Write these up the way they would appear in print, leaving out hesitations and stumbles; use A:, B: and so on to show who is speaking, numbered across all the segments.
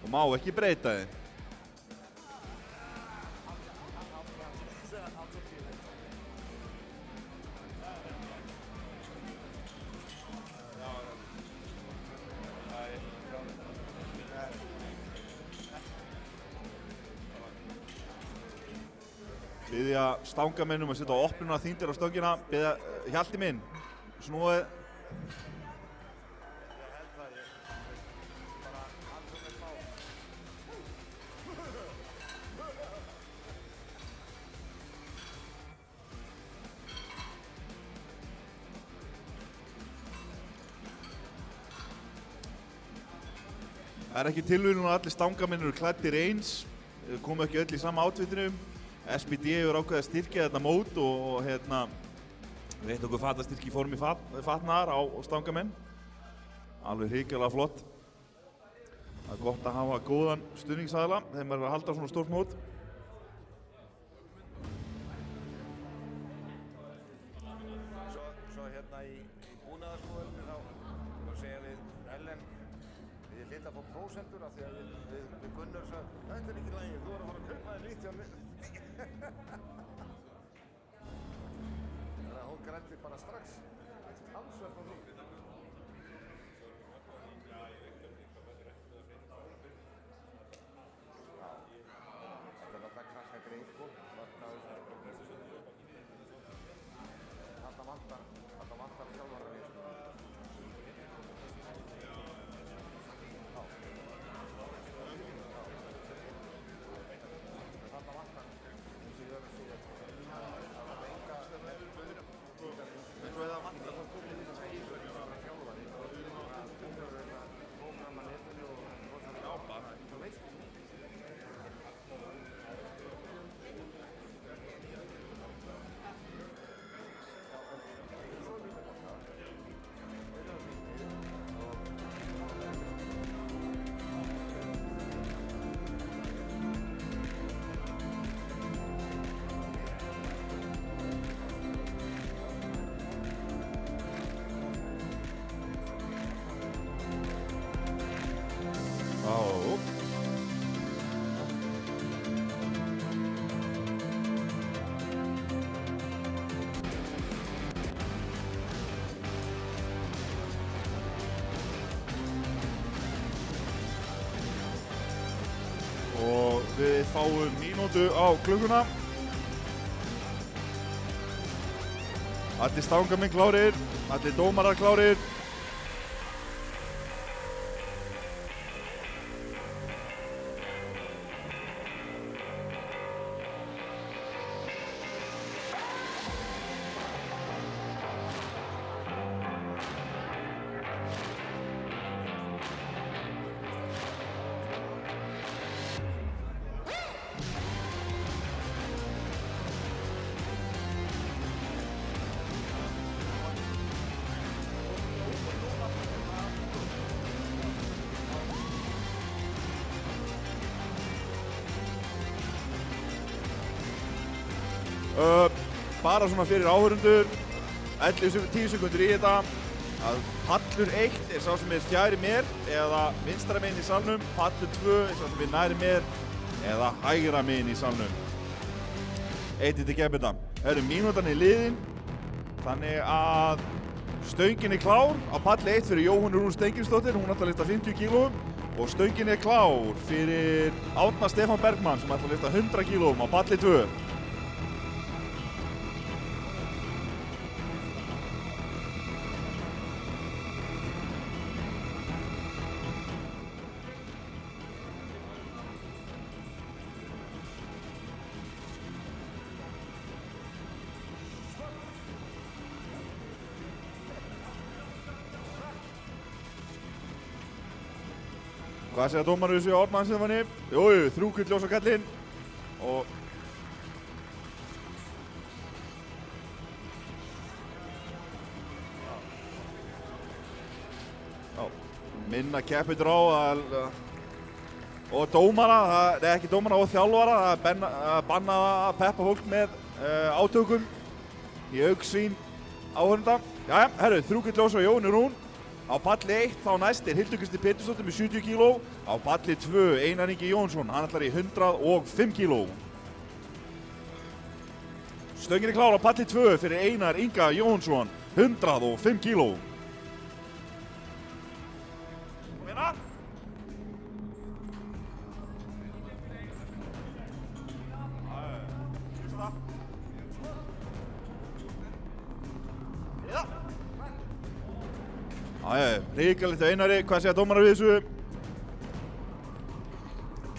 A: og má ekki breyta þeim. Biðja stangamennum að setja á opnuna þyngdir á stöngina, biðja Hjalti minn, snúið. Það er ekki tilvíðun að allir stangamennir eru klæddir eins, komu ekki öll í sama átfitinu. SBD hefur ákveðið að styrkja þetta mót og veitt okkur fatastyrki í formi fatnaðar á stangamenn. Alveg hrikalega flott. Það er gott að hafa góðan stuðningsaðila þegar maður er að halda svona stórt mót.
B: Svo hérna í búnaðarskoðunni þá segja við Ellen við lita á prósentur af því að við Gunnar sagði þetta er ekki lægi, þú er að fara að kaupa þér nýtt hjá mér. Þannig að hún græddi bara strax talsvert á nú. Þetta er alltaf krakka greið sko. Þetta vantar sjálfara við sko.
A: Og við fáum mínútu á klukkuna. Allir stangamenn klárir, allir dómarar klárir. Bara svona fyrir áhorfendur, 10 sekundur í þetta, að pallur 1 er sá sem er fjær í mér eða vinstra megin í salnum, pallur 2 er sá sem er næri mér eða hægra megin í salnum. Eitt til keppenda. Það eru mínútan í liðin, þannig að stöngin er klár á palli 1 fyrir Jóhönnu Rún Steingrímsdóttir, hún ætlar að lyfta 50 kílóum og stöngin er klár fyrir Árna Stefán Bergmann sem ætlar að lyfta 100 kílóum á palli 2. Hvað segja dómarinn við þessu Árna Stefáni? Jújú, þrúgult ljós á kallinn og minna keppendur á og dómara, nei ekki dómara og þjálfara, það er bannað að peppa fólk með átökum í augsýn áhorfenda. Jæja, herru, þrúgult ljós á Jóhönnu Rún. Á palli 1 þá næst Hildur Kristín Pétursdóttir með 70 kíló. Á palli 2 Einar Ingi Jónsson, hann ætlar í 105 kíló. Stöngin klár á palli 2 fyrir Einar Inga Jónsson, 105 kíló. Kom hérna. Ríkalegt á Einari, hvað segja dómarar við þessu?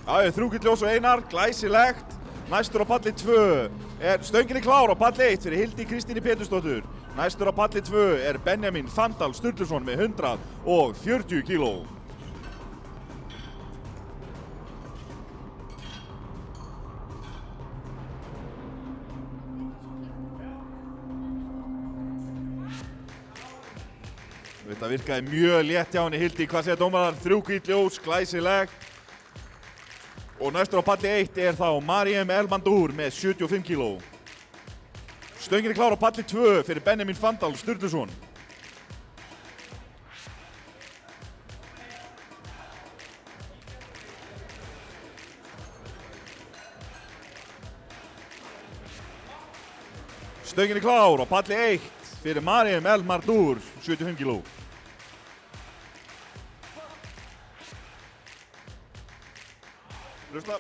A: Þrjúkill ljós og Einar, glæsilegt. Næstur á palli 2 stöngin klár á palli 1 fyrir Hildi Kristínu Pétursdóttur. Næstur á palli 2 Benjamin Fandal Sturluson með 140 kíló. Þetta virkaði mjög létt hjá henni Hildi, hvað segja dómarar? Þrjúkill ljós, glæsilegt. Og næstur á palli 1 þá Mariem Elmandur með 75 kíló. Stöngin klár á palli 2 fyrir Benjamin Fandal Sturluson. Stöngin klár á palli 1 fyrir Mariem Elmandur, 75 kíló. Rusla.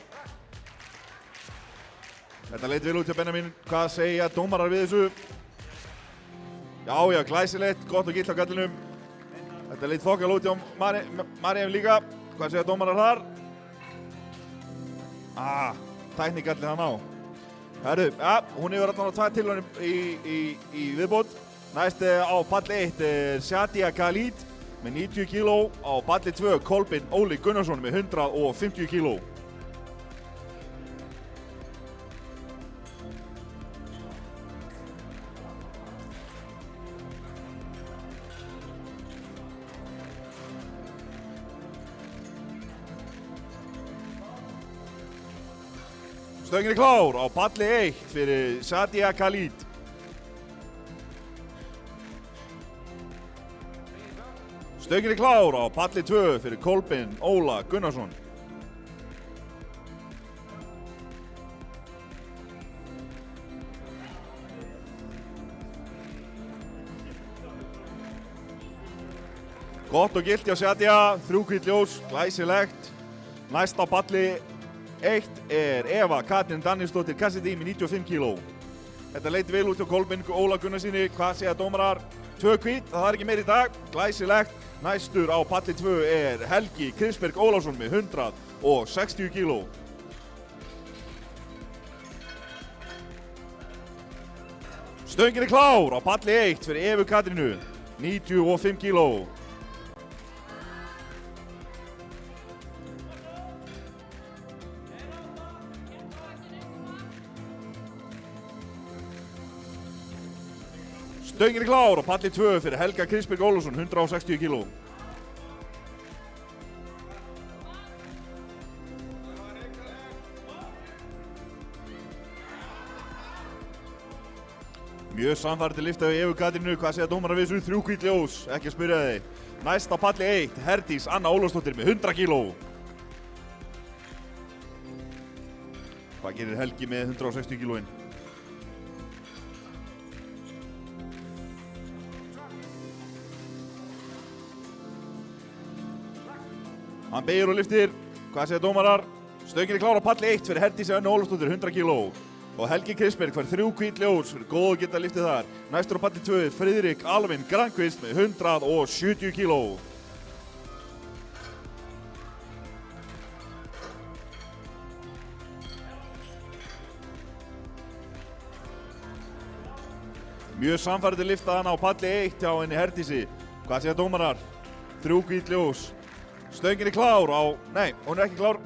A: Þetta leit vel út hjá Benjamin. Hvað segja dómarar við þessu? Já, glæsilegt, gott og gilt á gallinum. Þetta leit þokkal út hjá Mariem líka. Hvað segja dómarar þar? Tæknigallin hann á. Herru, hún hefur allan á 2 tilraunir í viðbót. Næst á palli 1 Shadia Khalid með 90 kíló. Á palli 2 Kolbeinn Óli Gunnarsson með 150 kíló. Stöngin klár á palli 1 fyrir Shadia Khalid. Stöngin klár á palli 2 fyrir Kolbeinn Óla Gunnarsson. Gott og gilt hjá Shadia, þrjúkill ljós, glæsilegt. Næst á palli 1 Eva Katrín Daníelsdóttir Cassidy með 95 kíló. Þetta leit vel út hjá Kolbeinn Óla Gunnarsinni. Hvað segja dómarar? 2 hvít, það er ekki meir í dag. Glæsilegt. Næstur á palli 2 Helgi Krisberg Ólafsson með 160 kíló. Stöngin klár á palli 1 fyrir Evu Katrínu, 95 kíló. Stöngin klár á palli 2 fyrir Helga Krisberg Ólafsson, 160 kíló. Mjög samfærandi lyfta við Evu Katrínu. Hvað segja dómarar við þessu? Þrjúkill ljós, ekki að spyrja þig. Næst á palli 1 Herdís Anna Ólafsdóttir með 100 kíló. Hvað gerir Helgi með 160 kílóin? Hann beygir og lyftir. Hvað segja dómarar? Stöngin klár á palli 1 fyrir Herdísi Önnu Ólafsdóttir, 100 kíló. Og Helgi Krisberg fær 3 hvít ljós fyrir góð að geta lyftið þar. Næstur á palli 2 Friðrik Alvin Grankvist með 170 kíló. Mjög samfærandi lyfta hann á palli 1 hjá henni Herdísi. Hvað segja dómarar? 3 hvít ljós. Stöngin klár á... Nei, hún ekki klár.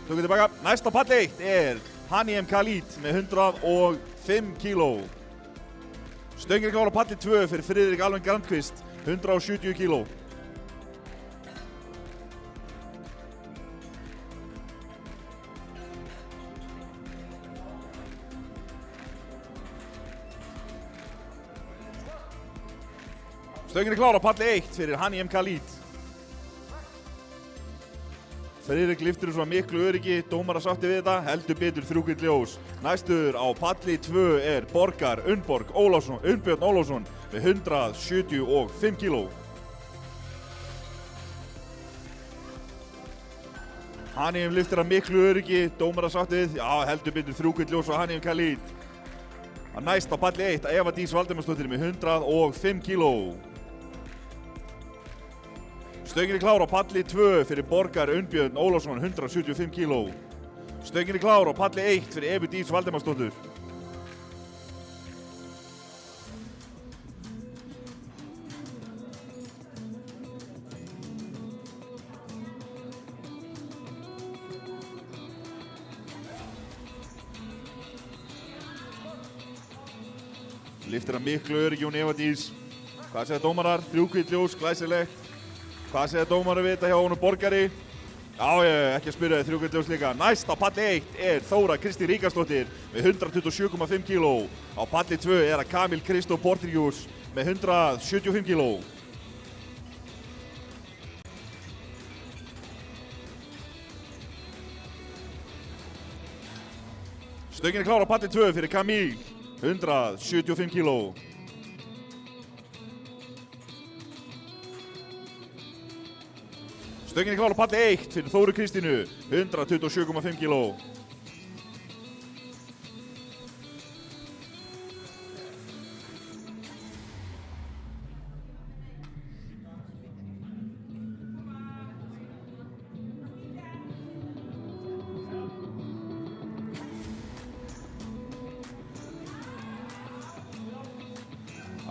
A: Tökum tilbaka. Næst á palli 1 Haniem Khalid með 105 kíló. Stöngin klár á palli 2 fyrir Friðrik Alvin Grankvist, 170 kíló. Stöngin er klár á palli 1 fyrir Hani M. Khalid. Friðrik lyftir svo miklu öryggi, dómara sátti við þetta, heldur betur þrjúkvitt ljós. Næstur á palli 2 er Unnbjörn Ólafsson með 175 kíló. Hani M. lyftir að miklu öryggi, dómara sátti við, já heldur betur þrjúkvitt ljós á Hani M. Khalid. Næst á palli 1 Eva Dís Valdimarsdóttir með 105 kíló. Stöngin er klár á palli 2 fyrir Unnbjörn Ólafsson, 175 kíló. Stöngin er klár á palli 1 fyrir Evu Dís Valdimarsdóttur. Lyftir að miklu öryggi hún Eva Dís. Hvað segja dómarar? Þrjúkvitt ljós, glæsilegt. Hvað segja dómarar við þetta hjá honum Borgari? Já, ekki að spyrja þið, þrjúkvitt ljós líka. Næst á palli 1 er Þóra Kristín Ríkarsdóttir með 127,5 kíló. Á palli 2 er Kamil Kristó Portríus með 175 kíló. Stöngin er klár á palli 2 fyrir Kamil, 175 kíló. Stöngin er klár á palli 1 fyrir Þóru Kristínu, 127,5 kíló.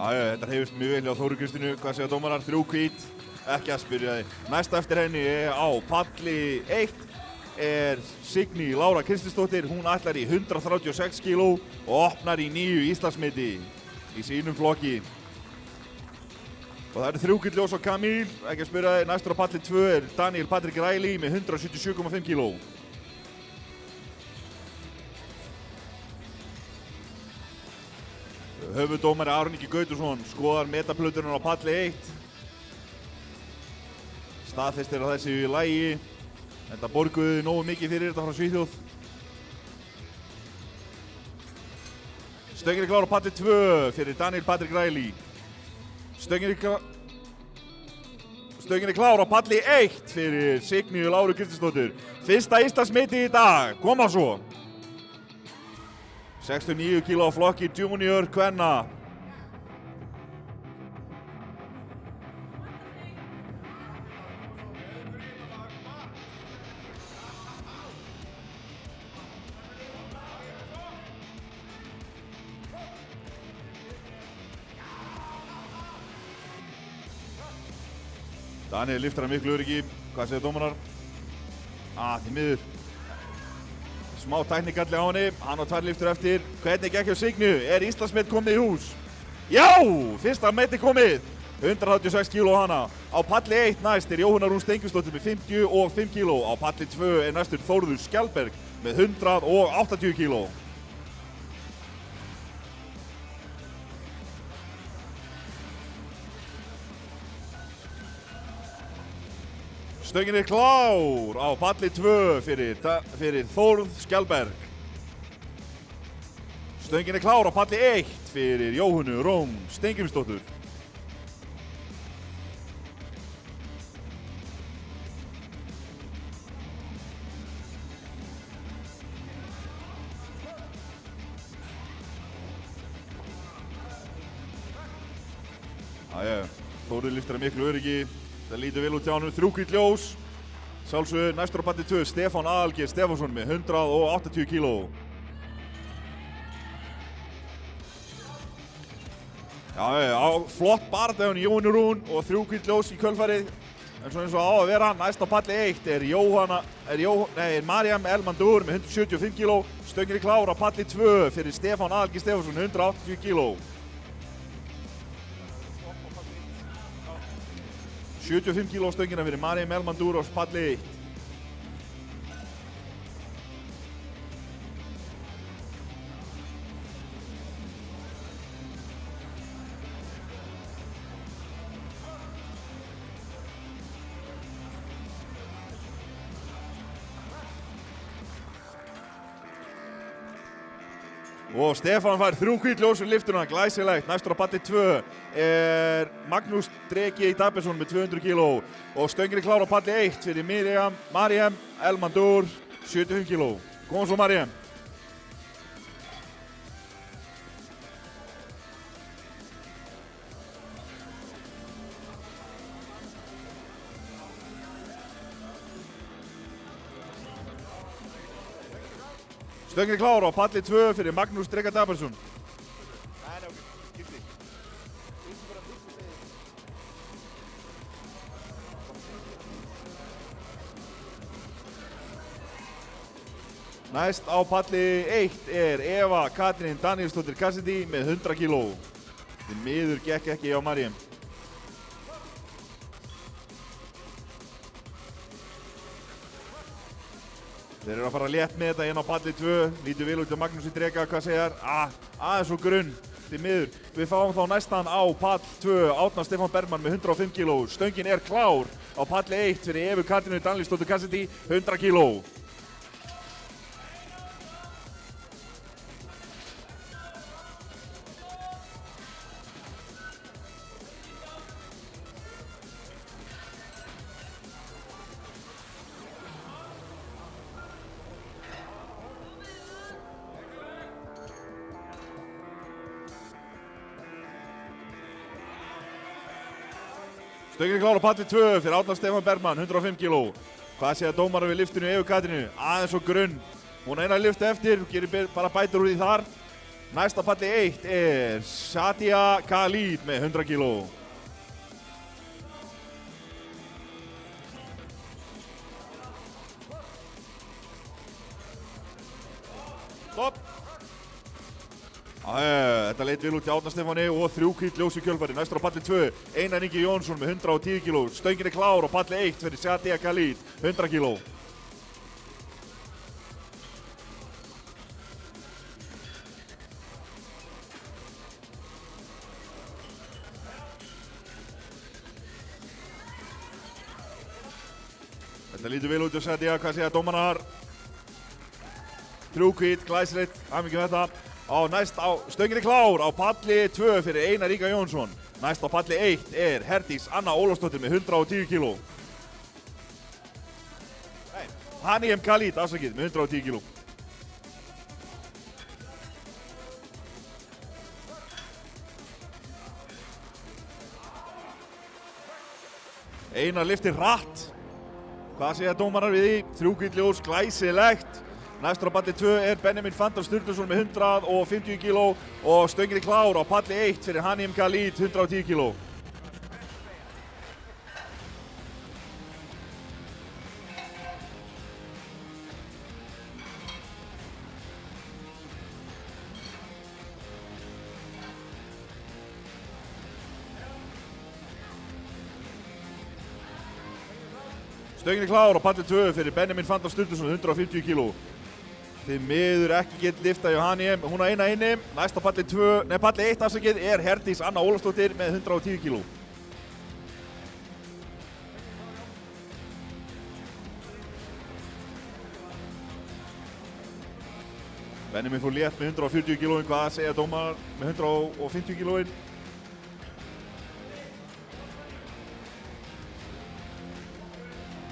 A: Þetta hreyfist mjög vel hjá Þóru Kristínu. Hvað segja dómarar? Þrjúkvít. Ekki að spyrja þið. Næst eftir henni á palli 1 er Signý Lára Kristinsdóttir. Hún ætlar í 136 kíló og opnar í nýju Íslandsmeti í sínum flokki. Og það eru þrjúkvitt ljós á Kamil. Ekki að spyrja þið. Næstur á palli 2 er Daniel Patrik Ræli með 177,5 kíló. Höfuðdómari Aron Ingi Gautursson skoðar metaplöturinn á palli 1. Staðfestir að þessi í lagi. Þetta borguðu nógu mikið fyrir þetta frá Svíþjóð. Stöngin er klár á palli 2 fyrir Daniel Patrik Ræli. Stöngin er klár á palli 1 fyrir Signý Láru Kristinsdóttur. Fyrsta Íslandsmeti í dag. Koma svo. 69 kíló á flokki junior kvenna. Daniel lyftir að miklu öryggi. Hvað segir dómarar? Því miður. Smá tæknikalli á henni, hann á 2 lyftur eftir. Hvernig gekk hjá Signu? Er Íslandsmet komið í hús? Já! Fyrsta meti komið! 186 kíló hana. Á palli 1 næst er Jóhanna Rún Steingrímsdóttir með 55 kíló. Á palli 2 er næstur Þórður Skjaldberg með 180 kíló. Stöngin er klár á palli 2 fyrir Þórð Skjaldberg. Stöngin er klár á palli 1 fyrir Jóhannu Rún Steingrímsdóttur. Þórður lyftir að miklu öryggi. Það lítur vel út hjá hann, þrjúkvitt ljós. Sjálfsögðu næstur á palli 2, Stefán Aðalgeir Stefánsson með 180 kíló. Flott bardagun Jóhannu Rún og þrjúkvitt ljós í kjölfarið. En svo eins og á að vera, næst á palli 1 er Mariam Elmandur með 175 kíló. Stöngin er klár á palli 2 fyrir Stefán Aðalgeir Stefánsson, 180 kíló. 75 kíló stöngina fyrir Mariam Elmandur á palli 1. Og Stefán fær 3 hvít ljós fyrir liftuna, glæsilegt. Næstur á palli 2 er Magnús Dreki Dabiðsson með 200 kg. Og stöngin er klár á palli 1 fyrir Mariem Elmandur, 75 kg. Kom svo Mariem. Stöngin er klár á palli 2 fyrir Magnús Dreka Dabiðsson. Næst á palli 1 er Eva Katrín Danielsdóttir Cassidy með 100 kg. Því miður gekk ekki á Mariem. Þeir eru að fara létt með þetta inn á palli 2. Lítur vel út á Magnúsi Dreka, hvað segir? Aðeins og grunn, því miður. Við fáum þá næstan á pall 2, Árna Stefán Bergmann með 105 kg. Stöngin er klár á palli 1 fyrir Evu Katrínu Danielsdóttir Cassidy, 100 kg. Stöngin er klár á palli 2 fyrir Árna Stefán Bergmann, 105 kg. Hvað segja dómarar við liftinu Evu Katrínu? Aðeins og grunn. Hún eina lift eftir, gerir bara bætur úr því þar. Næst á palli 1 er Sadia Khalid með 100 kg. Stopp. Þetta leit vel út í Árna Stefáni og 3 hvít ljós í kjölfari. Næstur á palli 2, Einar Ingi Jónsson með 110 kg. Stöngin er klár á palli 1 fyrir Sadia Khalid, 100 kg. Þetta lítur vel út í Sadia, hvað segja dómarar? 3 hvít, glæsilegt, hamingju með þetta. Stöngin er klár á palli 2 fyrir Einar Inga Jónsson. Næst á palli 1 er Herdís Anna Ólafsdóttir með 110 kg. Haniem Khalid, afsakið, með 110 kg. Einar liftir hratt. Hvað segja dómarar við því? 3 hvít ljós, glæsilegt. Næstur á palli 2 er Benjamin Fanndal Sturluson með 150 kg og stöngin er klár á palli 1 fyrir Haniem Khalid, 110 kg. Stöngin er klár á palli 2 fyrir Benjamin Fanndal Sturluson, 150 kg. Þið miður ekki gett liftað hjá Haniem, hún á eina inni. Næst á palli 1 afsakið er Herdís Anna Ólafsdóttir með 110 kg. Benjamin fór létt með 140 kg, hvað segja dómarar með 150 kg?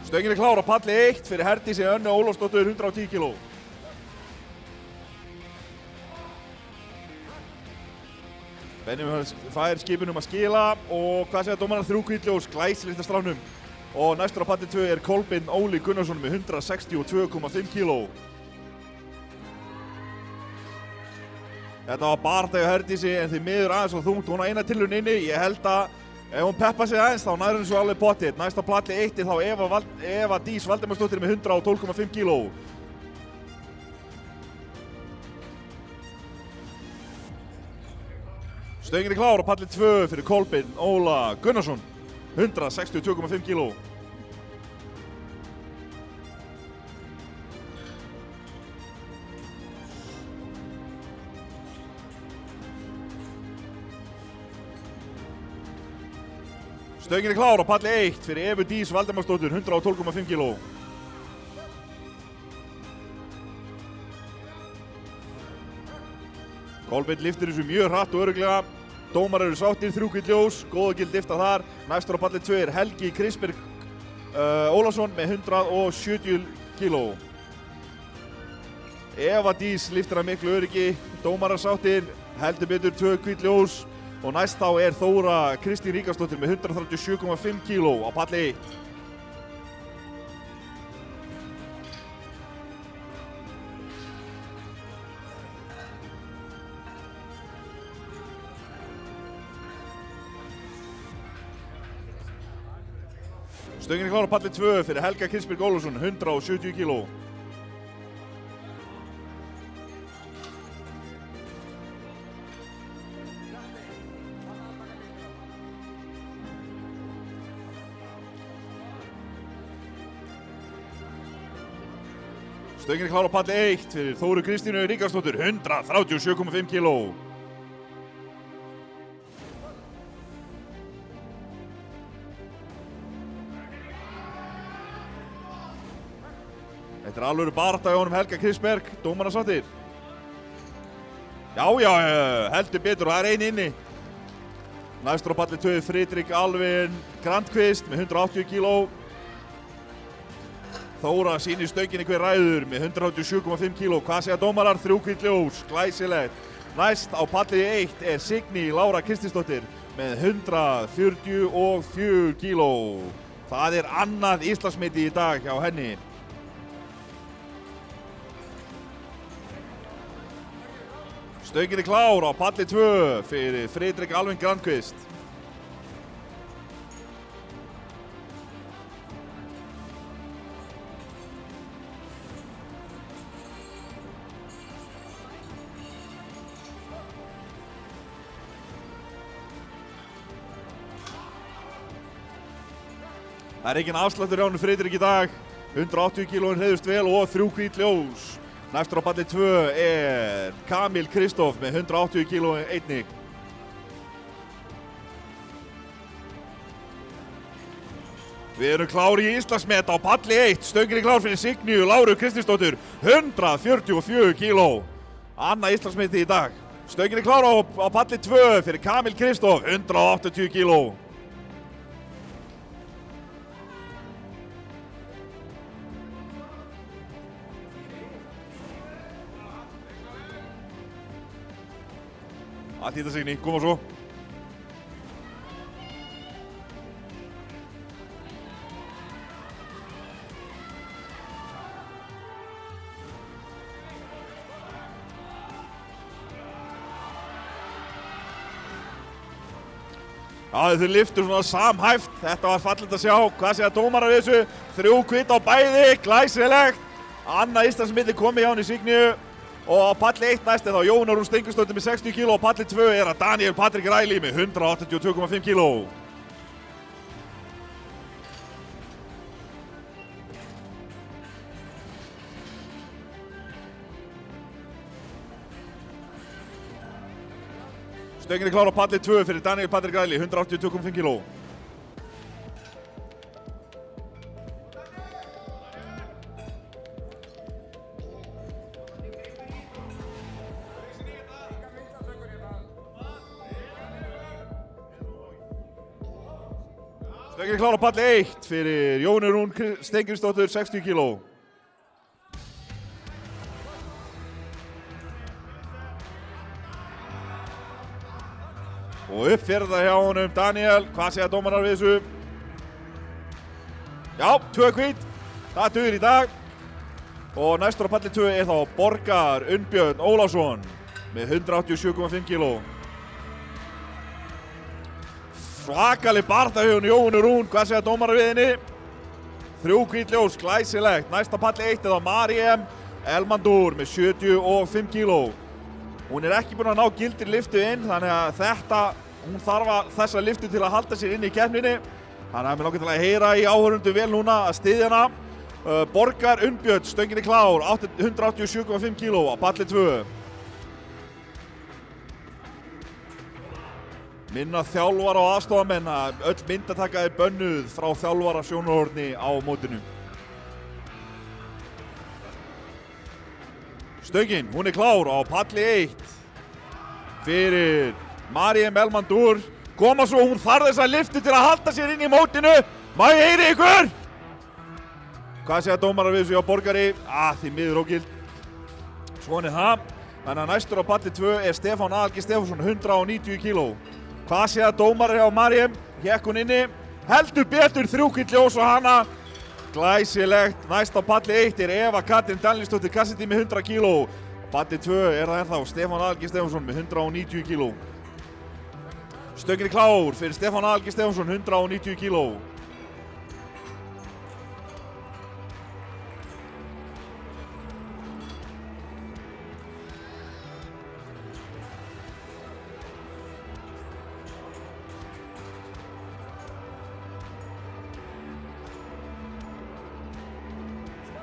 A: Stöngin er klár á palli 1 fyrir Herdísi Önnu Ólafsdóttur, 110 kg. Benjamin fær skipun að skila og hvað segja dómarar? 3 hvít ljós, glæsilegt að strafnum. Og næstur á palli 2 er Kolbeinn Óli Gunnarsson með 162,5 kg. Þetta var barndagi á Herdísi en því miður aðeins og þungt. Hún á eina tilraun inni, ég held að ef hún peppar sig aðeins þá nær hún svo alveg pottið. Næst á palli 1 er þá Eva Dís Valdimarsdóttir með 112,5 kg. Stöngin er klár á palli 2 fyrir Kolbeinn Óla Gunnarsson, 162,5 kg. Stöngin er klár á palli 1 fyrir Evu Dís Valdimarsdóttir, 112,5 kg. Kolbeinn lyftir þessu mjög hratt og örugglega. Dómar eru sáttir, 3 hvít ljós, góða gild lyfta þar. Næstur á palli 2 er Helgi Kristberg Ólafsson með 170 kíló. Eva Dís lyftir að miklu öryggi, dómarar sáttir, heldur betur 2 hvít ljós. Og næst þá er Þóra Kristín Ríkarsdóttir með 137,5 kíló á palli 1. Stöngin er klár á palli 2 fyrir Helga Kristberg Ólafsson, 170 kíló. Stöngin er klár á palli 1 fyrir Þóru Kristínu Ríkarsdóttir, 137,5 kíló. Þetta er alvöru barátta hjá honum Helga Kristberg, dómarinn sáttir. Já, heldur betur og það er ein inni. Næstur á palli 2 Friðrik Alvin Grandqvist með 180 kíló. Þóra sýnir stöngin hver ræður með 187,5 kíló. Hvað segja dómarar? 3 hvít ljós, glæsilegt. Næst á palli 1 er Signý Lára Kristinsdóttir með 144 kíló. Það er annað Íslandsmeti í dag hjá henni. Stöngin er klár á palli 2 fyrir Friðrik Alvin Grandqvist. Það er engin afsláttur hjá honum Friðrik í dag. 180 kílóin hreyðust vel og 3 hvít ljós. Næstur á palli 2 er Kamil Kristóf með 180 kíló einnig. Við erum klári í Íslandsmet á palli 1. Stöngin er klár fyrir Signý Láru Kristinsdóttur, 144 kíló. Annað Íslandsmeti í dag. Stöngin er klár á palli 2 fyrir Kamil Kristóf, 180 kíló. Allt í þetta Signý, koma svo. Já, þau lyftu svona samhæft. Þetta var fallegt að sjá. Hvað segja dómarar við þessu? 3 hvít á bæði, glæsilegt. Annað Íslandsmeti komið hjá henni Signíu. Og á palli 1 næst er þá Jóna Rún Steingrímsdóttir með 60 kíló og palli 2 er að Daniel Patrik Ræli með 182,5 kíló. Stöngin er klár á palli 2 fyrir Daniel Patrik Ræli, 182,5 kíló. Stöngin er klár á palli 1 fyrir Jónu Rún Steingrímsdóttur, 60 kíló. Og uppfjörða hjá honum Daniel. Hvað segja dómarar við þessu? Já, 2 hvít. Það dugir í dag. Og næstur á palli 2 er þá Borgar Unnbjörn Ólafsson með 187,5 kíló. Svakaleg barða hjá Jónu Rún, hvað segja dómarar við henni? 3 hvít ljós, glæsilegt. Næsta palli 1 er þá Mariem Elmandur með 75 kíló. Hún er ekki búin að ná gildir lyftu inn, þannig að hún þarf þessa lyftu til að halda sér inn í keppninni. Þannig að mér langar til að heyra í áhorfendum vel núna að styðja hana. Borgar Unnbjörn, stöngin er klár, 187,5 kíló á palli 2. Minna þjálfara og aðstofamenn að öll myndataka er bönnuð frá þjálfara sjónarhorni á mótinu. Stöngin, hún er klár á palli 1. fyrir Mariem Elmandur. Koma svo, hún þarf þessa lyftu til að halda sér inn í mótinu. Má ég heyri ykkur? Hvað segja dómarar við þessu á Borgari? Því miður ógild. Svona það. Þannig að næstur á palli 2 er Stefán Aðalgeir Stefánsson, 190 kíló. Hvað segja dómarar hjá Mariem? Hékk hún inni. Heldur betur, 3 hvítt ljós á hana. Glæsilegt. Næst á palli 1 er Eva Katrín Danlínsdóttir Cassidy með 100 kíló. Palli 2 er það ennþá Stefán Aðalgeir Stefánsson með 190 kíló. Stöngin er klár fyrir Stefán Aðalgeir Stefánsson, 190 kíló.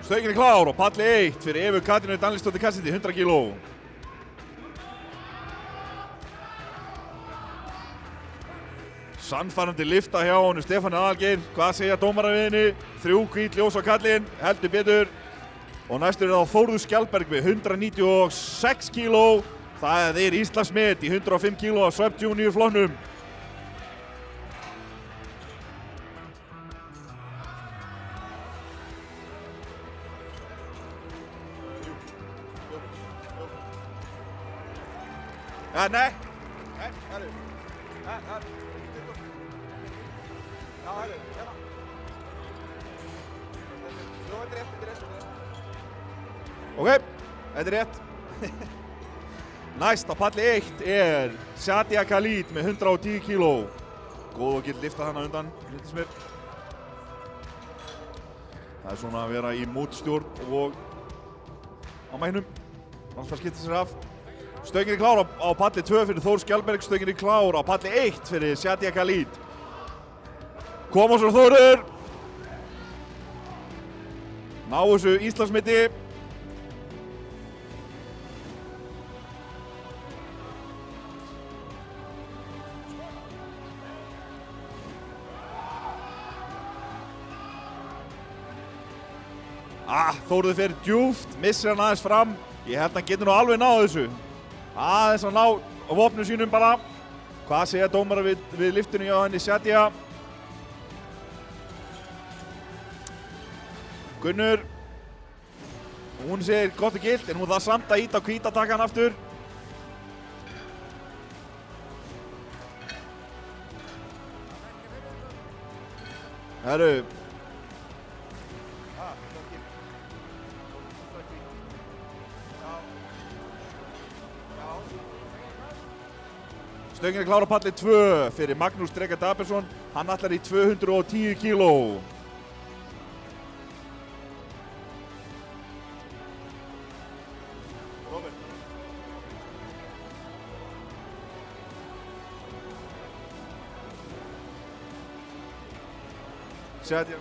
A: Stöngin er klár og palli 1 fyrir Evu Katrínu Danlínsdóttir Cassidy, 100 kíló. Sannfærandi lyfta hjá honum Stefáni Aðalgeir. Hvað segja dómarar við henni? 3 hvít ljós á kallinn, heldur betur. Og næstur er þá Þórður Skjaldberg við 196 kíló. Það er Íslandsmet í 105 kíló af Sub Junior flokknum. Nei, herru. Já, herru, hérna. Jú, þetta er rétt. Ok, þetta er rétt. Næst á palli 1 er Shadia Khalid með 110 kíló. Góð og gill lyfta hana undan, lítið mér. Það er svona að vera í mótstjórn og á mænum. Náttúrulega skipta sér af. Stöngin er klár á palli 2 fyrir Þór Skjaldberg, stöngin er klár á palli 1 fyrir Shadia Khalid. Koma svo Þórður. Ná þessu Íslandsmeti. Þórður fer djúpt, missir hann aðeins fram. Ég held að hann getur nú alveg náð þessu. Aðeins að ná vopnum sínum bara. Hvað segja dómarar við lyftinu hjá henni Shadia? Gunnur. Hún segir gott og gilt en hún þarf samt að íta á hvíta takkan aftur. Herru. Stöngin er klár á palli 2 fyrir Magnús Dreka Dabersson. Hann ætlar í 210 kíló. Shadia.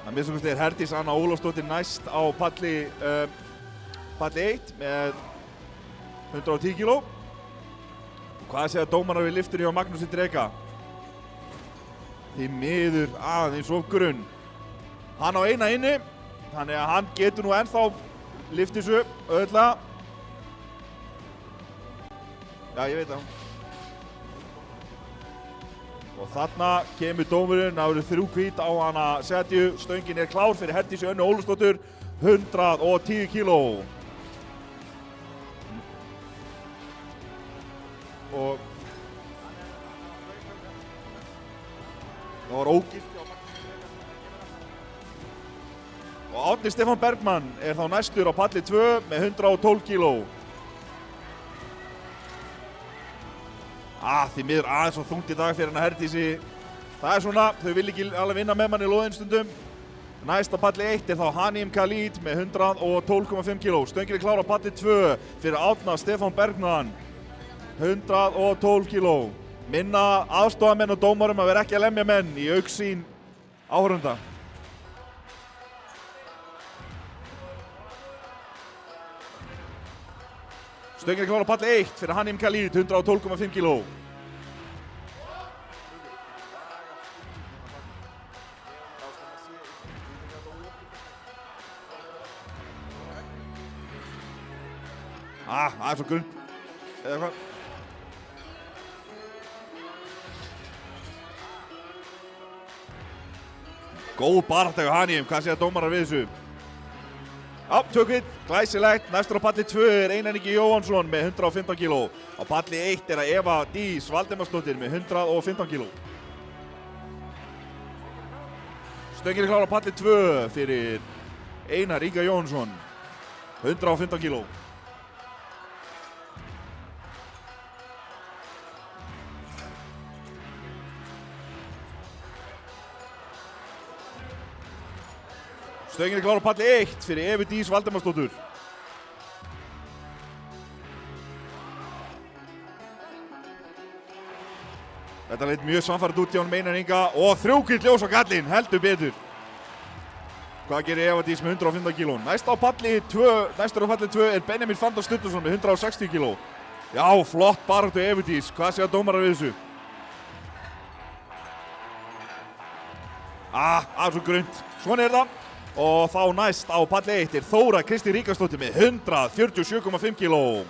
A: Að minnst okkur er Herdís Anna Ólafsdóttir næst á palli 1 með 110 kíló. Hvað segja dómarar við lyftinu hjá Magnúsi Dreka? Því miður aðeins of grunn. Hann á eina inni, þannig að hann getur nú ennþá lyft þessu auðvitað. Já, ég veit það. Og þarna kemur dómurinn, það eru 3 hvít á hana Shadiu. Stöngin er klár fyrir Herdísi Önnu Ólafsdóttur, 110 kíló. Og það var ógilt hjá Magnúsi. Og Árni Stefán Bergmann er þá næstur á palli 2 með 112 kíló. Því miður aðeins svo þungt í dag fyrir hana Herdísi. Það er svona, þau vil ekki alveg vinna með manni loðinn stundum. Næst á palli 1 er þá Hanim Khalid með 112,5 kíló. Stöngin er klár á palli 2 fyrir Árna Stefán Bergmann. 112 kíló. Minna aðstofamenn og dómarum að vera ekki að lemja menn í augsýn áhorfenda. Stöngin er klár á palli 1 fyrir Hanim Khalid, 112,5 kíló. Það er svo grunnt. Eða hvað? Góð barátta hjá Hanýjum, hvað segja dómarar við þessu? Já, tökvið, glæsilegt. Næstur á palli 2 er Einar Ingi Jóhannsson með 115 kg. Á palli 1 er Eva Dís Valdemarsdóttir með 115 kg. Stöngin er klár á palli 2 fyrir Einar Inga Jóhannsson, 115 kg. Stöngin er klár á palli 1 fyrir Evu Dís Valdemarsdóttur. Þetta leit mjög samfærið út hjá hann Einar Inga og þrjúkilt ljós á kallinn, heldur betur. Hvað gerir Eva Dís með 115 kg? Næstur á palli 2 er Benjamin Fanndór Sturluson með 160 kg. Já, flott baráttu Evu Dís. Hvað segja dómarar við þessu? Það er svo grunnt. Svona er það. Og þá næst á palli 1 er Þóra Kristín Ríkharðsdóttir með 147,5 kg.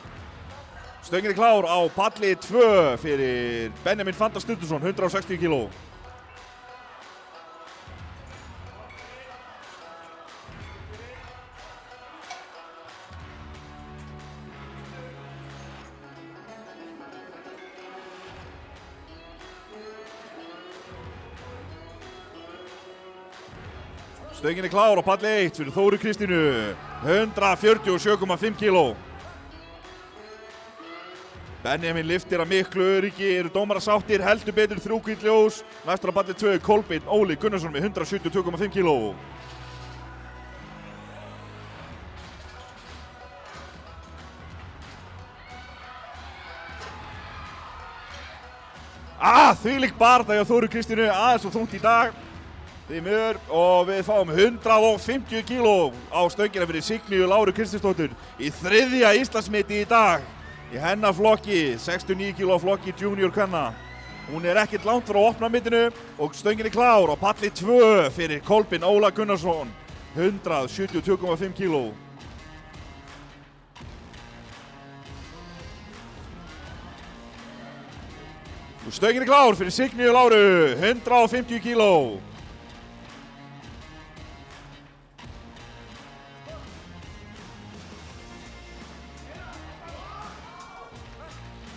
A: Stöngin er klár á palli 2 fyrir Benjamin Fanndór Sturluson, 160 kg. Stöngin er klár á palli 1 fyrir Þóru Kristínu, 147,5 kg. Benjamin lyftir að miklu öryggi, eru dómarar sáttir, heldur betur þrjúkilt ljós. Næstur á palli 2 er Kolbeinn Óli Gunnarsson með 172,5 kg. Þvílík barátta hjá Þóru Kristínu, aðeins og þungt í dag. Því miður, og við fáum 150 kg á stöngina fyrir Signýju Láru Kristinsdóttur í 3. Íslandsmeti í dag. Í hennar flokki, 69 kg flokki junior kvenna. Hún er ekkert langt frá opnamitinu og stöngin er klár á palli 2 fyrir Kolbeinn Óla Gunnarsson, 172,5 kg. Stöngin er klár fyrir Signýju Láru, 150 kg.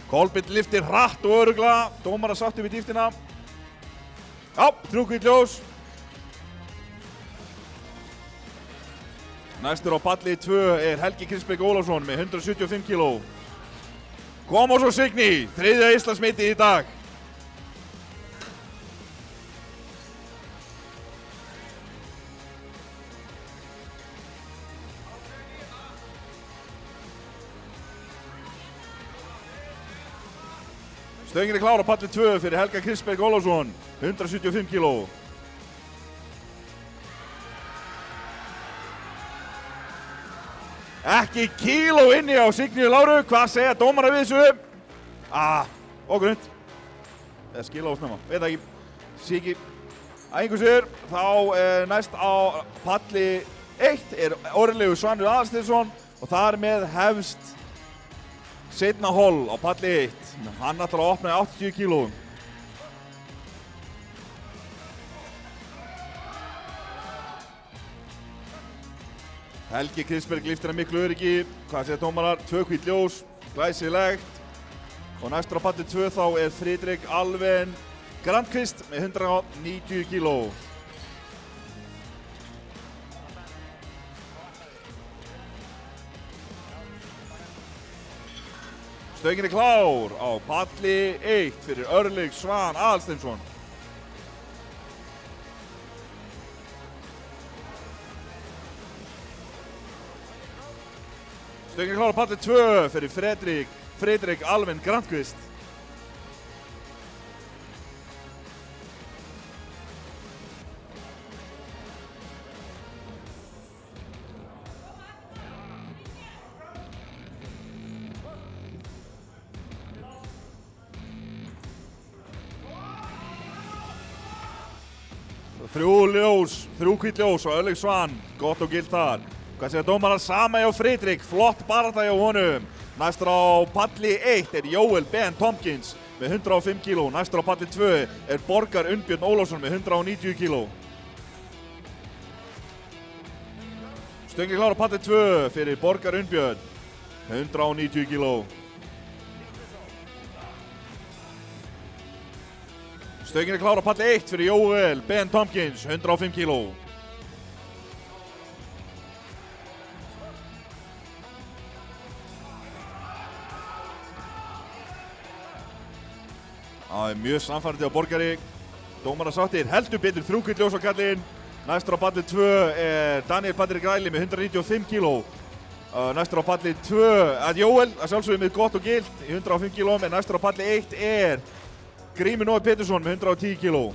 A: Kolbeinn lyftir hratt og örugglega, dómarar sáttir við dýptina. Já, þrjúkilt ljós. Næstur á palli 2 er Helgi Kristberg Ólafsson með 175 kg. Kom og svo Signý, 3. Íslandsmeti í dag. Stöngin er klár á palli 2 fyrir Helga Kristberg Ólafsson, 175 kg. Ekki kíló inni á Signýju Láru, hvað segja dómarar við þessu? Og grunnt. Eða skila á snemma, veit ekki. Siki. Einhver sigur, þá næst á palli 1 er Orleifur Svanur Aðalsteinsson og þar með hefst seinna hol á palli 1. Hann ætlar að opna í 80 kg. Helgi Kristberg lyftir að miklu öryggi. Hvað segja dómarar? Tvöhvítt ljós, glæsilegt. Og næstur á palli 2 þá er Friðrik Alven Grandqvist með 190 kg. Stöngin er klár á palli 1 fyrir Örlyg Svan Aðalsteinsson. Stöngin er klár á palli 2 fyrir Friðrik Alven Grandqvist. Þrjúhvítt ljós og Örlyg Svan, gott og gilt þar. Hvað segja dómarar? Sama hjá Friðrik, flott barátta hjá honum. Næstur á palli 1 er Jóel Ben Tompkins með 105 kg. Næstur á palli 2 er Borgar Unnbjörn Ólafsson með 190 kg. Stöngin klár á palli 2 fyrir Borgar Unnbjörn, 190 kg. Stöngin klár á palli 1 fyrir Jóel Ben Tompkins, 105 kg. Það er mjög samfærandi á Borgari. Dómarar sáttir, heldur betur þrjúkvitt ljós á kallinn. Næstur á palli 2 er Daniel Patrik Ræli með 195 kg. Næstur á palli 2 er Jóel, að sjálfsögðu með gott og gilt í 105 kg. En næstur á palli 1 er Grímur Nói Pétursson með 110 kg.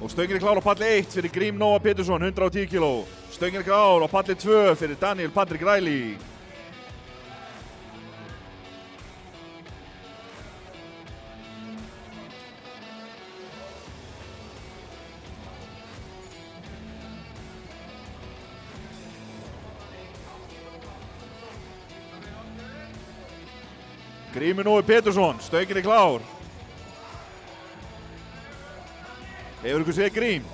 A: Og stöngin klár á palli 1 fyrir Grím Nóa Pétursson, 110 kg. Stöngin klár á palli 2 fyrir Daniel Patrik Ræli. Grímur Nói Pétursson, stöngin klár. Hefur ykkur séð Grím?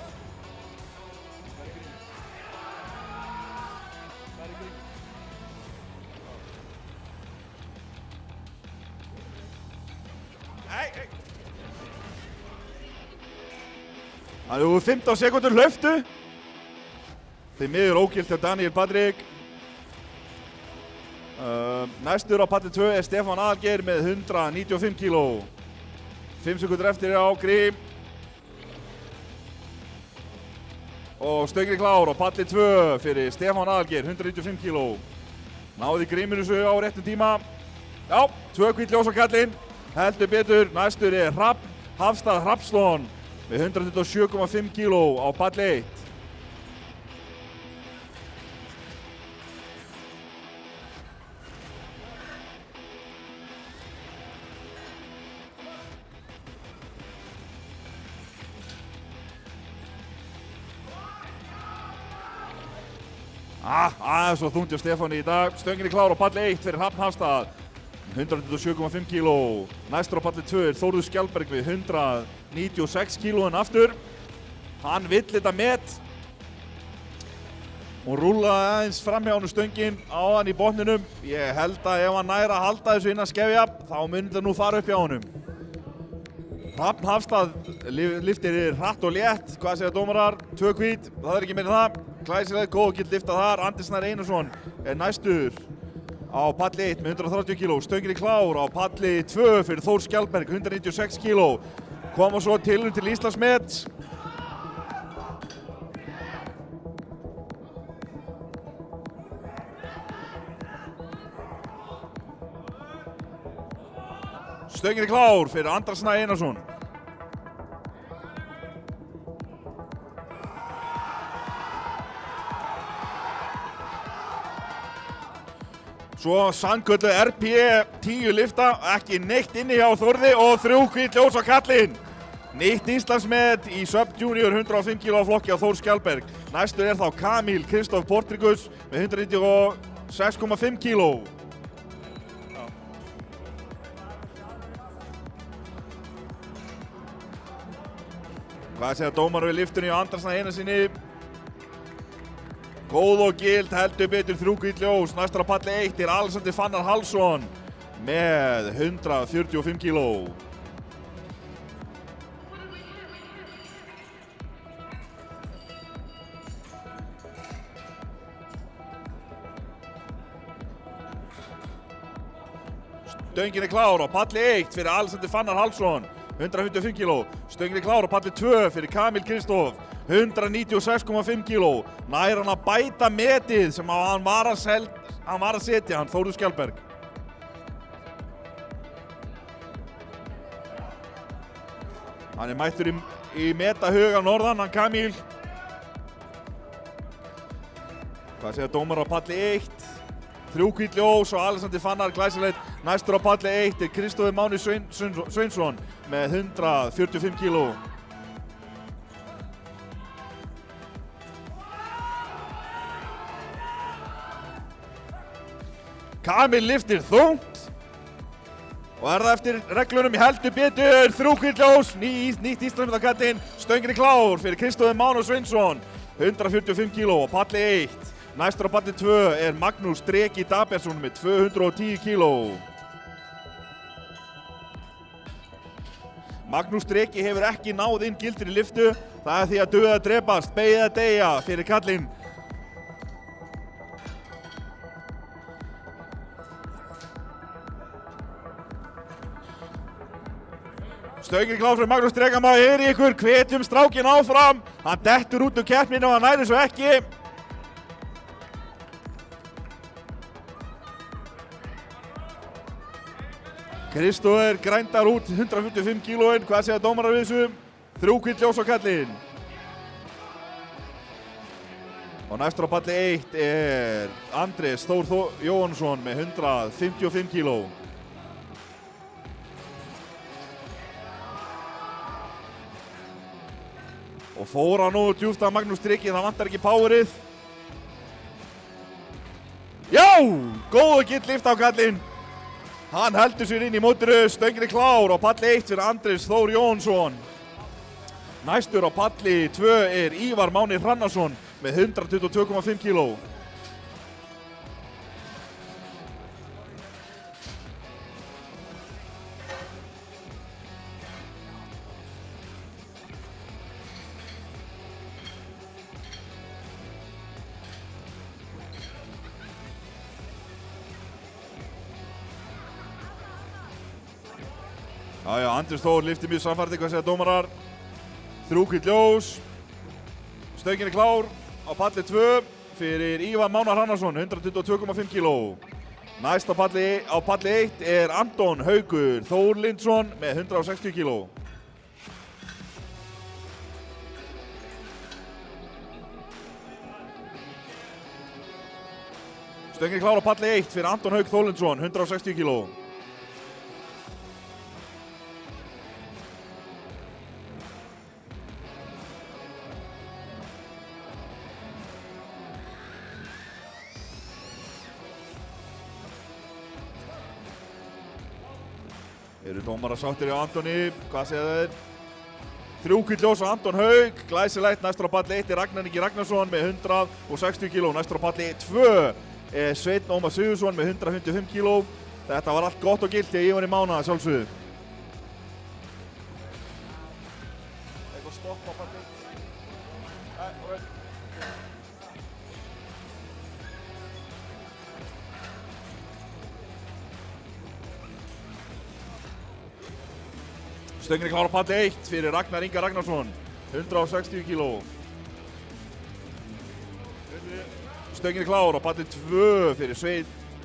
A: Það eru 15 sekúndur hlaustu. Því miður ógilt hjá Daniel Patrik. Næstur á palli 2 er Stefán Aðalgeir með 195 kg. 5 sekúndur eftir á Grím. Og stöngin klár á palli 2 fyrir Stefán Aðalgeir, 195 kg. Náði Grímur þessu á réttum tíma. Já, 2 hvítt ljós á kallinn. Heldur betur, næstur er Hrafn Hafstað Hrafnsson með 127,5 kg á palli 1. Aðeins svo þungt hjá Stefáni í dag. Stöngin klár á palli 1 fyrir Hrafn Hafstað, 127,5 kg. Næstur á palli 2 er Þórður Skjaldberg við 196 kg aftur. Hann vill þetta met. Hún rúlaði aðeins fram hjá honum stöngin á hann í botninum. Ég held að ef hann nær að halda þessu innan skefja, þá myndi þetta nú fara upp hjá honum. Hrafn Hafstað lyftir hratt og létt. Hvað segja dómarar? 2 hvítt, það er ekki meira en það. Glæsilegt, góð og gilt liftað þar. Andri Snær Einarsson er næstur á palli 1 með 130 kg. Stöngin klár á palli 2 fyrir Þór Skjaldberg, 196 kg. Koma svo tilraun til Íslandsmet. Stöngin klár fyrir Andra Snær Einarsson. Svo sannkölluð RP10 lifta, ekki neitt inni hjá Þórði og 3 hvítt ljós á kallinn. Nýtt Íslandsmet í Sub-Junior 105 kg flokki á Þór Skjaldberg. Næstur er þá Kamil Kristóf Portrikus með 196,5 kg. Hvað segja dómarar við liftunni á Andra Snær Einarssyni? Góð og gild, heldur betur 3 hvítt ljós. Næstur á palli 1 er Alexander Fannar Hallsson með 145 kg. Stöngin klár á palli 1 fyrir Alexander Fannar Hallsson, 155 kg. Stöngin klár á palli 2 fyrir Kamil Kristóf, 196,5 kg. Nær hann að bæta metið sem hann var að setja, hann Þórður Skjaldberg. Hann er mættur í metahug á norðan, hann Kamil. Hvað segja dómarar á palli 1? 3 hvít ljós og Alexander Fannar glæsilegt. Næstur á palli 1 er Kristófer Máni Sveinsson með 145 kíló. Kamil lyftir þungt og það eftir reglunum í heldur betur. 3 hvít ljós, nýtt Íslandsmeistarakaddinn, stöngin klár fyrir Kristófer Máni Sveinsson, 145 kíló á palli 1. Næstur á palli 2 er Magnús Dreki Dabersson með 210 kíló. Magnús Dreki hefur ekki náð inn gildir í lyftu. Það er því að duga að drepast, beygja að deyja fyrir kallinn. Stöngin klár fyrir Magnús Dreka, maður heyri ykkur, hvetjum strákinn áfram. Hann dettur út úr keppninu og hann næri svo ekki. Kristófer grændar út 145 kílóin, hvað segja dómarar við þessu? 3 hvít ljós á kallinn. Og næstur á palli 1 er Andrés Þór Jóhannsson með 155 kíló. Og fór hann nú djúpt að Magnús Dreki, það vantar ekki powerið. Já, góð og gill lift á kallinn. Hann heldur sér inn í mótinu, stöngin klár á palli 1 fyrir Andrés Þór Jóhannsson. Næstur á palli 2 er Ívar Máni Hrannarsson með 122,5 kíló. Jájá, Andrés Þór lyftir mjög samfærdi, hvað segja dómarar? 3 hvít ljós. Stöngin klár á palli 2 fyrir Ívar Mána Hrannarsson, 122,5 kíló. Næst á palli 1 er Anton Haukur Þórlindsson með 160 kíló. Stöngin klár á palli 1 fyrir Anton Hauk Þórlindsson, 160 kíló. Eru dómarar sáttir á Antoni, hvað segja þeir? 3 hvít ljós á Anton Hauk, glæsilegt. Næstur á palli 1 er Ragnar Ingi Ragnarsson með 160 kíló. Næstur á palli 2 er Sveinn Ómar Sigurðsson með 155 kíló. Þetta var allt gott og gilt þegar ég var í Mána, sjálfsögðu. Eitthvað stopp á palli 1. Stöngin klár á palli 1 fyrir Ragnar Inga Ragnarsson, 160 kíló. Stöngin klár á palli 2 fyrir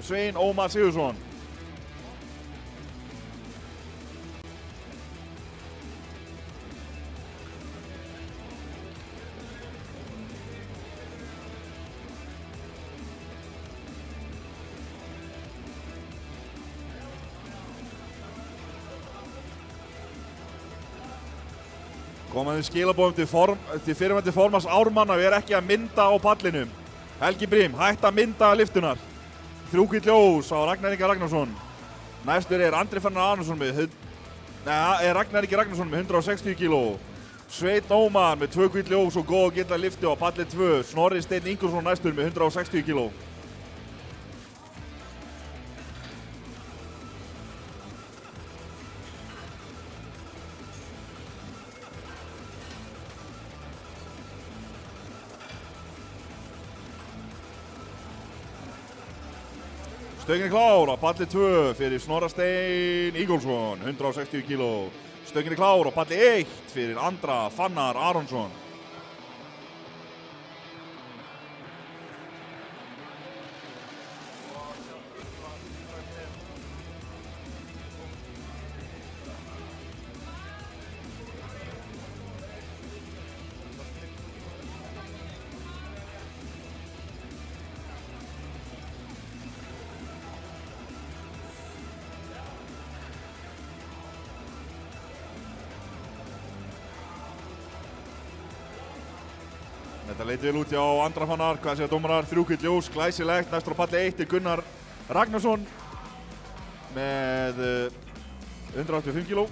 A: Sveinn Ómar Sigurðsson. Komaði skilabóðum til fyrirvændi formans Ármann að við erum ekki að mynda á pallinum. Helgi Brím, hætt að mynda lyftunar. 3 hvít ljós á Ragnar Inga Ragnarsson. Næstur er Andri Fannar Arnarsson með Ragnar Ingi Ragnarsson með 160 kíló. Sveinn Ómar með 2 hvít ljós og góð og gilla lyftu á palli 2. Snorri Steinn Ingolfsson næstur með 160 kíló. Stöngin klár á palli 2 fyrir Snorra Steinn Ingolfsson, 160 kíló. Stöngin klár á palli 1 fyrir Andra Fannar Aronsson. Þetta leit vel út hjá Andra Fannar, hvað segja dómarar? 3 gult ljós, glæsilegt. Næstur á palli 1 er Gunnar Ragnarsson með 185 kg.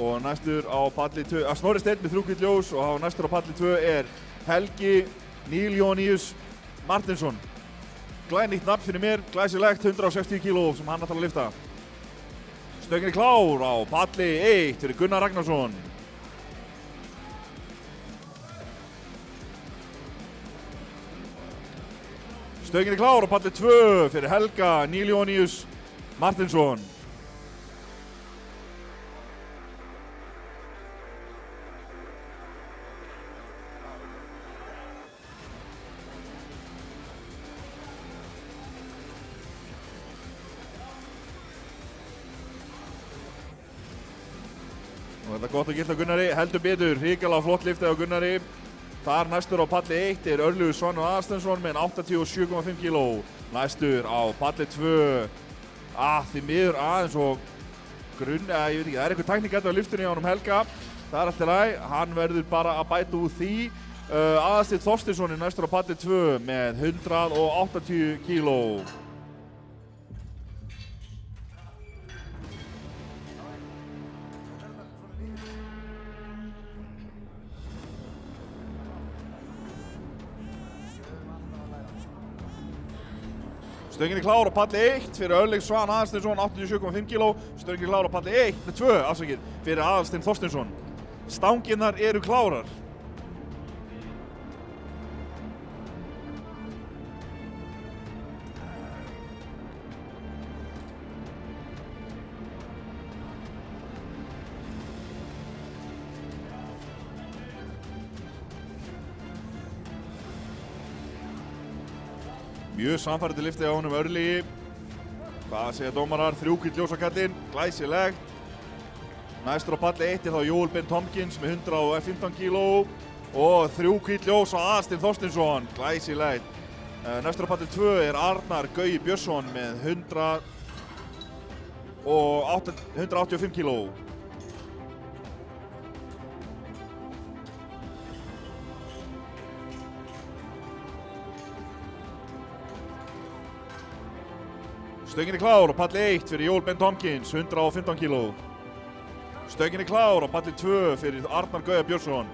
A: Og næstur á palli 2, Snorri Steinn með 3 gult ljós og næstur á palli 2 er Helgi Níl Jóníus Martinsson. Glænýtt nafn fyrir mér, glæsilegt, 160 kg sem hann ætlar að lyfta. Stöngin er klár á palli 1 fyrir Gunnar Ragnarsson. Stöngin er klár á palli 2 fyrir Helga Níl Jóníus Martinsson. Og þetta er gott og gilt á Gunnari, heldur betur, hrikalega flott liftið á Gunnari. Þar næstur á palli 1 er Örlygur Svanur Aðarsteinsson með 87,5 kg. Næstur á palli 2, því miður aðeins og ég veit ekki, það er eitthvað tæknik á liftunni á honum Helga. Það er allt í lagi, hann verður bara að bæta úr því. Aðarsteinn Þorsteinsson er næstur á palli 2 með 180 kg. Stöngin er klár á palli 1 fyrir Örlygur Svan Aðarsteinsson, 87,5 kg. Stöngin er klár á palli 2 fyrir Aðarsteinn Þorsteinsson. Stanginnar eru klárar. Mjög samfærandi liftið á honum Örlygi. Hvað segja dómarar? 3 gult ljós á kallinn, glæsilegt. Næstur á palli 1 er þá Jóel Ben Tomkins með 115 kg og 3 gult ljós á Aðarsteinn Þorsteinsson, glæsilegt. Næstur á palli 2 er Arnar Gaui Björnsson með 185 kg. Stöngin er klár á palli 1 fyrir Jóel Ben Tomkins, 115 kg. Stöngin er klár á palli 2 fyrir Arnar Gaui Björnsson.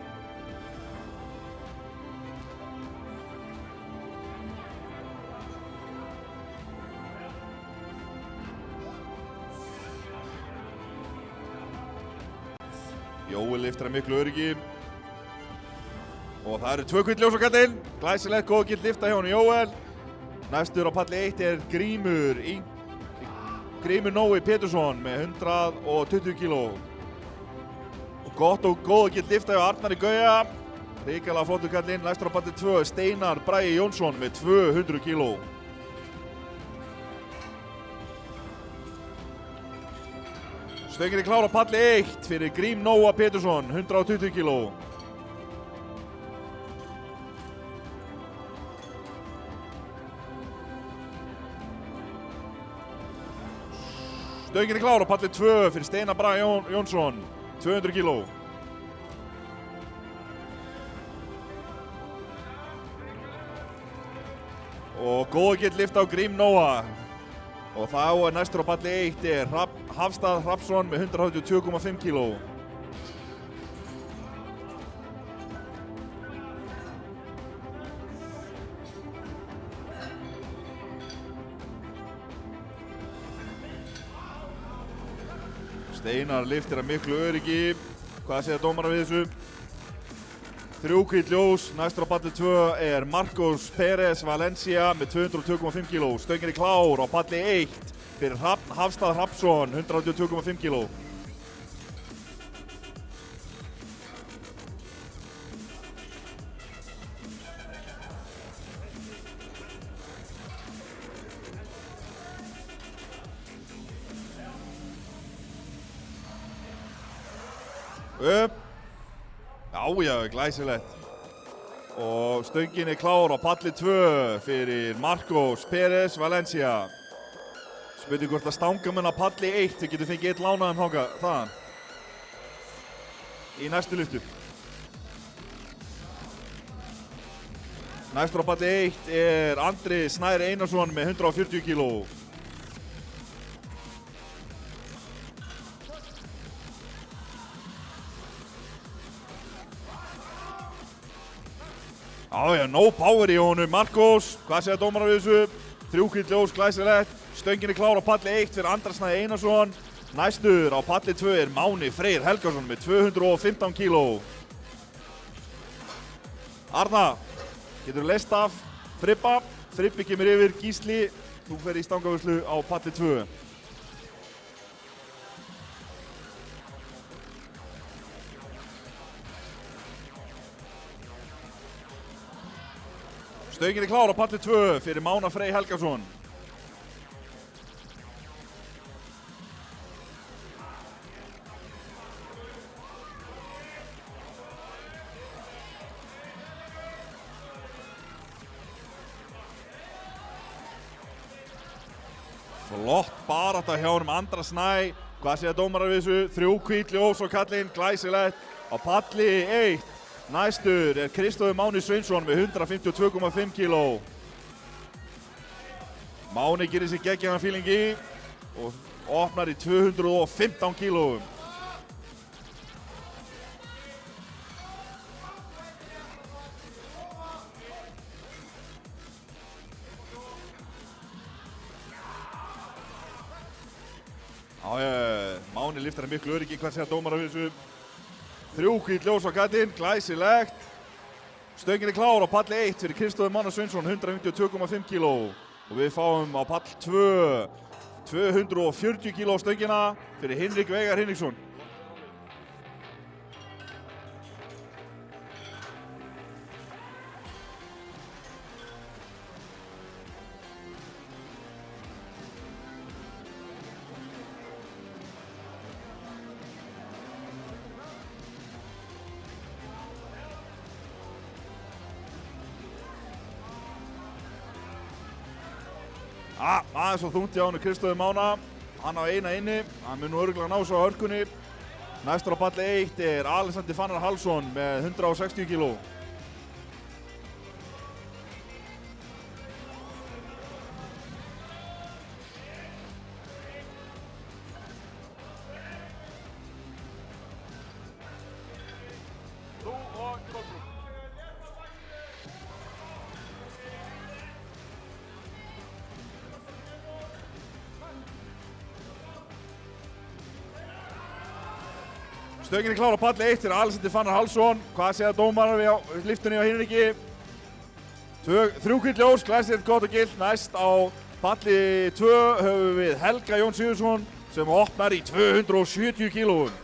A: Jóel liftir að miklu öryggi. Og það eru 2 gult ljós á kallinn, glæsilegt, góð gilt lifta hjá honum Jóel. Næstur á palli 1 er Grímur Nói Pétursson með 120 kg. Og gott og góð gilt lifta hjá Arnari Gauja. Hrikalega flottur kallinn. Næstur á palli 2 Steinar Bragi Jónsson með 200 kg. Stöngin er klár á palli 1 fyrir Grím Nóa Pétursson, 120 kg. Stöngin er klár á palli 2 fyrir Steinar Bragi Jónsson, 200 kg. Og góð gilt lift á Grím Nóa. Og þá er næstur á palli 1 er Hafstað Hrafnsson með 182,5 kg. Steinar liftir að miklu öryggi. Hvað segja dómarar við þessu? 3 gult ljós. Næstur á palli 2 er Marcos Pérez Valencia með 202,5 kg. Stöngin er klár á palli 1 fyrir Hafstað Hrafnsson, 182,5 kg. Upp. Já, glæsilegt. Og stöngin er klár á palli 2 fyrir Marcos Pérez Valencia. Spurning hvort að stangamenn á palli 1 þau getur fengið 1 lánaðan þaðan í næstu lyftu. Næstur á palli 1 Andri Snær Einarsson með 140 kíló. Já, no power í honum. Markós, hvað segja dómarar við þessu? 3 hvítt ljós, glæsilegt. Stöngin klár á palli 1 fyrir Andra Snæ Einarsson. Næstur á palli 2 Máni Freyr Helgason með 215 kíló. Arna, getur leyst af Fribba. Fribbi kemur yfir, Gísli, þú fer í stangavörslu á palli 2. Stöngin klár á palli 2 fyrir Mána Frey Helgason. Flott barátta hjá honum Andra Snæ. Hvað segja dómarar við þessu? 3 hvít ljós og kallinn, glæsilegt. Á palli 1. Næstur Kristófur Máni Sveinsson með 152,5 kíló. Máni gerir sér geggjaðan feeling í og opnar í 215 kílóum. Máni liftar hann miklu öryggi. Hvað segja dómarar við þessu? 3 hvít ljós á kallinn, glæsilegt. Stöngin klár á palli 1 fyrir Kristófur Mána Sveinsson, 152,5 kíló. Og við fáum á pall 2 240 kíló á stöngina fyrir Hinrik Veigar Hinriksson. Aðeins og þungt hjá hann Kristófur Mána. Hann á eina inni. Hann mun nú örugglega ná svo á hörkunni. Næstur á palli 1 Alexander Fannar Hallsson með 160 kíló. Stöngin klár á palli 1 fyrir Alexander Fannar Hallsson. Hvað segja dómarar við liftunni á Hinriki? 3 hvít ljós, glæsilegt, gott og gilt. Næst á palli 2 höfum við Helga Jón Sigurðsson sem opnar í 270 kílóum.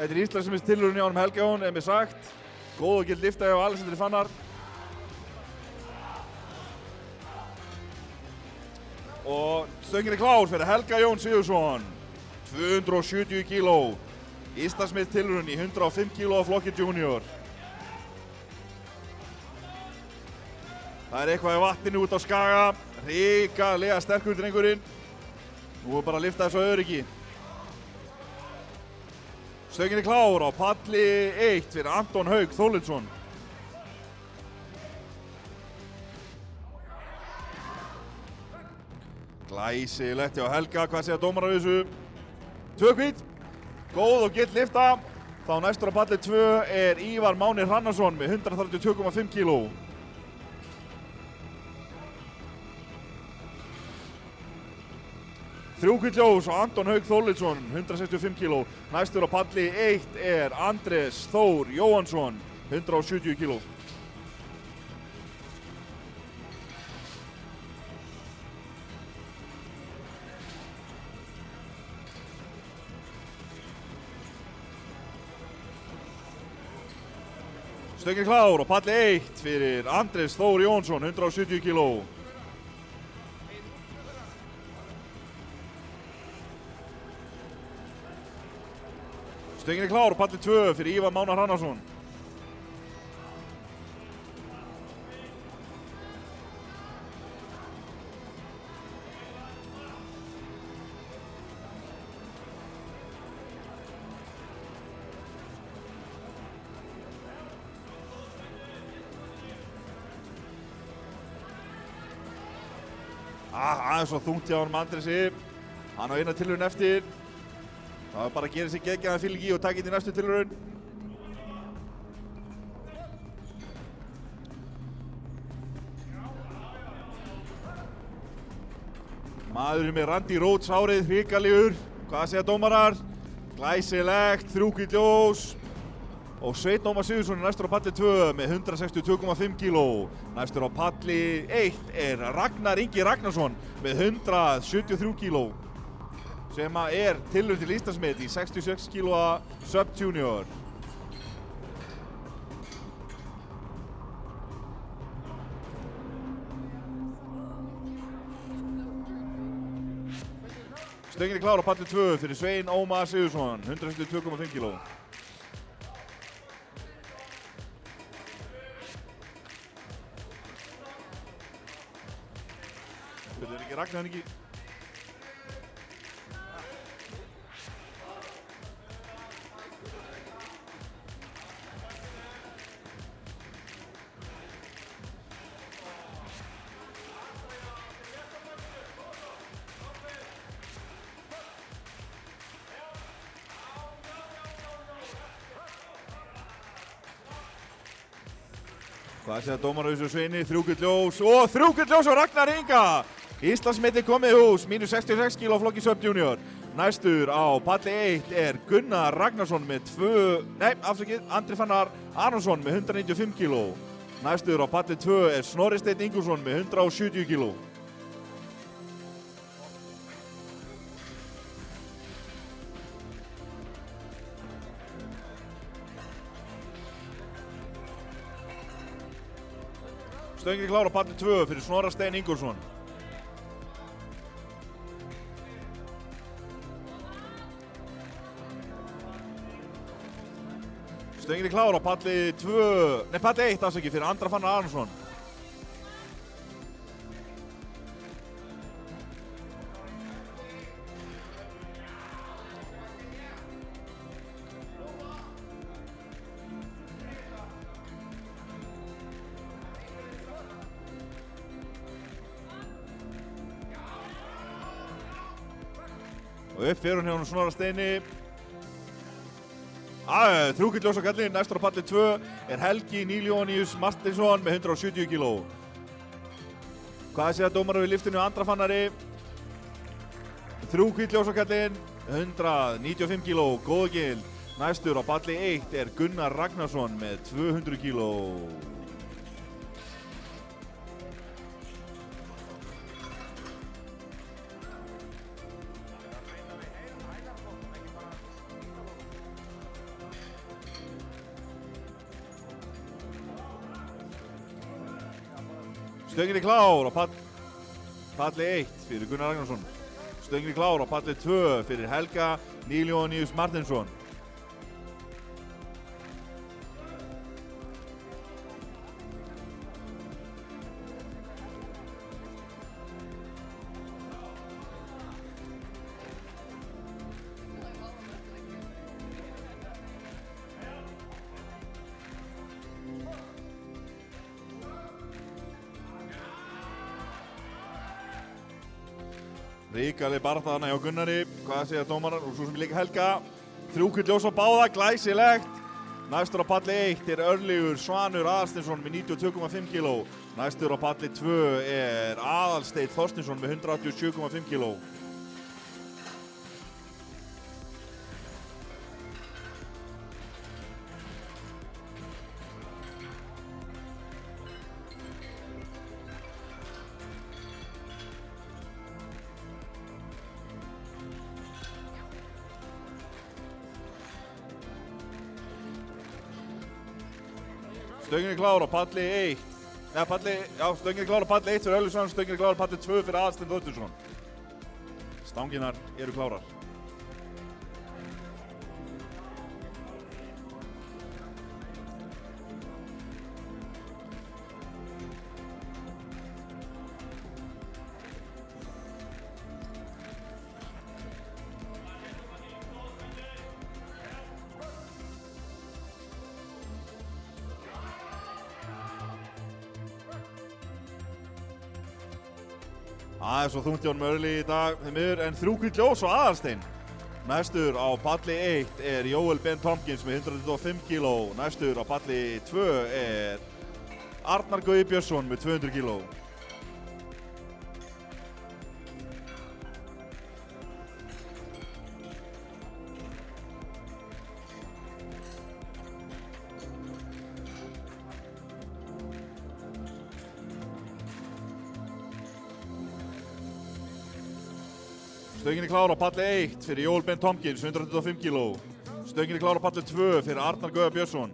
A: Þetta Íslandsmeistaratitilurinn hjá honum Helga Jón, mér sagt. Góð og gild lifta hjá Alexandri Fannar. Og stöngin klár fyrir Helga Jón Sigurðsson. 270 kíló. Íslandsmeistaratitilurinn í 105 kíló á flokki junior. Það eitthvað í vatninu út á Skaga. Hrikalega sterkur drengurinn. Nú bara að lifta þessu öryggi. Stöngin klár á palli 1 fyrir Anton Haug Þórlindsson. Glæsilegt hjá Helga, hvað segja dómarar við þessu? 2 hvít, góð og gilt lifta. Þá næstur á palli 2 Ívar Máni Hrannarsson með 132,5 kíló. Hvít ljós og Anton Haug Þórlindsson, 165 kíló. Næstur á palli 1 Andrés Þór Jóhannsson, 170 kíló. Stöngin klár á palli 1 fyrir Andrés Þór Jóhannsson, 170 kíló. Stöngin klár á palli 2 fyrir Ívar Mána Hrannarsson. Aðeins og þungt hjá honum Andresi. Hann á eina tilraun eftir. Það er bara að gera sér geggjaðan feeling í og taka þetta í næstu tilraun. Maðurinn með Randy Rhoads hárið, hrikalegur. Hvað segja dómarar? Glæsilegt, 3 gul ljós. Og Sveinn Ómar Sigurðsson er næstur á palli 2 með 162,5 kíló. Næstur á palli 1 er Ragnar Ingi Ragnarsson með 173 kíló. Sem er tilraun til Íslandsmet í 66 kílóa sub-junior. Stöngin er klár á palli 2 fyrir Sveinn Ómar Sigurðsson, 162,5 kíló. Þetta er ekki Ragnar Ingi. Hvað segja dómarar þessu Sveini? 3 gul ljós og 3 gul ljós á Ragnar Inga! Íslandsmetið komið í hús, mínus 66 kíló á flokki sub-junior. Næstur á palli 1 er Gunnar Ragnarsson með Andri Fannar Aronsson með 195 kíló. Næstur á palli 2 er Snorri Steinn Ingúrsson með 170 kíló. Stöngin er klár á palli 2 fyrir Snorra Steinn Ingúrsson. Stöngin er klár á palli 1 afsakið fyrir Andra Fannar Aronsson. Og upp fyrir hún hjá Snorra Steini. 3 gul ljós á kallinn, næstur á palli 2 er Helgi Níljóníus Martinsson með 170 kíló. Hvað segja dómarar við liftinu Andra Fannari? 3 gul ljós á kallinn, 195 kíló, góða gild. Næstur á palli 1 er Gunnar Ragnarsson með 200 kíló. Stöngin er klár á palli 1 fyrir Gunnar Ragnarsson. Stöngin er klár á palli 2 fyrir Helga Níljóníus Martinsson. Ríkaleg barátta þarna hjá Gunnari. Hvað segja dómarar? Og svo sem líka Helga. 3 gul ljós á báða, glæsilegt. Næstur á palli 1 er Örlygur Svanur Aðalsteinsson með 92,5 kíló. Næstur á palli 2 er Aðalsteinn Þorstinsson með 187,5 kíló. Stöngin er klár á palli 1. Stöngin er klár á palli 1 fyrir Örlygur Svanur, stöngin er klár á palli 2 fyrir Aðalsteinn Þorstinsson. Stanginnar eru klárar. Aðeins og þungt Jón Mörli í dag, þeim miður, en 3 hvít ljós og Aðalsteinn. Næstur á palli 1 er Jóel Ben Tompkins með 125 kíló. Næstur á palli 2 er Arnar Gaui Björnsson með 200 kíló. Stöngin er klár á palli 1 fyrir Jóel Ben Tompkins, 125 kíló. Stöngin er klár á palli 2 fyrir Arnar Gaui Björnsson.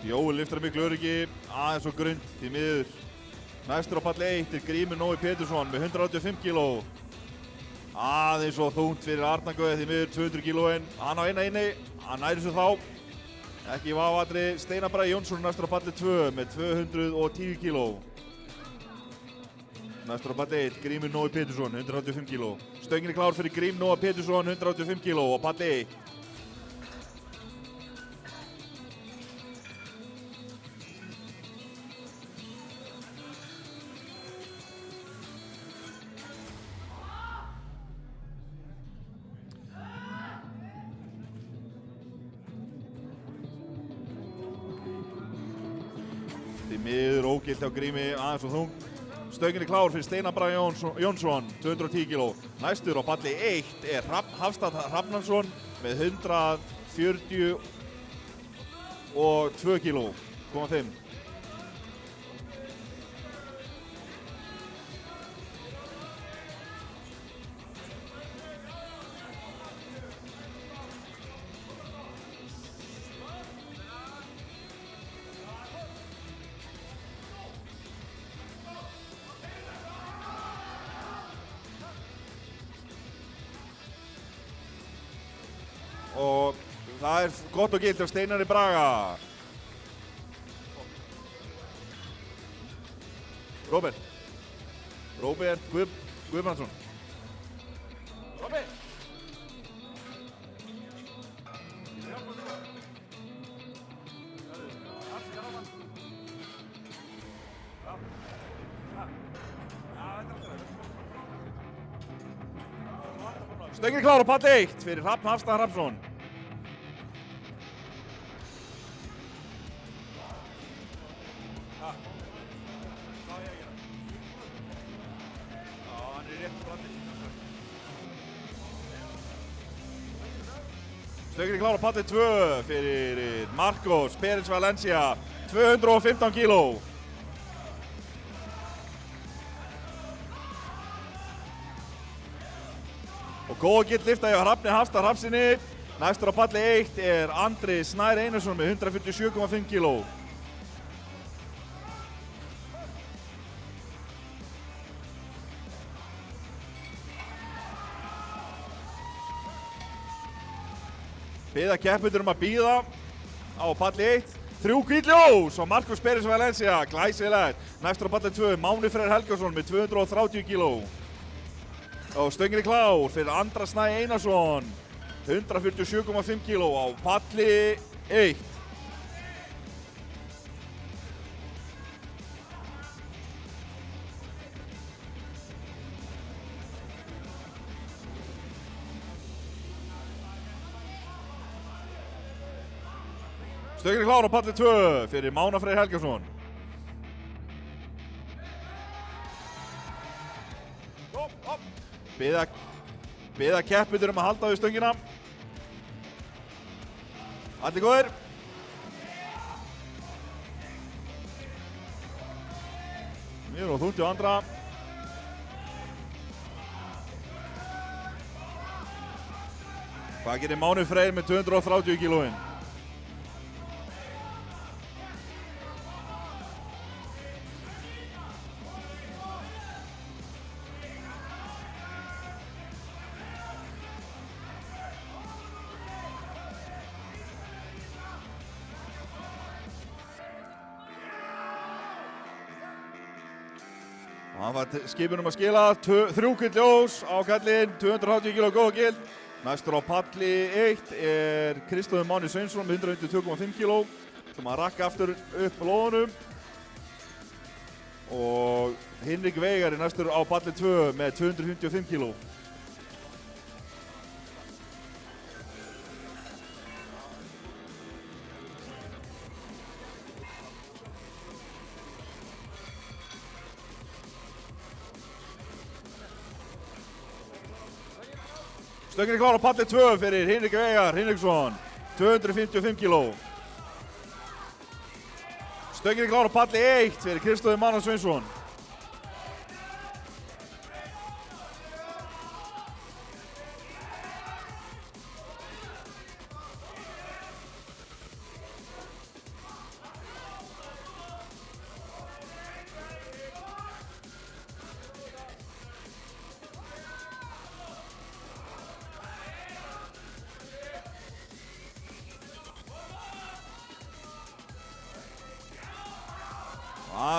A: Jóel lyftir miklu öryggi, aðeins og grund því miður. Næstur á palli 1 er Grímur Nói Pétursson með 185 kíló. Aðeins og þungt fyrir Arnar Gaui því miður 200 kílóin. Hann á eina inni, hann næri svo þá. Ekki vafatri Steinar Bragi Jónsson næstur á palli 2 með 210 kíló. Næstur á palli 1 Grímur Nói Pétursson, 185 kíló. Stöngin er klár fyrir Grím Nói Pétursson, 185 kíló á palli 1. Því miður ógilt hjá Grími, aðeins og þungt. Stöngin er klár fyrir Steinar Bragi Jónsson, 210 kíló. Næstur á palli 1 er Hafstad Hrafnarsson með 142 kíló, 0,5. Og það er gott og gilt hjá Steinari Braga. Róbert Guðbrandsson. Stöngin er klár á palli 1 fyrir Hrafn Hafstad Hrafnsson. Stöngin er klár á palli 2 fyrir Marcos Pérez Valencia, 215 kíló. Og góð gill lifta hjá Hrafni Hafstad Hrafnsinni. Næstur á palli 1 er Andri Snær Einarsson með 147,5 kíló. Biðja keppendur að bíða á palli 1. 3 hvít ljós og Marcos Pérez Valencia, glæsilegt. Næstur á palli 2, Máni Freyr Helgason með 230 kíló. Og stöngin er klár fyrir Andra Snæ Einarsson, 147,5 kíló á palli 1. Stöngin er klár á palli 2 fyrir Mána Freyr Helgason. Biðja keppendur að halda við stöngina. Allir góðir. Mjög og þungt hjá Andra. Hvað gerir Máni Freyr með 230 kílóin? Hann var skipun að skila 3 gull ljós á kallinn, 280 kg góða gild. Næstur á palli 1 er Kristófer Máni Sveinsson með 192,5 kg sem að rakka aftur upp lóðunum. Og Hinrik Veigar er næstur á palli 2 með 255 kg. Stöngin er klár á palli 2 fyrir Hinrik Veigar Hinriksson, 255 kg. Stöngin er klár á palli 1 fyrir Kristófer Máni Sveinsson.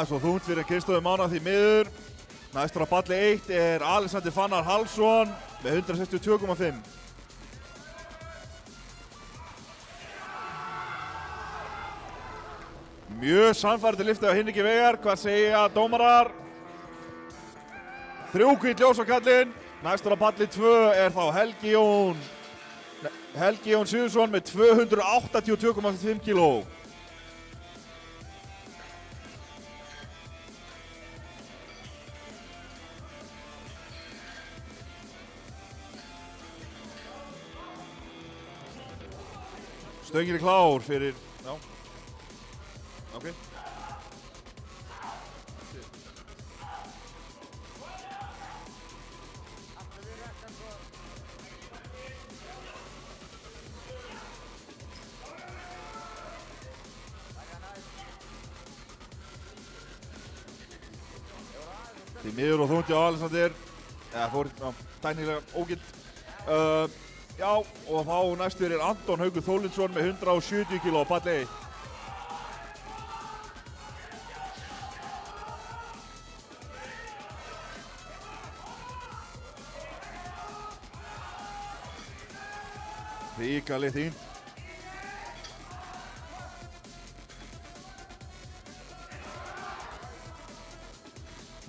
A: Svo þungt fyrir Kristófer Mána því miður. Næstur á palli 1 er Alexander Fannar Hallsson með 162,5. Mjög sannfærandi lyfti á Hinriki Veigar. Hvað segja dómarar? 3 gull ljós á kallinn. Næstur á palli 2 er þá Helgi Jón Sigurðsson með 282,5 kg. Stöngin er klár fyrir, já, ok. Því miður og þungt hjá Alexander, eða fór, já, tæknilega ógilt. Já, og þá næstur er Anton Haukur Þólinsson með 170 kg á palli 1. Ríkalegt þín.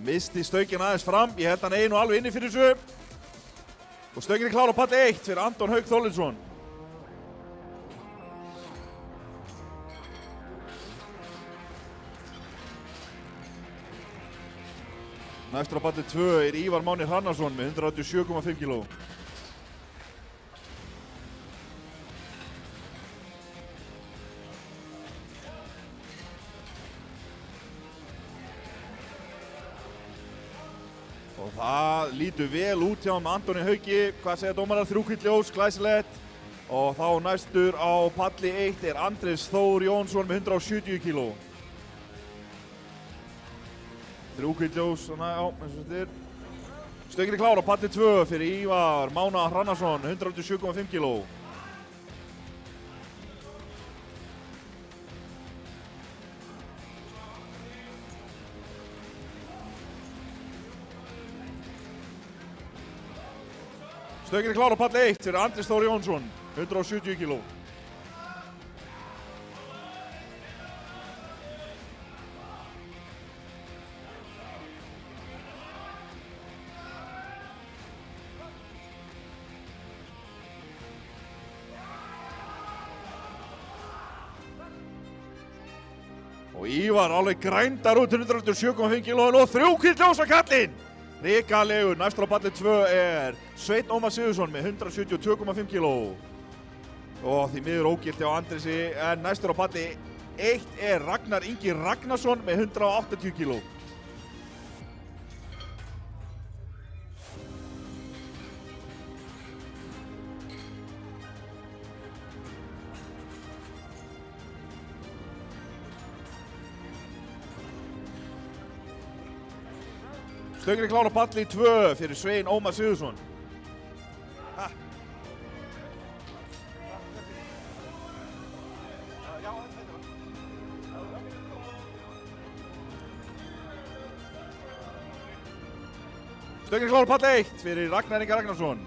A: Misti stöngin aðeins fram, ég held hann einu alveg inni fyrir þessu. Og stöngin er klár á palli 1 fyrir Anton Hauk Þólinsson. Næstur á palli 2 er Ívar Máni Hrannarsson með 187,5 kg. Og það lítur vel út hjá með Antoni Hauki. Hvað segja dómarar? 3 gull ljós, glæsilegt. Og þá næstur á palli 1 er Andrés Þór Jónsson með 170 kg. 3 gull ljós, svona, já, eins og þetta er. Stöngin er klár á palli 2 fyrir Ívar Mána Hrannarsson, 187,5 kg. Stöngin er klár á palli 1 fyrir Andrés Þór Jónsson, 170 kg. Og Ívar alveg grændar út 187,5 kg og 3 gull ljós á kallinn. Ríkalegur. Næstur á palli 2 er Sveinn Ómar Sigurðsson með 172,5 kg. Og því miður ógilt hjá Andrési, en næstur á palli 1 er Ragnar Ingi Ragnarsson með 180 kg. Stöngin er klár á palli 2 fyrir Sveinn Ómar Sigurðsson. Stöngin er klár á palli 1 fyrir Ragnar Inga Ragnarsson.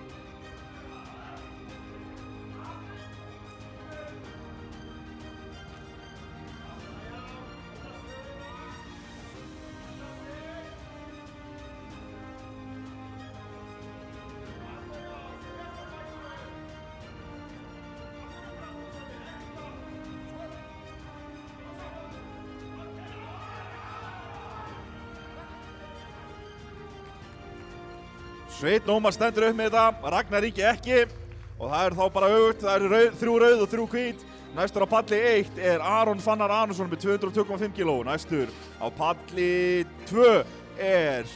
A: Sveinn Ómar stendur upp með þetta, Ragnar Ingi ekki og það er þá bara auðvitað, það eru 3 rauð og 3 hvít. Næstur á palli 1 er Aron Fannar Arnarsson með 225 kg. Næstur á palli 2 er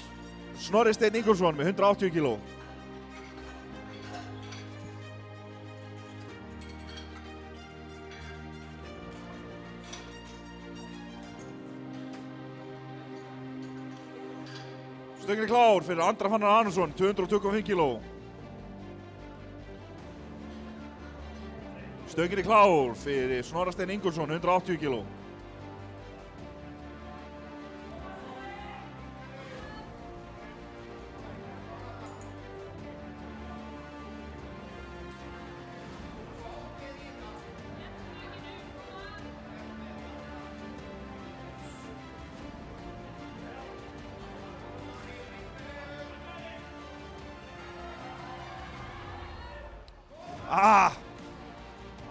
A: Snorri Steinn Ingólfsson með 180 kg. Stöngin er klár fyrir Andra Fannar Arnarsson, 225 kg. Stöngin er klár fyrir Snorra Steinn Ingólfsson, 180 kg.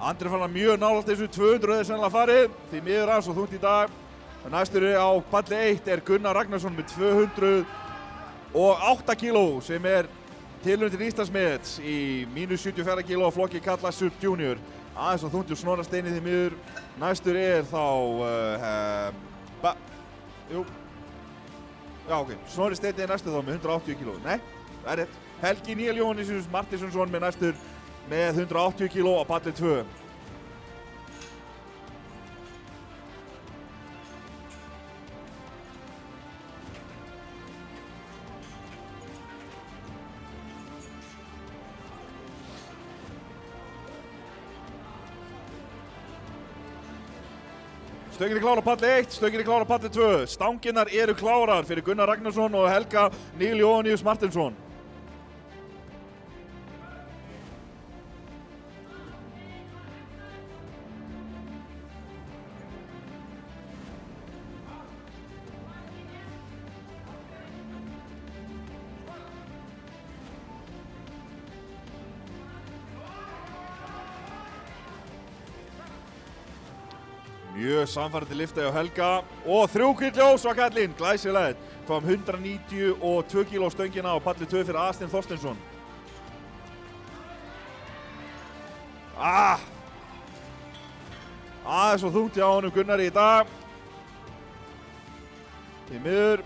A: Andri fann mjög nálægt þessu 200 er sennilega farið, því miður hans og þungt í dag. Næstur á palli 1 er Gunnar Ragnarsson með 208 kg sem er tilraun til Íslandsmet í -74 kg flokki Karla Sub Junior. Aðeins og þungt og Snorra Steini því miður. Næstur er þá Snorri Steini er næstur þá með 180 kg. Nei, það er rétt. Helgi Níel Jóhannesson Martinsson með næstur með 180 kg á palli 2. Stöngin er klár á palli 1, stöngin er klár á palli 2. Stanginnar eru klárar fyrir Gunnar Ragnarsson og Helga Níel Jóhannes Martinsson. Mjög samfærandi lyfta hjá Helga og 3 hvít ljós á kallinn, glæsilegt. Fáum 192 kg stöngina á palli 2 fyrir Aðsteinn Þorsteinsson. Aðeins og þungt hjá honum Gunnari í dag. Því miður,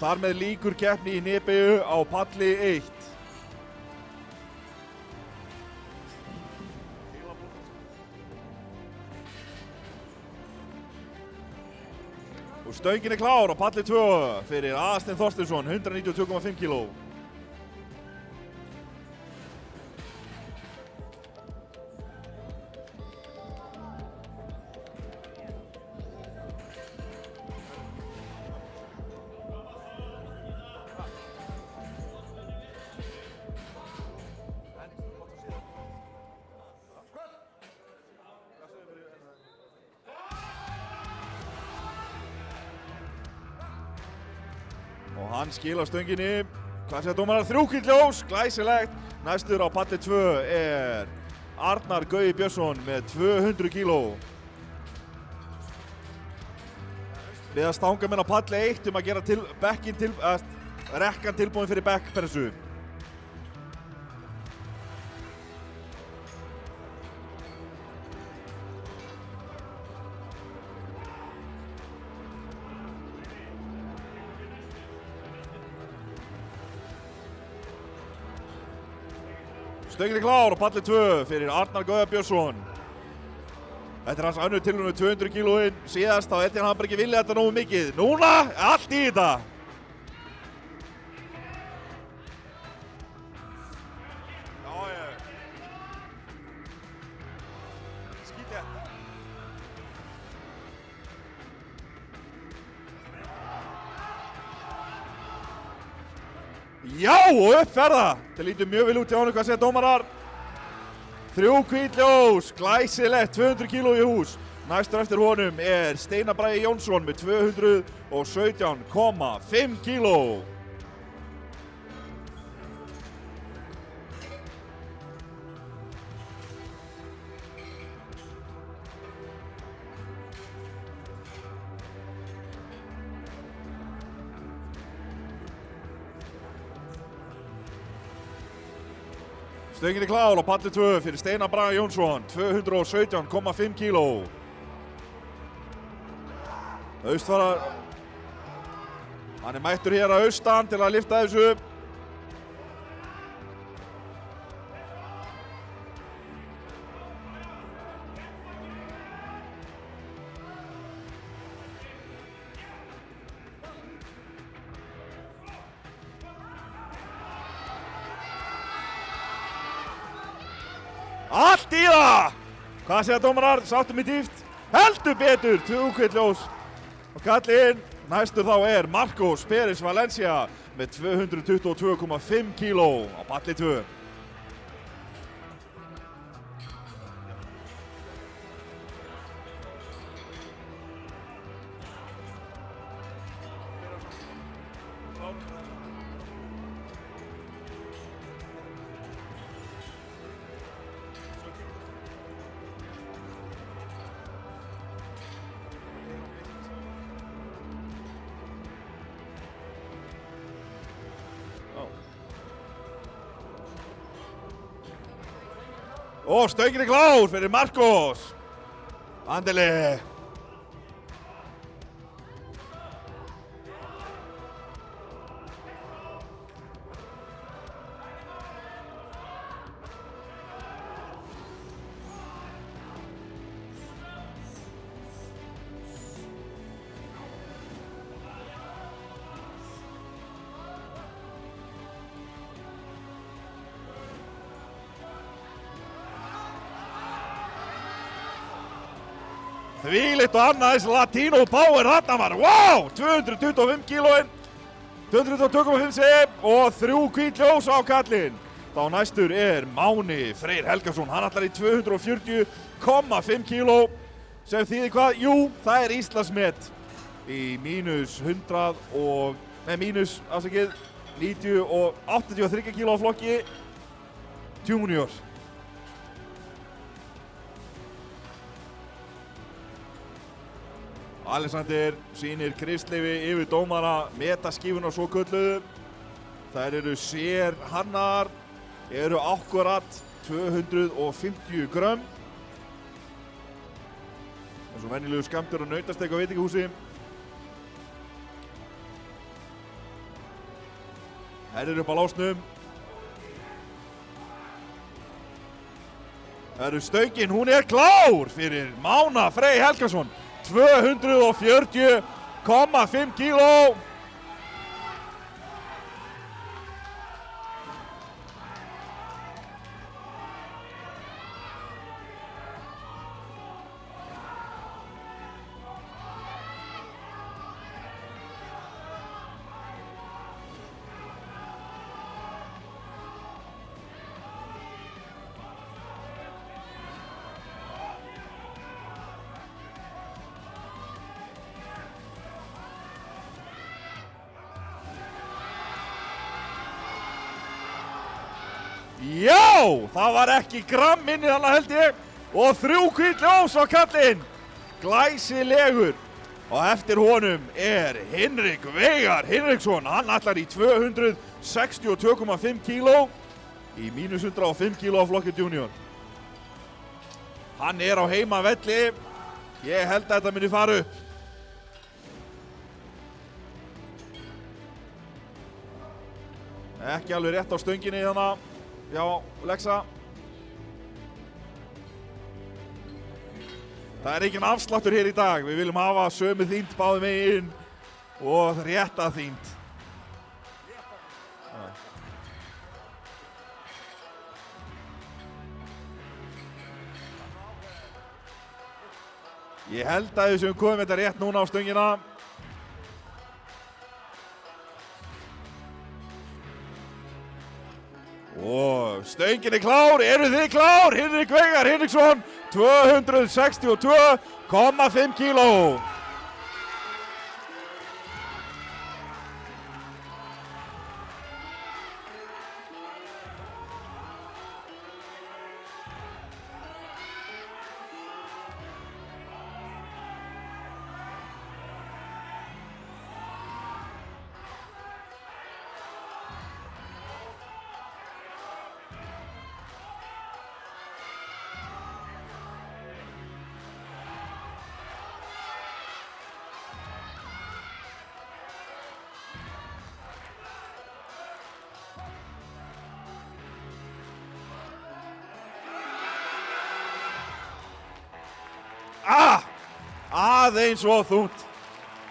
A: þar með lýkur keppni í hnébeygju á palli 1. Og stöngin er klár á palli 2 fyrir Aðsteinn Þorsteinsson, 192,5 kg. Og hann skilar stönginni. Hvað segja dómarar? 3 hvít ljós, glæsilegt. Næstur á palli 2 er Arnar Gaui Björnsson með 200 kg. Við að stanga menn á palli 1 að gera rekkan tilbúin fyrir bekkpressu. Stöngin er klár á palli 2 fyrir Arnar Gaui Björnsson. Þetta er hans önnur tilraun með 200 kg. Síðast þá hann bara ekki vilja þetta nógu mikið. Núna allt í þetta. Skítið þetta. Já, og upp fer það. Það lítur mjög vel út hjá honum, hvað segja dómarar? 3 hvít ljós, glæsilegt, 200 kíló í hús. Næstur eftir honum Steinar Bragi Jónsson með 217,5 kíló. Stöngin klár á palli 2 fyrir Steinar Bragi Jónsson, 217,5 kíló. Austfarar, hann mættur hér að austan til að lyfta þessu. Allt í það! Hvað segja dómarar? Sáttum í dýft? Heldur betur, 2 hvít ljós. Og kallinn næstur þá Marcos Pérez Valencia með 222,5 kíló á palli 2. Og stöngin klár fyrir Marcos. Andeli. Þvílíkt og annað Latino Power þarna var, wow, 225 kílóin, 222,5 segi og 3 hvít ljós á kallinn. Þá næstur Máni Freyr Helgason, hann ætlar í 240,5 kíló, sem þýðir hvað? Jú, það Íslandsmet í mínus 90 og 83 kíló flokki junior. Alexander sýnir Kristleifi yfir dómara metaskífuna svo kölluðu. Þær eru sér hannar, eru akkurat 250 grömm. eins og venjulegu skammtur og nautasteik á veitingahúsi. Herrir upp á lásnum. Það eru stöngin, hún klár fyrir Mána Frey Helgason. 240,5 kíló. Já, það var ekki gramm inni þarna held ég. Og 3 hvít ljós á kallinn. Glæsilegur. Og eftir honum Hinrik Veigar Hinriksson. Hann ætlar í 262,5 kíló. Í mínus 105 kíló á flokki junior. Hann á heimavelli. Ég held að þetta muni fara upp. Ekki alveg rétt á stönginni þarna. Já, Lexa. Það engin afsláttur hér í dag. Við viljum hafa sömu þyngd báðum megin og rétta þyngd. Ég held að við séum komið þetta rétt núna á stöngina. Stöngin er klár, eru þið klár? Hinrik Veigar Hinriksson, 262,5 kíló. Aðeins og þungt.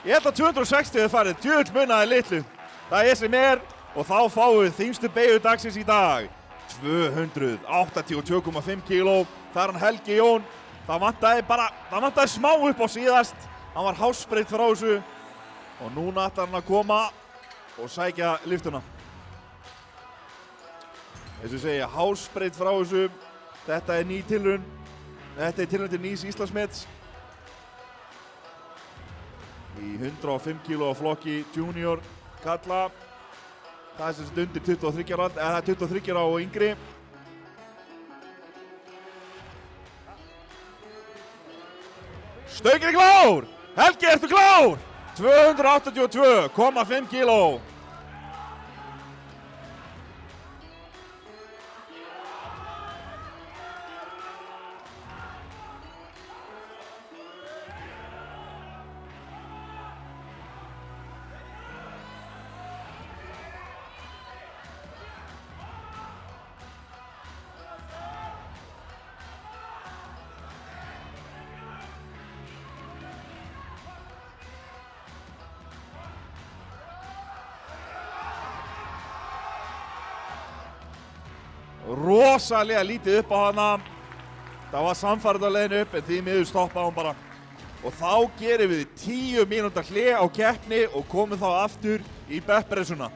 A: Ég held að 260 er farið, djöfull munaði litlu. Það er sem er og þá fáum við þyngstu beygju dagsins í dag. 282,5 kíló. Það er hann Helgi Jón. Það vantaði smá upp á síðast. Hann var hásbreytt frá þessu og núna ætlar hann að koma og sækja lyftuna. Eins og segja, hásbreytt frá þessu. Þetta er ný tilraun. Þetta er tilraun til nýs Íslandsmets. Í 105 kíló flokki junior kalla. Það er sem sagt undir 23 ára, eða það er 23 ára og yngri. Stöngin er klár! Helgi, ertu klár? 282,5 kíló. Rosalega lítið upp á hana. Það var samfærið á leiðinu upp en því miður stoppaði hún bara. Og þá gerum við 10 mínúta hlé á keppni og komum þá aftur í beppbremsuna.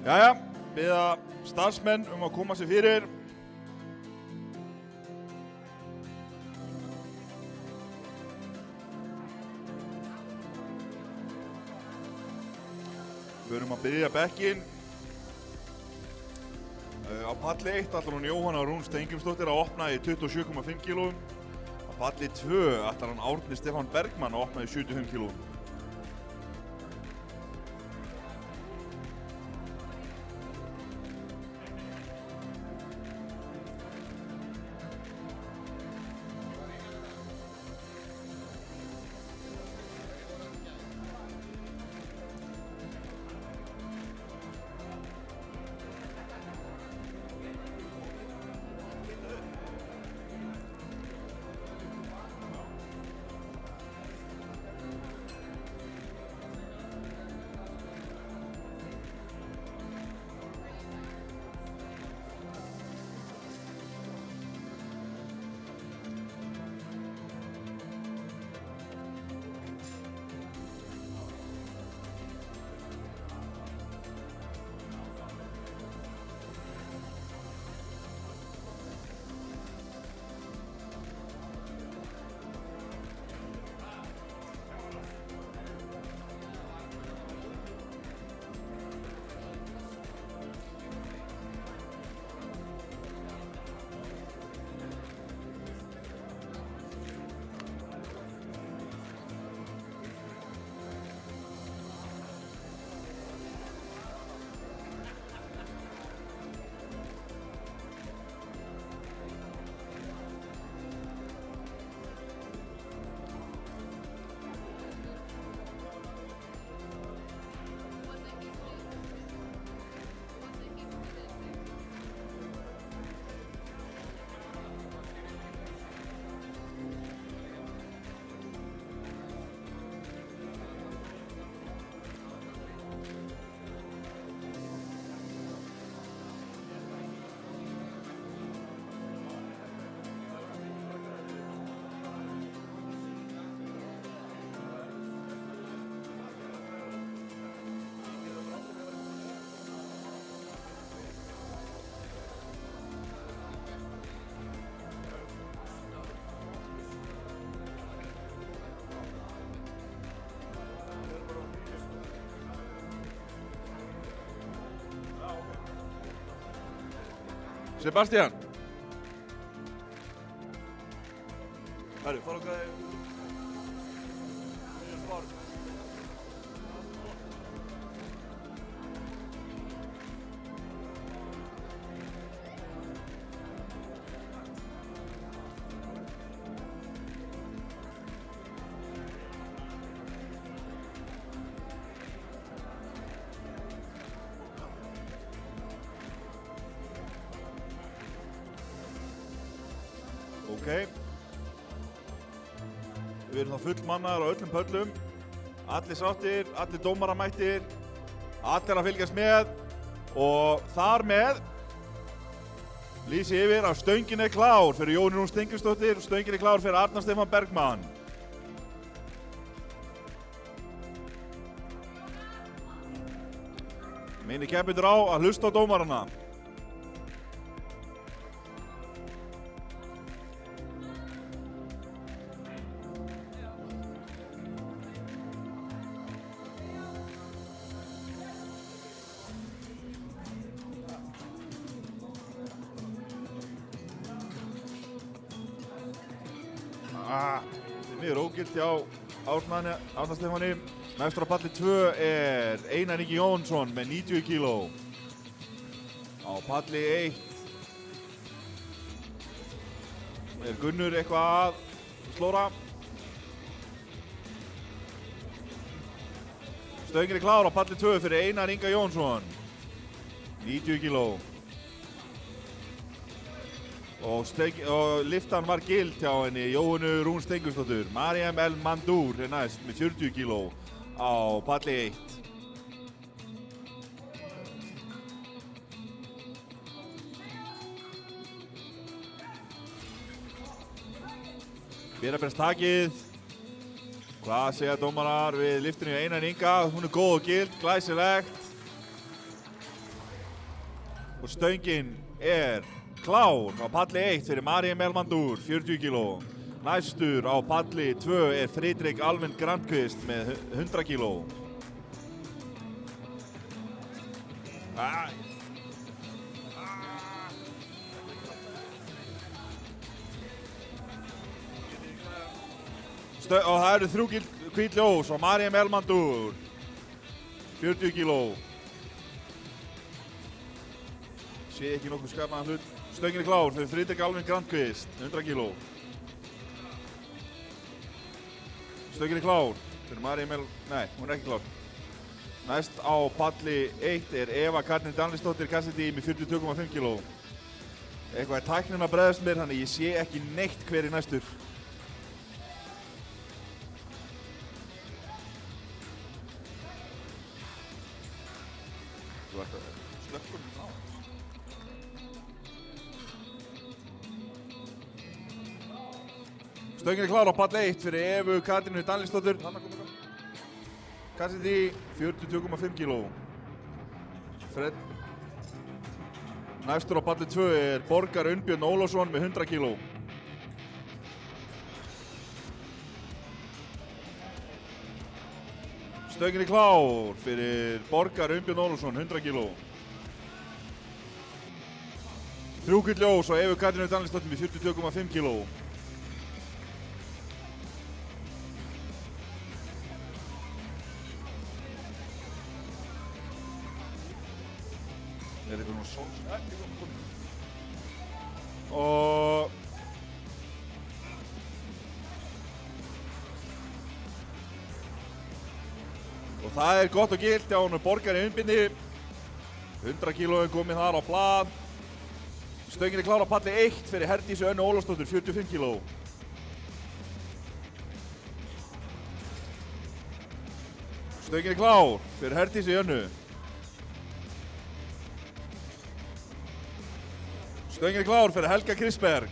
A: Jæja, biðja starfsmenn að koma sér fyrir. Við erum að byrja bekkinn. Á palli 1 ætlar hún Jóhanna Rún Steingrímsdóttir að opna í 27,5 kg. Á palli 2 ætlar hann Árni Stefán Bergmann að opna í 75 kg. Sebastian. Herru, fara okkar Ok. Við erum þá fullmannaðir á öllum pöllum. Allir sáttir, allir dómaramættir, allir að fylgjast með og þar með lýsi yfir að stöngin er klár fyrir Jóhannu Rún Steingrímsdóttir og stöngin er klár fyrir Árna Stefán Bergmann. Minni keppendur á að hlusta á dómarana. Þið miður ógilt hjá Árna Stefáni. Næstur á palli 2 er Einar Ingi Jónsson með 90 kg. Á palli 1 er Gunnur eitthvað að slóra. Stöngin er klár á palli 2 fyrir Einar Inga Jónsson. 90 kg. Og liftan var gild hjá henni Jóhannu Rún Steingrímsdóttur. Mariam El Mandour er næst með 40 kg á palli 1. Byrja berst takið. Hvað segja dómarar við liftinu Einar Inga? Hún er góð og gild, glæsilegt. Stöngin er klár á palli 1 fyrir Marie Melmandur, 40 kg. Næstur á palli 2 er Fridrik Alvin Grandqvist með 100 kg. Og það eru 3 hvít ljós og Marie Melmandur, 40 kg. Sé ekki nokkuð skapaðan hlut. Stöngin er klár fyrir Fridrik Alvin Grandqvist, 100 kg. Stöngin er klár fyrir Marie nei, hún er ekki klár. Næst á palli 1 er Eva Katrín Danlisdóttir Cassidy með 42,5 kg. Eitthvað er tæknin að bregðast mér, þannig ég sé ekki neitt hver er næstur. Þú ert að slökkur mér frá. Stöngin er klár á palli 1 fyrir Evu Katrínu Danlisdóttir. Cassidy, 42,5 kg. Næstur á palli 2 er Borgar Unnbjörn Ólafsson með 100 kg. Stöngin er klár fyrir Borgar Unnbjörn Ólafsson, 100 kg. 3 hvít ljós og Evu Katrínu Danlisdóttir með 42,5 kg. Er þetta nú sóls? Og það er gott og gilt hjá honum Borgari Unnbirni. 100 kg er komið þar á blað. Stöngin er klár á palli 1 fyrir Herdísi Önnu Ólafsdóttur, 45 kg. Stöngin er klár fyrir Herdísi Önnu. Stöngin er klár fyrir Helga Krisberg.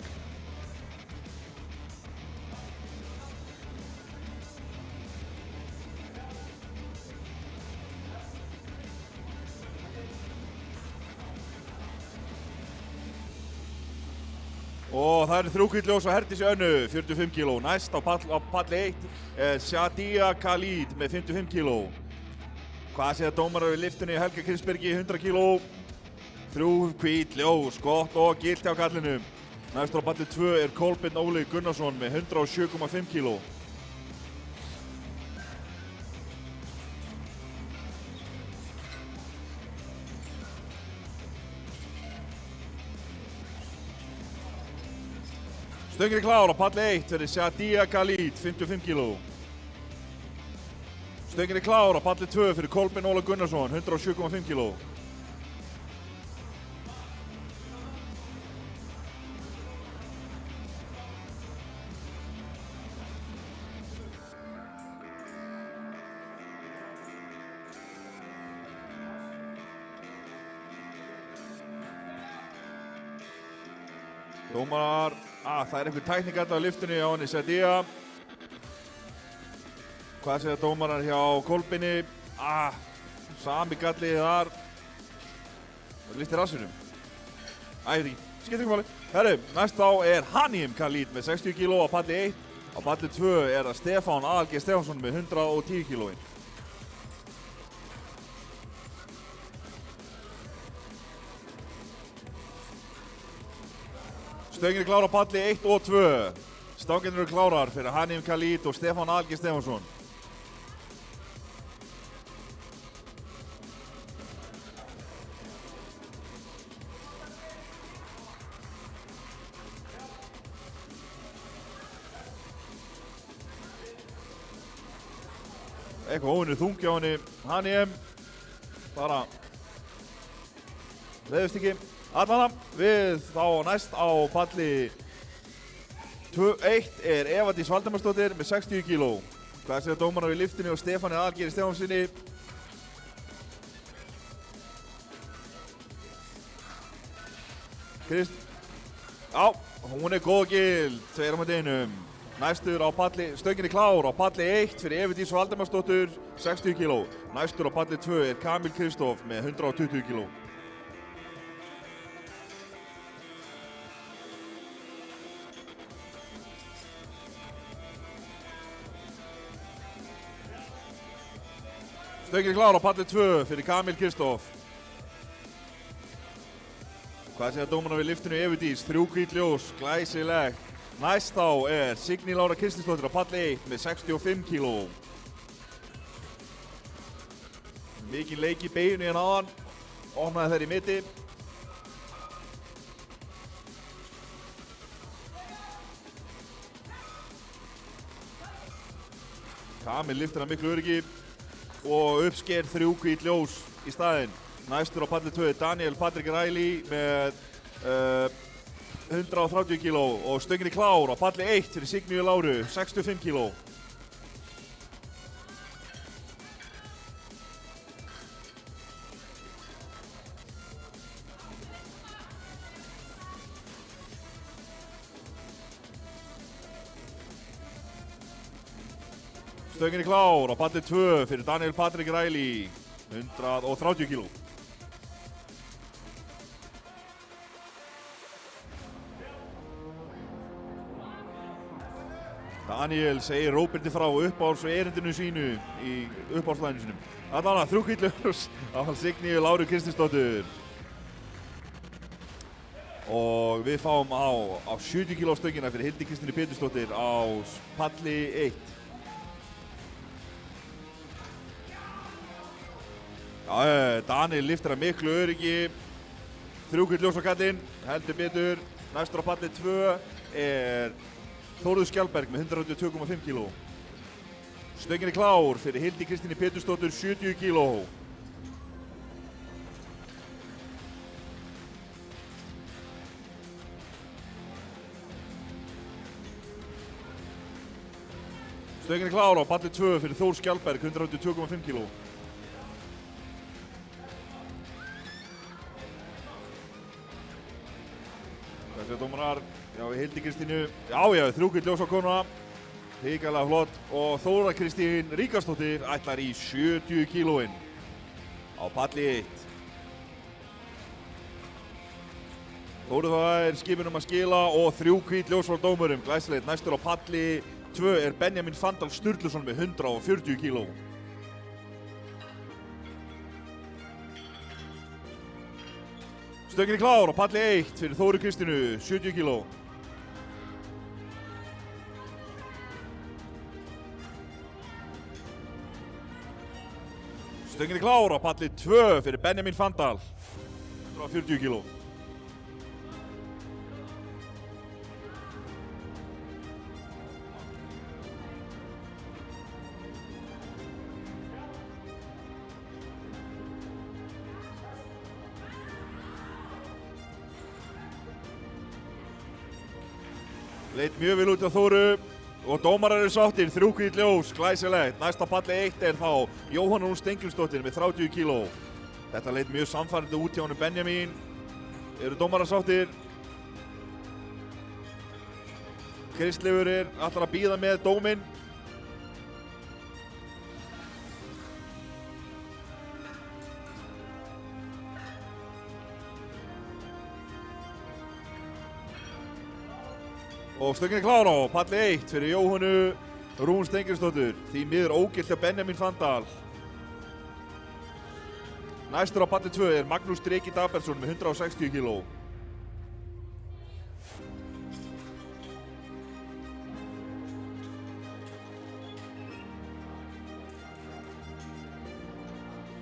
A: Og það eru 3 hvít ljós á Herdísi Önnu, 45 kg. Næst á palli 1 er Shadia Khalid með 55 kg. Hvað segja dómarar við lyftunni Helga Krisbergi, 100 kg. 3 hvít ljós, gott og gilt hjá kallinum. Næstur á palli 2 er Kolbeinn Óli Gunnarsson með 107,5 kg. Stöngin er klár á palli 1 fyrir Shadia Khalid, 55 kg. Stöngin er klár á palli 2 fyrir Kolbeinn Óla Gunnarsson, 107,5 kg. Dómarar, það er einhver tækning á lyftunni á henni Shadia. Hvað segja dómarar hjá Kolbeini? Sami gallið þar. Það lyftir rassinum. Æri, skiptir ekki máli. Herru, næst þá er Haniem Khalid með 60 kg á palli 1. Á palli 2 er það Stefán Aðalgeir Stefánsson með 110 kg. Stöngin er klár á palli 1 og 2. Stangarnir eru klárar fyrir Haniem Khalid og Stefán Aðalgeir Stefánsson. Eitthvað óvinnur þungi á henni Haniem. Bara leiðist ekki. Allan við þá næst á palli 1 er Eva Dís Valdemarsdóttir með 60 kg. Hvað segja dómarar við lyftunni og Stefáni Aðalgeiri Stefánssoni? Já, hún er góð og gild, 2-1. Næstur á palli, stöngin er klár á palli 1 fyrir Evu Dís Valdemarsdóttur, 60 kg. Næstur á palli 2 er Kamil Kristóf með 120 kg. Stöngin klár á palli 2 fyrir Kamil Kristóf. Hvað segja dómarna við liftinu Evu Dís? 3 hvít ljós, glæsilegt. Næst þá Signý Lára Kristinsdóttir á palli 1 með 65 kíló. Mikið leik í beinu hérna áðan. Opnaði þær í mitti. Kamil liftir að miklu öryggi og uppsker 3 hvít ljós í staðinn. Næstur á palli 2 Daniel Patrik Riley með 130 kíló og stöngin klár á palli 1 fyrir Signíu Láru, 65 kíló. Stöngin klár á palli 2 fyrir Daniel Patrik Riley, 130 kíló. Daniel segir Róberti frá uppáhalds og erindinu sínu í uppáhaldslæðinu sínum. Allan að 3 hvít ljós á Signíu Láru Kristinsdóttur. Og við fáum á 70 kíló stöngina fyrir Hildi Kristínu Pétursdóttir á palli 1. Daniel liftir að miklu öryggi. 3 hvít ljós á kallinn, heldur betur. Næstur á palli 2 Þórður Skjaldberg með 122,5 kíló. Stöngin klár fyrir Hildi Kristínu Pétursdóttur, 70 kíló. Stöngin klár á palli 2 fyrir Þór Skjaldberg, 122,5 kíló. Þessi dómarar, já, Hildi Kristínu, já, 3 hvít ljós á konuna, hikalega flott, og Þóra Kristín Ríkarsdóttir ætlar í 70 kílóin á palli 1. Þóruð skipin að skila og 3 hvít ljós frá dómurum, glæsilegt. Næstur á palli 2 Benjamin Fandal Sturluson með 140 kíló. Stöngin klár á palli 1 fyrir Þóru Kristínu, 70 kíló. Stöngin klár á palli 2 fyrir Benjamin Fandal, 140 kíló. Leit mjög vel út á Þóru og dómarar eru sáttir, 3 hvít ljós, glæsilegt. Næst á palli 1 þá Jóhanna Rún Steingrímsdóttir með 30 kíló. Þetta leit mjög samfærandi út hjá honum Benjamin. Eru dómarar sáttir? Kristleifur ætlar að bíða með dóminn. Og stöngin klár á palli 1 fyrir Jóhannu Rún Steingrímsdóttur. Því miður ógilt hjá Benjamin Fandal. Næstur á palli 2 Magnús Dreki Dabertsson með 160 kíló.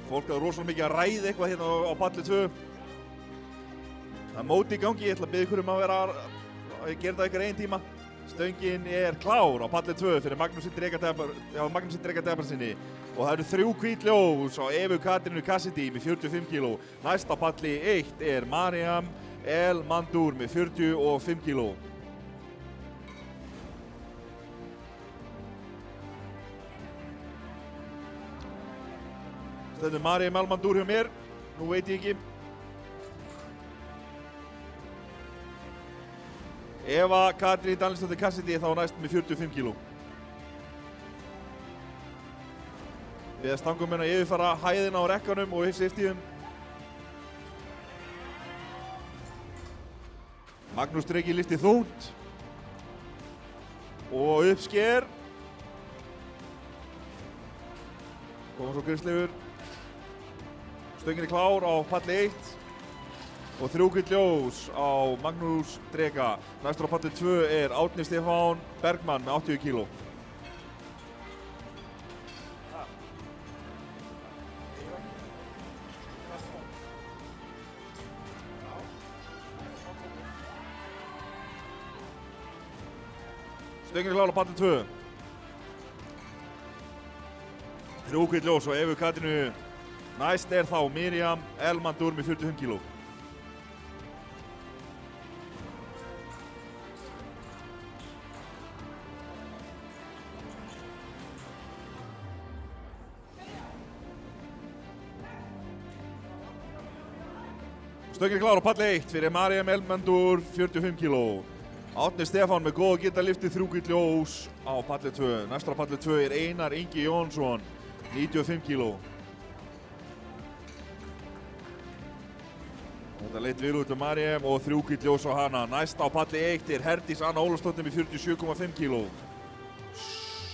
A: Fólk er rosalega mikið að ræða eitthvað hérna á palli 2. Það er móti í gangi, ég ætla að biðja ykkur að vera að gera það ykkur einn tíma. Stöngin klár á palli 2 fyrir Magnúsi Dreka Dabertsssyni og það eru 3 hvít ljós á Evu Katrínu Cassidy með 45 kíló. Næst á palli 1 Mariam El Mandur með 45 kíló. Stendur Mariam El Mandur hjá mér, nú veit ég ekki. Eva Katrín Danielsdóttir Cassidy þá næst með 45 kíló. Við stangum að yfirfara hæðina á rekkanum og safetyum. Magnús Dreki lyfti þungt og uppsker. Koma svo Kristleifur. Stönginni klár á palli 1. Og 3 gull ljós á Magnús Dreka. Næstur á palli 2 er Árni Stefán Bergmann með 80 kíló. Stönginni klár á palli 2. 3 gull ljós og Evu Katrínu. Næst er þá Miriam Elmandur með 45 kíló. Stönginni klár á palli 1 fyrir Miriam Elmandur, 45 kíló. Árni Stefán með góða gítarlifti, 3 gull ljós á palli 2. Næstur á palli 2 er Einar Ingi Jónsson, 95 kíló. Þetta leit vel út um Miriam og 3 gull ljós á hana. Næst á palli 1 er Herdís Anna Ólafsdóttir með 47,5 kíló.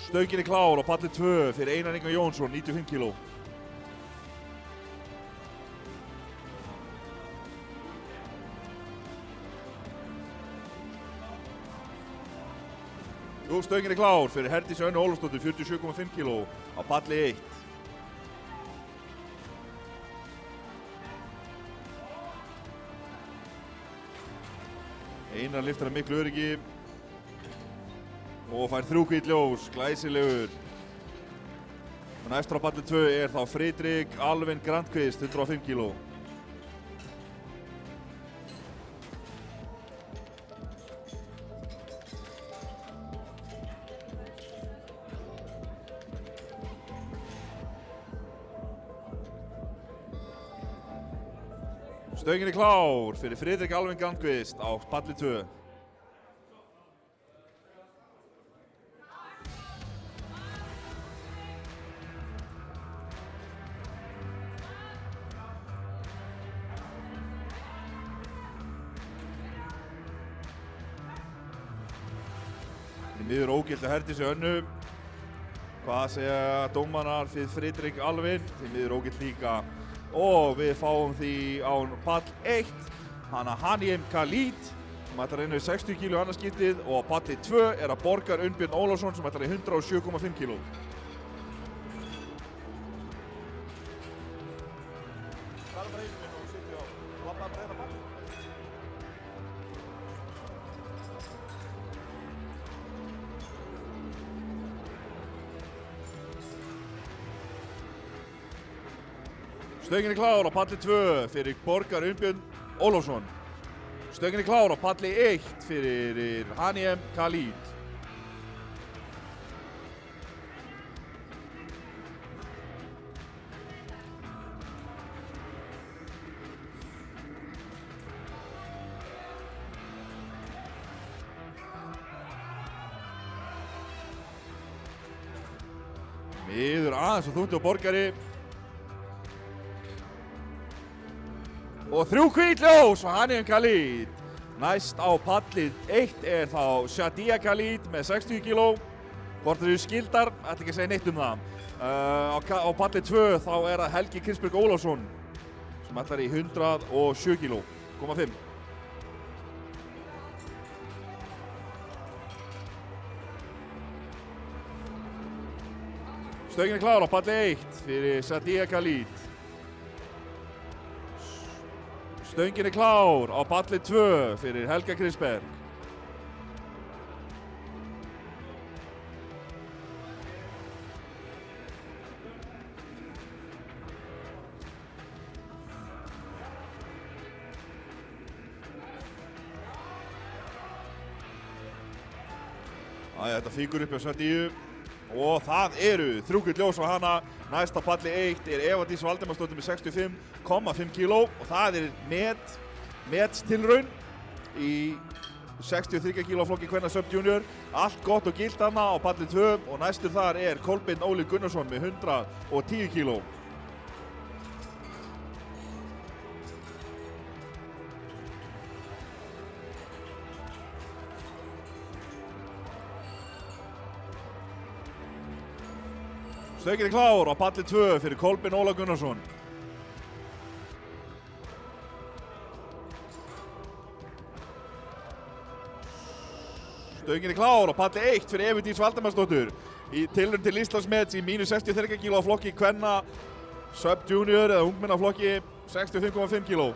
A: Stönginni klár á palli 2 fyrir Einar Ingi Jónsson, 95 kíló. Stönginni klár fyrir Herdís Önnu Ólafsdóttir, 47,5 kíló á palli 1. Einar lyftir að miklu öryggi og fær 3 gull ljós, glæsilegur. Og næstur á palli 2 er þá Friðrik Alvin Grandqvist, 105 kíló. Stönginni klár fyrir Friðrik Alvin Grandqvist á palli 2. Í miður ógildi Herdísi Önnu. Hvað segja dómarar fyrir Friðrik Alvin? Í miður ógild líka. Og við fáum því á pall 1 hana Haniem Khalid sem ætlar inn í 60 kíló annarskiptið og á palli 2 er að Borgar Unnbjörn Ólafsson sem ætlar í 107,5 kíló. Stönginni klár á palli 2 fyrir Borgar Unnbjörn Ólafsson. Stönginni klár á palli 1 fyrir Haniem Khalid. Miður aðeins og þungt á Borgari. Og 3 gull ljós og Haniem Khalid. Næst á pallið 1 er þá Shadia Khalid með 60 kíló. Hvort þau eru skildar, ætla ekki að segja neitt um það. Á pallið 2 þá er það Helgi Kristberg Ólafsson sem ætlar í 107 kíló, 0,5. Stönginni klár á pallið 1 fyrir Shadia Khalid. Stönginni klár á palli 2 fyrir Helga Kristberg. Þetta fíkur upp á Sadíu og það eru 3 gull ljós á hana. Næst á palli 1 er Eva Dís Valdimarsdóttir með 65,5 kíló og það er metstilraun í 63 kíló flokki kvenna sub junior. Allt gott og gilt hana á palli 2 og næstur þar er Kolbeinn Óli Gunnarsson með 110 kíló. Stöngin er klár á palli 2 fyrir Kolbeinn Óla Gunnarsson. Stöngin er klár á palli 1 fyrir Evu Dís Valdemarsdóttur í tilraun til Íslandsmets í mínus 63 kg á flokki kvenna sub junior eða ungmennaflokki 65,5 kg.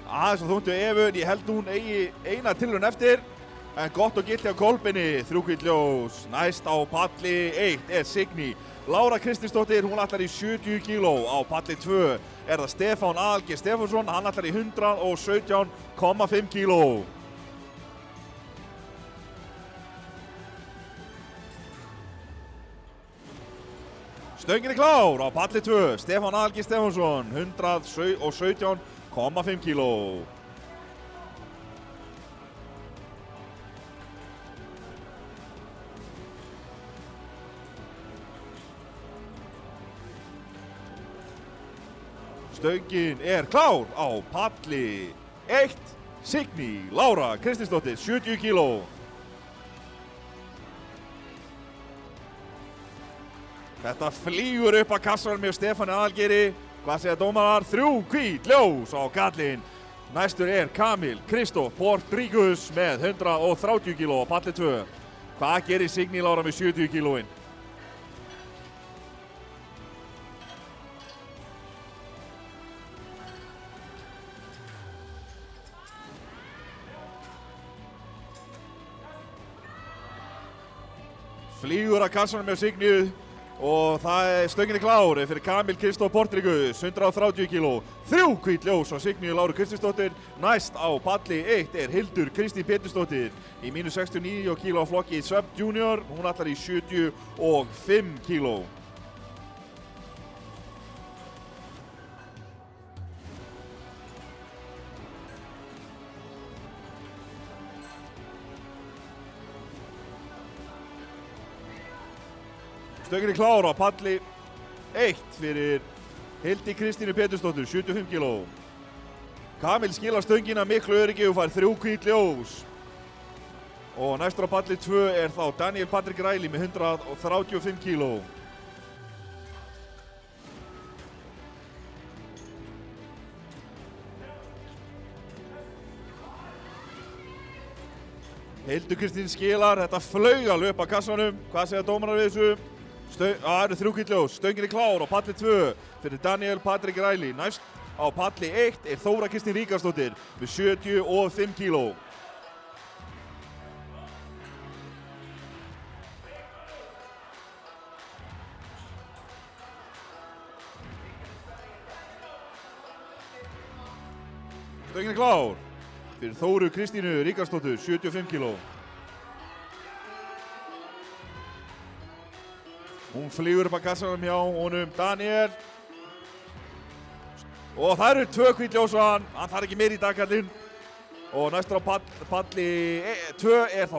A: Aðeins og þúndu Evu, en ég held hún eigi eina tilraun eftir. En gott og gilt hjá Kolbeinni, þrjúhvít ljós. Næst á palli 1 er Signý Lára Kristinsdóttir, hún ætlar í 70 kg. Á palli 2 er það Stefán Aðalgeir Stefánsson, hann ætlar í 117,5 kg. Stöngin er klár á palli 2, Stefán Aðalgeir Stefánsson, 117,5 kg. Stöngin er klár á palli 1, Signý Lára Kristinsdóttir, 70 kg. Þetta flýgur upp að kassanum með Stefáni Aðalgeiri. Hvað segja dómarar? 3 hvít ljós á kallinn. Næstur er Kamil Kristóf Portrígus með 130 kg á palli 2. Hvað gerir Signý Lára með 70 kg-inn? Flýgur að kassanum með Signý og það er stöngin er klár fyrir Kamil Kristóf Portrígus, 130 kg. 3 hvít ljós á Signý Láru Kristinsdóttir. Næst á palli 1 er Hildur Kristín Pétursdóttir í mínus 69 kg á flokki sub junior. Hún ætlar í 75 kg. Stöngin er klár á palli 1 fyrir Hildi Kristínu Pétursdóttur, 75 kg. Kamil skilar stöngina miklu öryggi og fær 3 hvít ljós. Og næstur á palli 2 er þá Daniel Patrik Ræli með 135 kg. Hildur Kristín skilar, þetta flaug alveg upp að kassanum. Hvað segja dómarar við þessu? Það eru 3 hvít ljós. Stöngin er klár á palli 2 fyrir Daniel Patrik Ræli. Næst á palli 1 er Þóra Kristín Ríkarsdóttir með 75 kg. Stöngin er klár fyrir Þóru Kristínu Ríkarsdóttur, 75 kg. Hún flýgur upp að kassanum hjá honum Daniel. Og það eru 2 hvít ljós á hann þarf ekki meir í dagkallinn. Og næstur á palli 2 er þá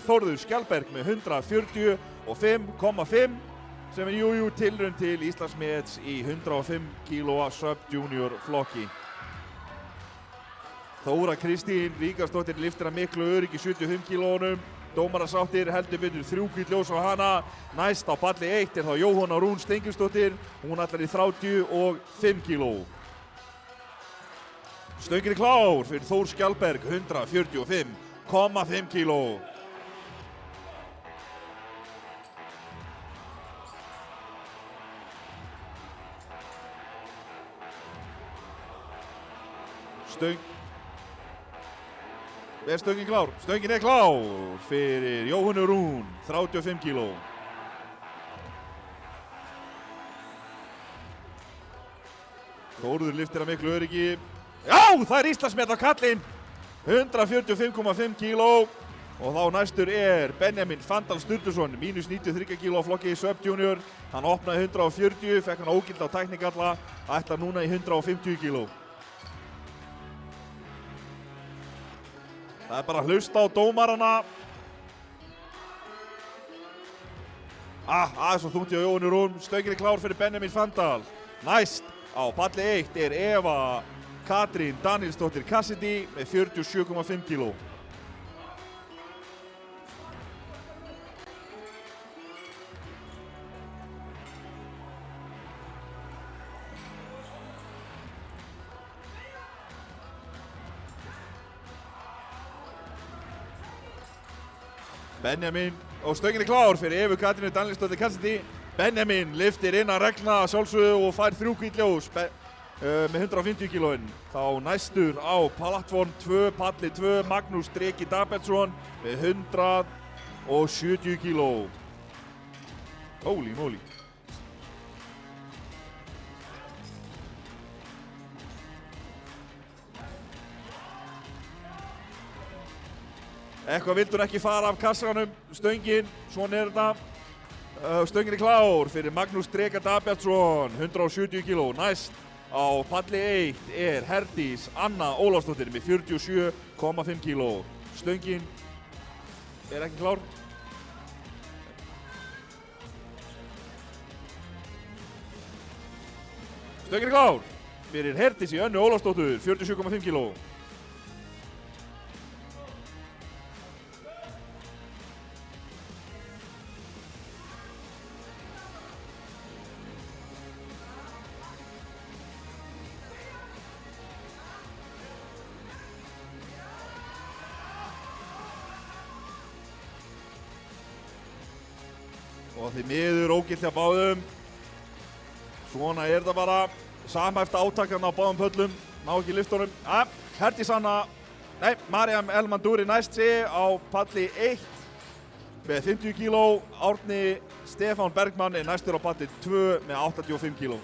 A: Þórður Skjaldberg með 145,5 sem er tilraun til Íslandsmets í 105 kg sub junior flokki. Þóra Kristín Ríkarsdóttir lyftir að miklu öryggi 75 kg. Dómarasáttir heldur betur 3 hvít ljós á hana. Næst á palli 1 er þá Jóhanna Rún Steingrímsdóttir. Hún ætlar í 35 kg. Stöngin er klár fyrir Þór Skjaldberg, 145,5 kg. Er stöngin klár? Stöngin er klár fyrir Jóhannu Rún, 35 kg. Þórður lyftir að miklu öryggi. Já, það er Íslandsmet á kallinn. 145,5 kg. Og þá næstur er Benjamin Fandal Sturluson, mínus 93 kg á flokki sub junior. Hann opnaði 140, fekk hann ógild á tækningalla, ætlar núna í 150 kg. Það er bara að hlusta á dómarana. Aðeins og þungt hjá Jóhanni Rúm. Stöngin klár fyrir Benjamin Fandal. Næst á palli 1 Eva Katrín Danielsdóttir Cassidy með 47,5 kíló. Benjamin og stöngin klár fyrir Evu Katrínu Danielsdóttir Cassidy. Benjamin lyftir innan reglna sjálfsögðu og fær 3 hvít ljós með 150 kílóin. Þá næstur á plattform 2, palli 2, Magnús Dreki Dabertsson með 170 kíló. Holy moly. Eitthvað vildur ekki fara af kassanum, stöngin, svona þetta. Stöngin klár fyrir Magnús Dreka Dabertsson, 170 kíló. Næst á palli 1 Herdís Anna Ólafsdóttir með 47,5 kíló. Stöngin ekki klár. Stöngin klár fyrir Herdísi Önnu Ólafsdóttur, 47,5 kíló. Og því miður ógilt hjá báðum. Svona þetta bara. Samhæft átakan á báðum pöllum. Ná ekki lyftunum. Herdís Anna, Mariam Elmanduri næst sig á palli 1 með 50 kíló. Árni Stefán Bergmann næstur á palli 2 með 85 kíló.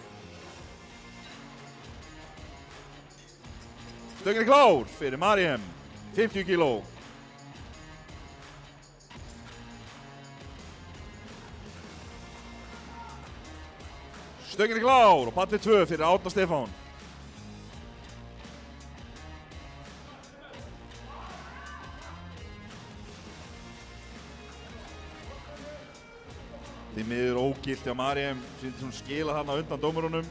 A: Stöngin klár fyrir Mariam, 50 kíló. Stöngin klár og palli 2 fyrir Árna Stefán. Því miður ógilt hjá Mariam, sýndi svona skila þarna undan dómurunum.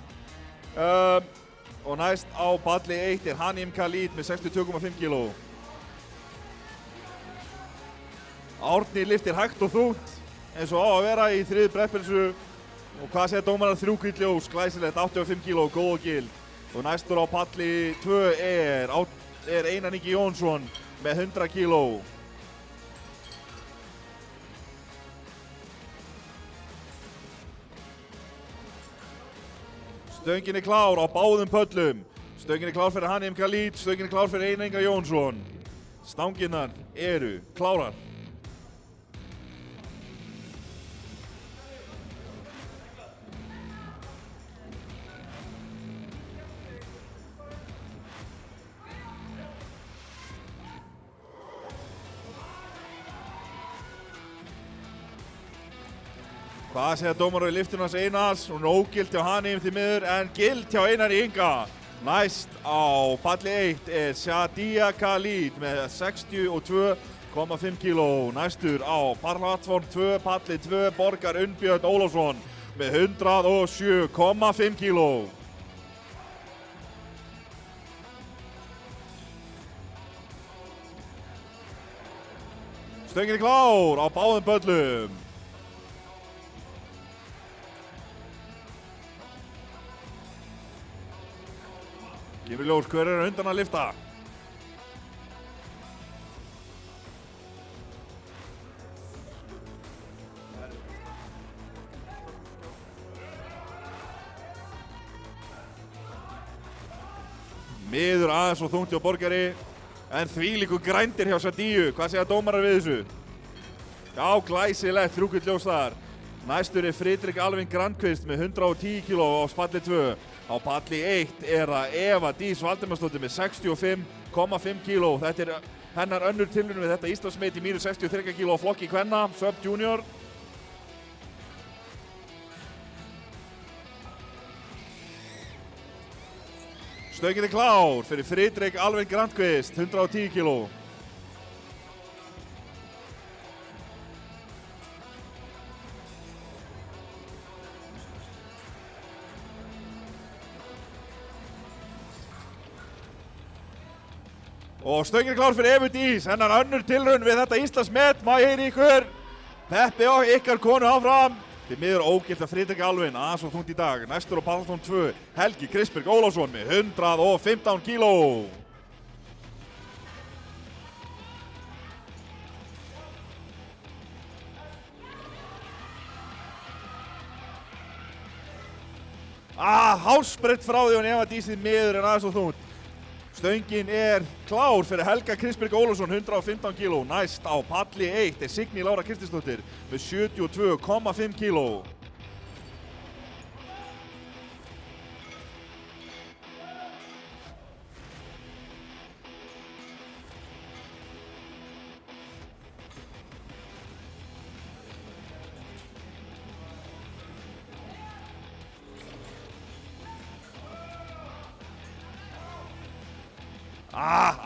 A: Og næst á palli 1 Hanim Khalid með 62,5 kíló. Árni lyftir hægt og þungt eins og á að vera í þriðju brettpilsu. Og hvað segir dómarar? 3 hvít ljós, glæsilegt, 85 kíló, góð og gild. Og næstur á palli 2 er Einar Ingi Jónsson með 100 kíló. Stöngin klár á báðum pöllum. Stöngin klár fyrir Hanim Khalid, stöngin klár fyrir Einar Inga Jónsson. Stanginnar eru klárar. Hvað segja dómarar í lyftunum hans Einars? Hún er ógilt hjá Hanim því miður en gilt hjá Einari Inga. Næst á palli 1 er Shadia Khalid með 62,5 kíló. Næstur á plattform 2, palli 2, Borgar Unnbjörn Ólafsson með 107,5 kíló. Stöngin klár á báðum pöllum. Kemur ljós hver er undan að lyfta. Miður aðeins og þungt hjá Borgari en þvílíku grændir hjá Sadíu. Hvað segja dómarar við þessu? Já, glæsilegt, 3 hvít ljós þar. Næstur er Fridrik Alvin Grandqvist með 110 kíló á palli 2. Á palli 1 er það Eva Dís Valdimarsdóttir með 65,5 kíló. Þetta er hennar önnur tilraun við þetta Íslandsmet í mínus 63 kíló á flokki kvenna, Sub Junior. Stöngin klár fyrir Fridrik Alvin Grandqvist, 110 kíló. Og stöngin er klár fyrir Evu Dís, hennar önnur tilraun við þetta Íslandsmet. Má ég heyri ykkur? Peppi og ykkar konu áfram. Þið miður ógilt að Friðrik Alvin, aðeins og þungt í dag. Næstur á pallstón 2, Helgi Kristberg Ólafsson með 115 kíló. Hálsbreytt frá því og Eva Dís þið miður en aðeins og þungt. Stöngin er klár fyrir Helga Kristberg Ólafsson, 115 kíló. Næst á palli 1 er Signý Lára Kristinsdóttir með 72,5 kíló.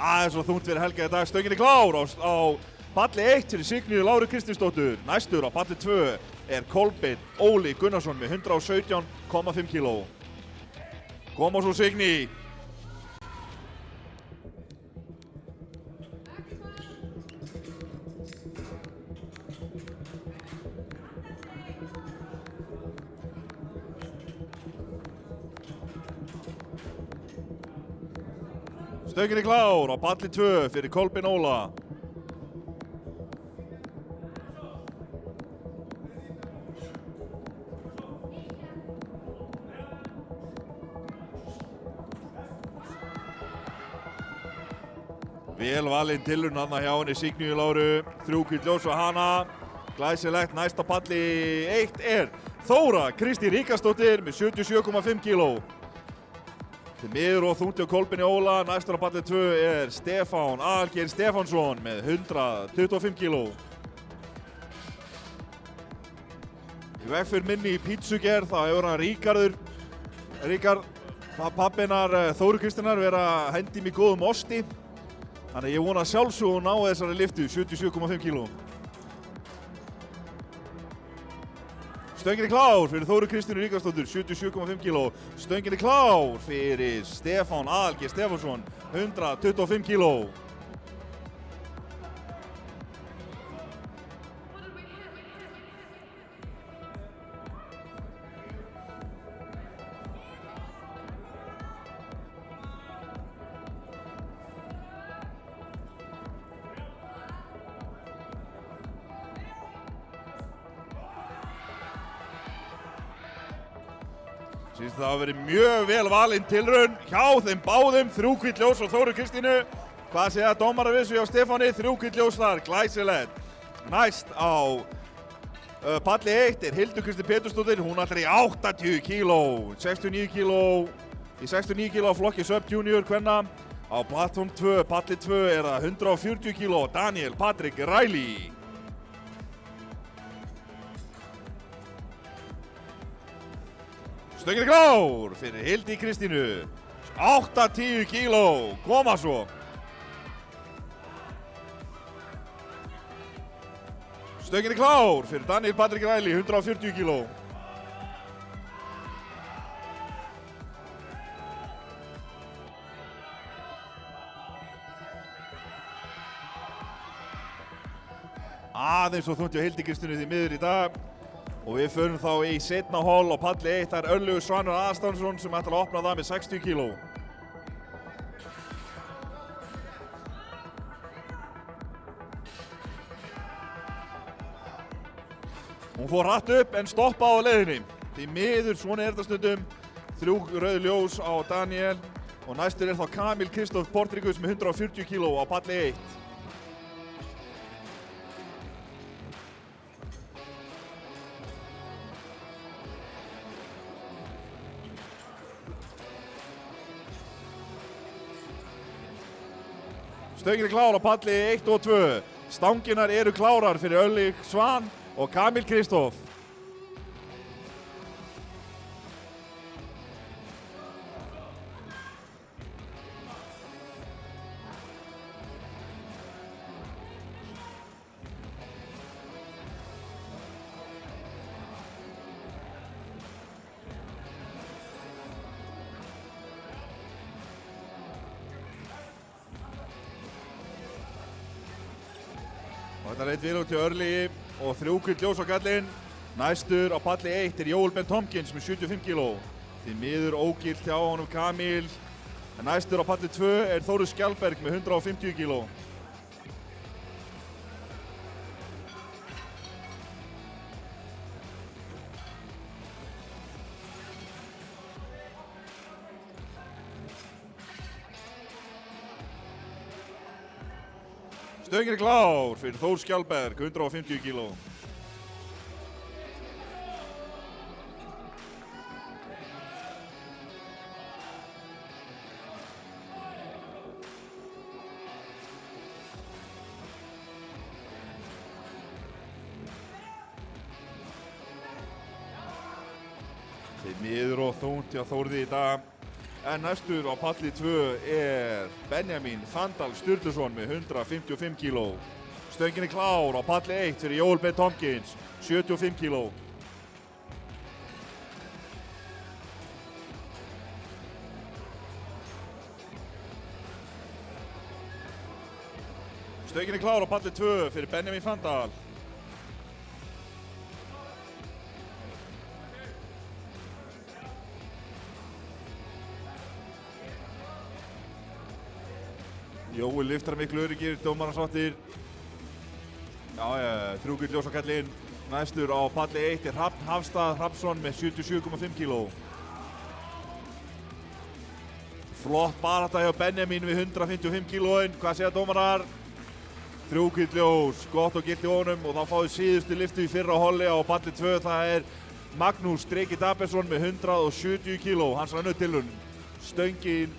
A: Aðeins og þungt fyrir Helga í dag. Stöngin er klár á palli 1 fyrir Signý Láru Kristinsdóttur. Næstur á palli 2 er Kolbeinn Óli Gunnarsson með 117,5 kíló. Koma svo Signý. Stöngin er klár á palli 2 fyrir Kolbeinn Óla. Vel valinn tilraun þarna hjá henni Signíu Láru. 3 hvítt ljós á hana. Glæsilegt. Næst á palli 1 er Þóra Kristín Ríkharðsdóttir með 77,5 kíló. Þið miður og þungt hjá Kolbeini Óla. Næstur á palli 2 er Stefán Aðalgeir Stefánsson með 125 kíló. Í veg fyrir minni í pítsugerð þá hefur hann Ríkard, pappinar Þóru Kristínar vera að hendi mig góðum osti. Þannig ég vona sjálfsög hún ná þessari lyftu, 77,5 kíló. Stöngin er klár fyrir Þóru Kristínu Ríkharðsdóttur, 77,5 kíló. Stöngin er klár fyrir Stefán Aðalgeir Stefánsson, 125 kíló. Sýnst það hafa verið mjög vel valinn tilraun hjá þeim báðum. 3 hvítt ljós og Þóru Kristínu. Hvað segja dómarar við þessu hjá Stefáni? 3 hvítt ljós þar, glæsilegt. Næst á palli 1 er Hildur Kristín Pétursdóttir. Hún ætlar í 80 kíló. 69 kíló í 69 kíló flokki Sub Junior kvenna. Á plattform 2, palli 2 er það 140 kíló. Daniel Patrik Ræli. Stöngin er klár fyrir Hildi Kristínu. 80 kíló. Koma svo. Stöngin er klár fyrir Daniel Patrik Ræli, 140 kíló. Aðeins og þungt hjá Hildi Kristínu því miður í dag. Og við förum þá í seinna hol á palli 1. Það er Örlygur Svanur Aðalsteinsson sem ætlar að opna það með 60 kíló. Hún fór hratt upp en stoppaði á leiðinni. Því miður, svona er þetta stundum. 3 rauð ljós á Daniel. Og næstur er þá Kamil Kristóf Portríkus með 140 kíló á palli 1. Stöngin er klár á palli 1 og 2. Stanginar eru klárar fyrir Örlyg Svan og Kamil Kristóf. Þetta leit vel út til Örlygi og 3 gult ljós á kallinn. Næstur á palli 1 Jóel Ben Tompkins með 75 kg. Því miður ógilt hjá honum Kamil. En næstur á palli 2 Þórður Skjaldberg með 150 kg. Stöngin klár fyrir Þór Skjaldberg, 150 kg. Þeir miður og þungt hjá Þórði í dag. En næstur á palli 2 Benjamin Fandal Sturluson með 155 kg. Stöngin klár á palli 1 fyrir Jóel Ben Tompkins, 75 kg. Stöngin klár á palli 2 fyrir Benjamin Fandal. Jói lyftar miklu öryggir, dómarasáttir. 3 gult ljós á kallinn. Næstur á palli 1 Hrafn Hafstað Hrafnsson með 77,5 kg. Flott barátta hjá Benjamin við 155 kg. Hvað segja dómarar? 3 gult ljós, gott og gilt í honum og þá fáið síðustu lyftu í fyrra holli á palli 2. Það Magnús Dreki Dabersson með 170 kg. Hans önnur tilraun. Stöngin.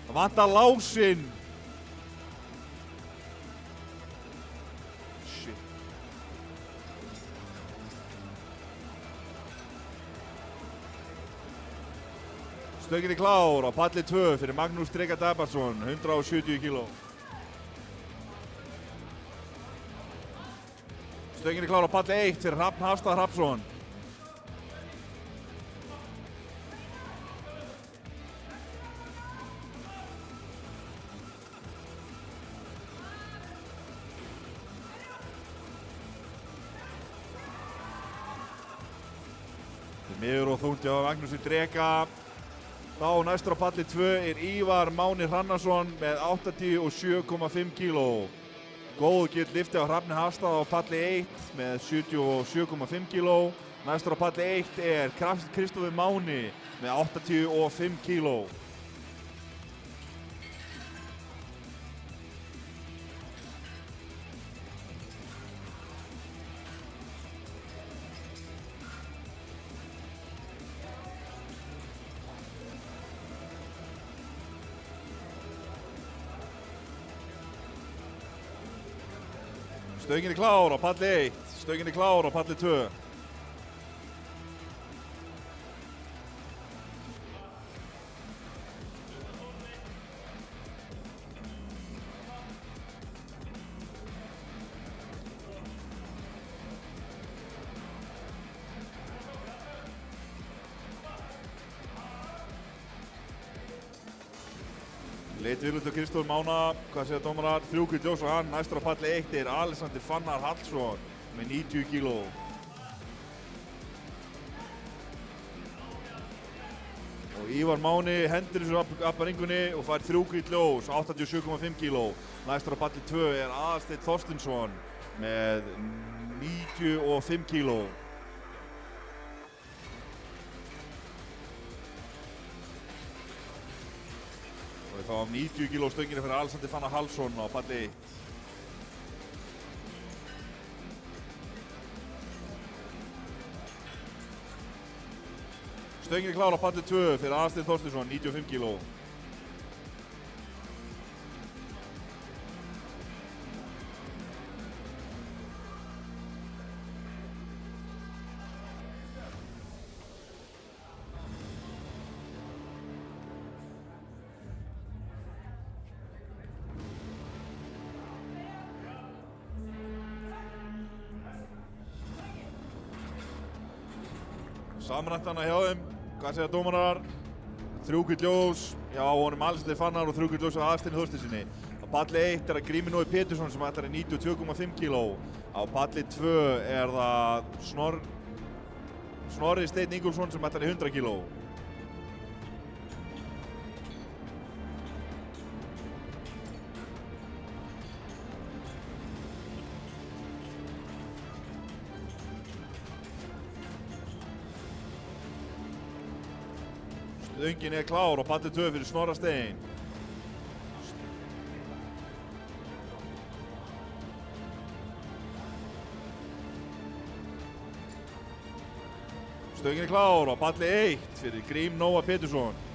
A: Það vantar lásinn. Shit. Stöngin klár á palli 2 fyrir Magnús Dreka Dabarsson, 170 kg. Stöngin klár á palli 1 fyrir Hrafn Hafstað Hrafnsson. Miður og þungt hjá Magnúsi Dreka. Þá næstur á palli 2 Ívar Máni Hrannarsson með 87,5 kg. Góð gilt lyfti á Hrafni Hafstað á palli 1 með 77,5 kg. Næstur á palli 1 Kristófer Máni með 85 kg. Stöngin klár á palli 1, stöngin klár á palli 2. Leit vel út á Kristófer Mána, hvað segja dómarar? 3 gult ljós á hann. Næstur á palli 1 Alexander Fannar Hallsson með 90 kg. Og Ívar Máni hendur þessu upp að ringunni og fær 3 gult ljós, 87,5 kg. Næstur á palli 2 Aðalsteinn Þorsteinsson með 95 kg. Við fáum 90 kg stöngina fyrir Alexander Fannar Hallsson á palli 1. Stöngin klár á palli 2 fyrir Aðalsteinn Þorsteinsson, 95 kg. Samræmt hana hjá þeim, hvað segja dómarar? 3 gult ljós, já honum Alexander Fannar og 3 gult ljós á Aðalsteini Þorsteinssyni. Á palli 1 er það Grímur Nói Pétursson sem ætlar 92,5 kíló. Á palli 2 er það Snorri Steinn Ingólfsson sem ætlar 100 kíló. Stöngin er klár á palli 2 fyrir Snorra Stein. Stöngin er klár á palli 1 fyrir Grím Nóa Pétursson.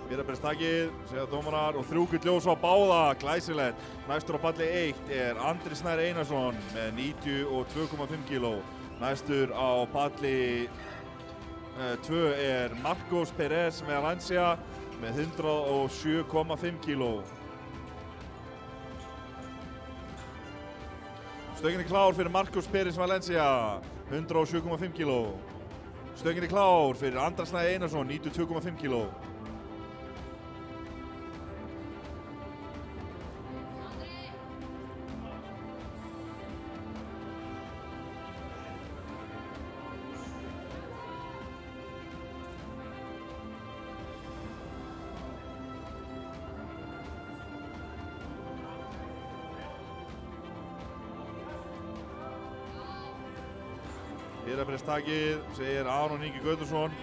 A: Fyrrabreyðstakið, segja dómarar, og 3 gul ljós á báða, glæsilegt. Næstur á palli 1 er Andri Snær Einarsson með 92,5 kíló. Næstur á palli 2 er Marcos Pérez með Valencia með 107,5 kíló. Stöngin er klár fyrir Marcos Pérez Valencia, 107,5 kíló. Stöngin er klár fyrir Andra Snær Einarsson, 92,5 kíló. Fyrrabreyðstakið, segir Aron Ingi Gautursson.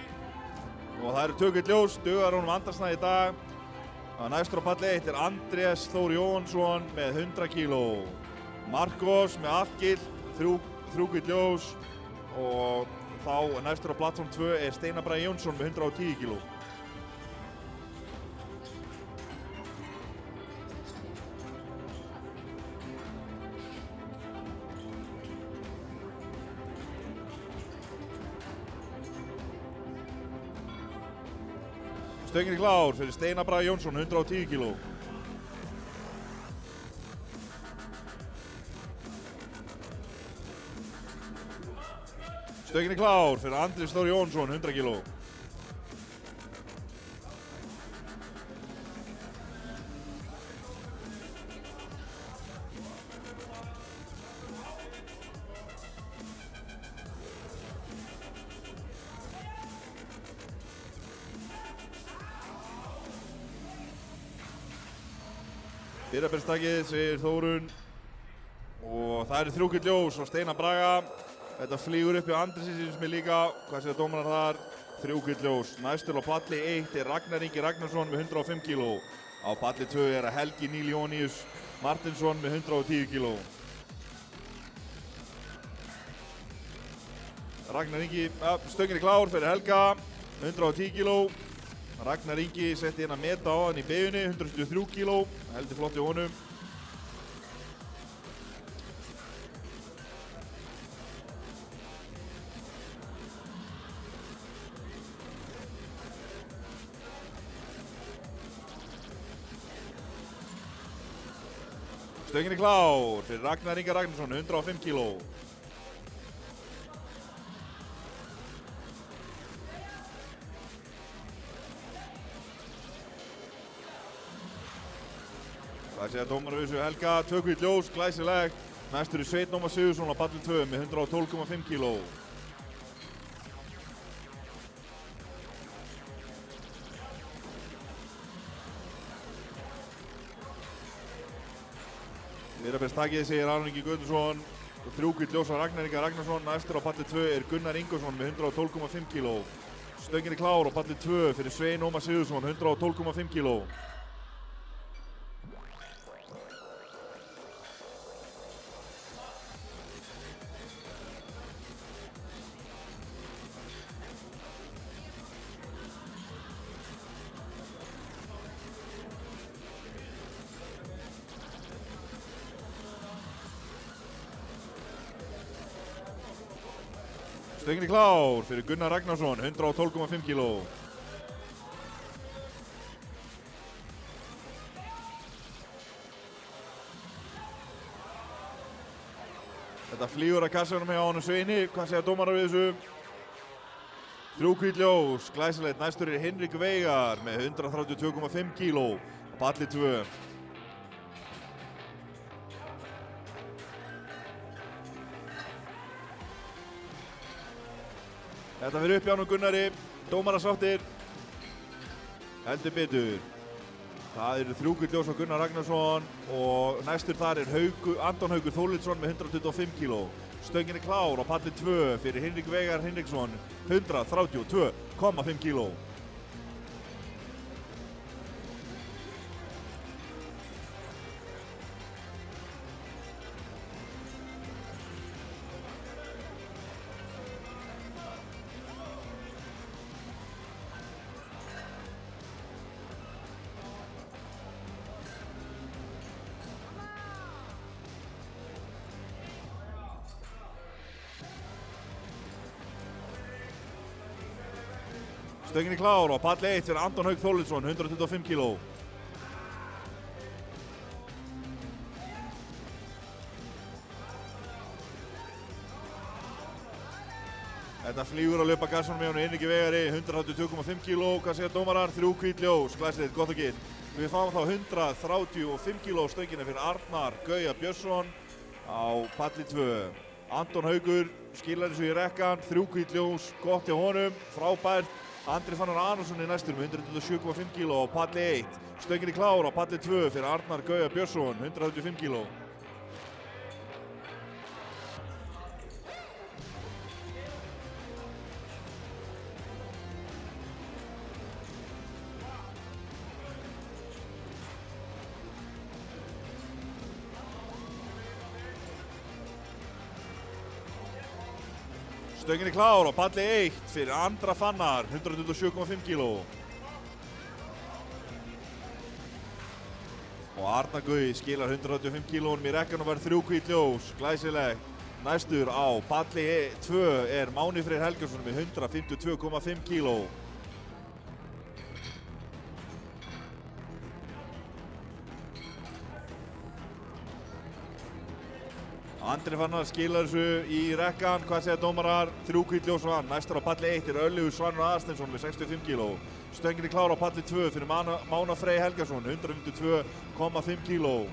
A: Og það eru 2 gul ljós, dugar honum Andra Snær í dag. Næstur á palli 1 er Andrés Þór Jóhannsson með 100 kíló. Marcos með allt gilt, 3 gul ljós. Og þá næstur á plattform 2 er Steinar Bragi Jónsson með 110 kíló. Stöngin er klár fyrir Steinar Bragi Jónsson, 110 kíló. Stöngin er klár fyrir Andrés Þór Jóhannsson, 100 kíló. Fyrrabreyðstakið, segir Þórunn, og það eru 3 gul ljós á Steinar Braga. Þetta flýgur upp hjá Andrési sem er líka, hvað segja dómarar þar? 3 gul ljós. Næstur á palli 1 er Ragnar Ingi Ragnarsson með 105 kíló. Á palli 2 er Helgi Níl Jóníus Martinsson með 110 kíló. Ragnar Ingi, stöngin er klár fyrir Helga, 110 kíló. Ragnar Ingi setti hérna meta á hann í beigunni, 173 kíló, heldur flott í honum. Stöngin er klár fyrir Ragnar Inga Ragnarsson, 105 kíló. Það segja dómarar við þessu Helga, 2 gul ljós, glæsilegt. Næstur er Sveinn Ómar Sigurðsson á palli 2 með 112,5 kíló. Fyrrabreyðstakið, segir Aron Ingi Gautursson. 3 gul ljós á Ragnar Inga Ragnarsson. Næstur á palli 2 er Gunnar Ingvarsson með 112,5 kíló. Stöngin er klár á palli 2 fyrir Sveinn Ómar Sigurðsson, 112,5 kíló. Stöngin er klár fyrir Gunnar Ragnarsson, 112,5 kíló. Þetta flýgur að kassanum hjá honum Sveini. Hvað segja dómarar við þessu? 3 hvít ljós, glæsilegt. Næstur er Hinrik Veigar með 132,5 kíló á palli 2. Þetta fyrir upp hjá honum Gunnari. Dómarar sáttir. Heldur betur. Það eru 3 hvít ljós á Gunnar Ragnarsson og næstur þar er Anton Haukur Þórlitsson með 125 kíló. Stöngin er klár á palli 2 fyrir Hinrik Veigar Hinriksson, 132,5 kíló. Stöngin er klár á palli 1 fyrir Anton Hauk Þórlitsson, 125 kíló. Þetta flýgur að löpa gassanum með honum Hinriki Veigari, 132,5 kíló. Hvað segja dómarar? 3 hvít ljós, glæsilegt, gott og gilt. Við fáum þá 135 kíló stöngina fyrir Arnar Gauja Björnsson á palli 2. Anton Haukur skilar þessu í rekkan, 3 hvít ljós, gott hjá honum, frábært. Andri Fannar Arnarsson í næstur með 127,5 kíló á palli 1. Stöngin er klár á palli 2 fyrir Arnar Gauja Björnsson, 135 kíló. Stöngin er klár á palli 1 fyrir Andra Fannar, 127,5 kíló. Og Arnar Gauji skilar 185 kílónum í rekkan og verður 3 hvít ljós, glæsilegt. Næstur á palli 2 er Máni Freyr Helgason með 152,5 kíló. Andri Fannar skilar þessu í rekkan, hvað segja dómarar? 3 hvít ljós og hann. Næstur á palli 1 er Örlygur Svanur Aðarsteinsson með 65 kíló. Stöngin er klár á palli 2 fyrir Mána Frey Helgason, 152,5 kíló.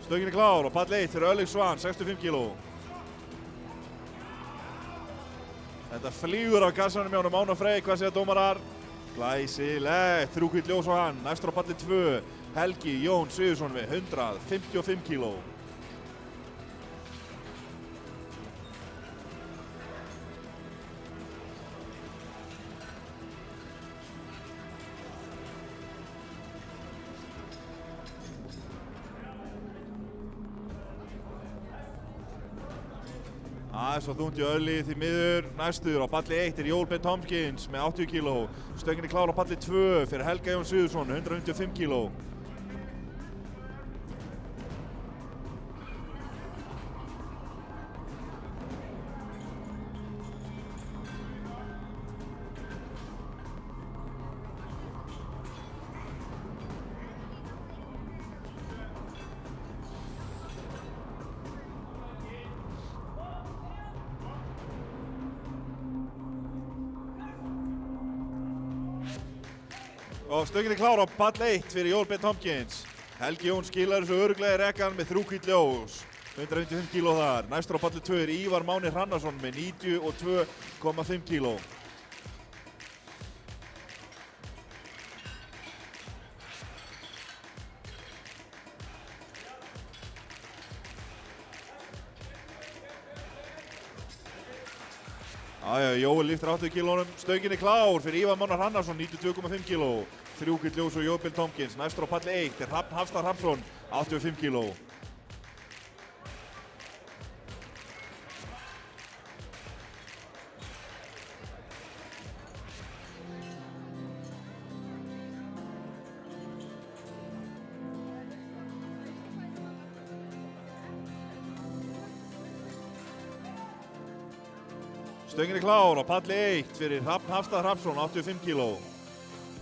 A: Stöngin er klár á palli 1 fyrir Örlygur Svan, 65 kíló. Þetta flýgur af gassanum hjá honum Mána Frey, hvað segja dómarar? Glæsilegt, 3 hvít ljós og hann. Næstur á palli 2, Helgi Jón Sigurðsson með 155 kíló. Aðeins var þungt í Örli því miður. Næstur á palli 1 er Jóel Ben Tompkins með 80 kíló. Stöngin er klár á palli 2 fyrir Helga Jón Sigurðsson, 155 kíló. Og stöngin er klár á pall 1 fyrir Jóel Ben Tompkins. Helgi Jón skilar þessu örugglega í rekkan með 3 hvít ljós. 155 kíló þar. Næstur á palli 2 er Ívar Máni Hrannarsson með 92,5 kíló. Jóel lyftir 80 kílónum. Stöngin er klár fyrir Ívar Máni Hrannarsson, 92,5 kíló. 3 hvít ljós og Jóel Ben Tompkins. Næstur á palli 1 er Hrafn Hafstað Hrafnsson, 85 kíló. Stöngin klár á palli 1 fyrir Hrafn Hafstað Hrafnsson, 85 kg.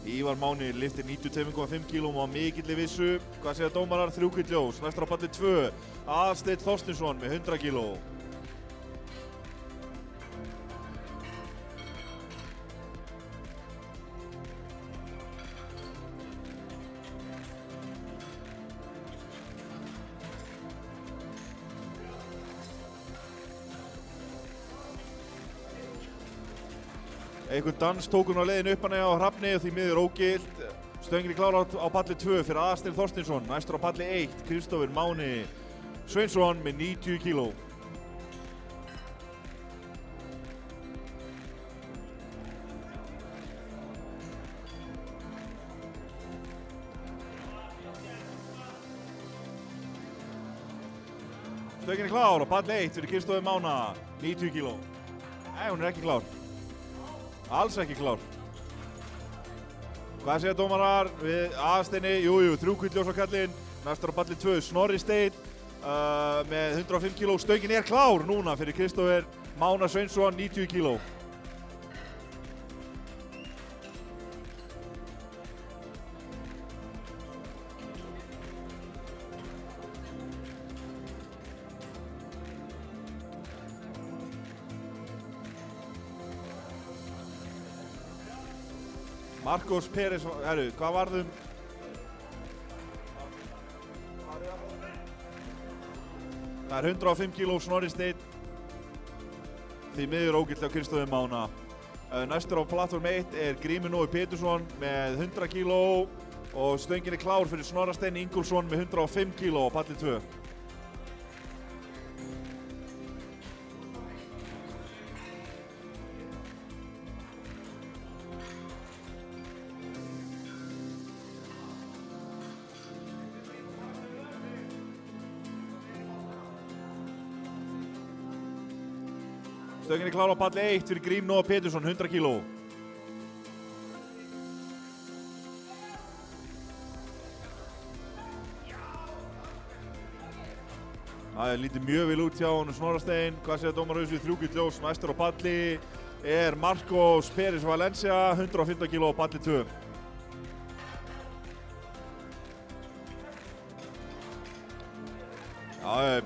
A: Ívar Máni lyftir 92,5 kg á mikilli vissu. Hvað segja dómarar? 3 gult ljós. Næstur á palli 2, Aðalsteinn Þorsteinsson með 100 kg. Einhvern dans tók hún á leiðinu upp hann á Hrafni og því miður ógilt. Stöngin klár á palli 2 fyrir Aðalsteinn Þorsteinsson. Næstur á palli 1, Kristófer Máni Sveinsson með 90 kg. Stöngin klár á palli 1 fyrir Kristófer Mána, 90 kg. Nei, hún ekki klár. Alls ekki klár. Hvað segja dómarar við Aðalsteini? Jújú, 3 gult ljós á kallinn. Næstur á palli 2, Snorri Steinn með 105 kg. Stöngin klár núna fyrir Kristófer Mána Sveinsson, 90 kg. Marcos Pérez, herru, hvað varðum? Það er 105 kg Snorri Steinn. Því miður ógilt á Kristófer Mána. Næstur á plattform 1 er Grímur Nói Pétursson með 100 kg og stöngin klár fyrir Snorra Stein Ingólfsson með 105 kg á palli 2. Stöngin klár á palli 1 fyrir Grím Nói Pétursson, 100 kg. Það lítið mjög vel út hjá honum Snorra Stein. Hvað segja dómarar við 3 gult ljós? Næstur á palli er Marcos Pérez Valencia, 115 kg á palli 2.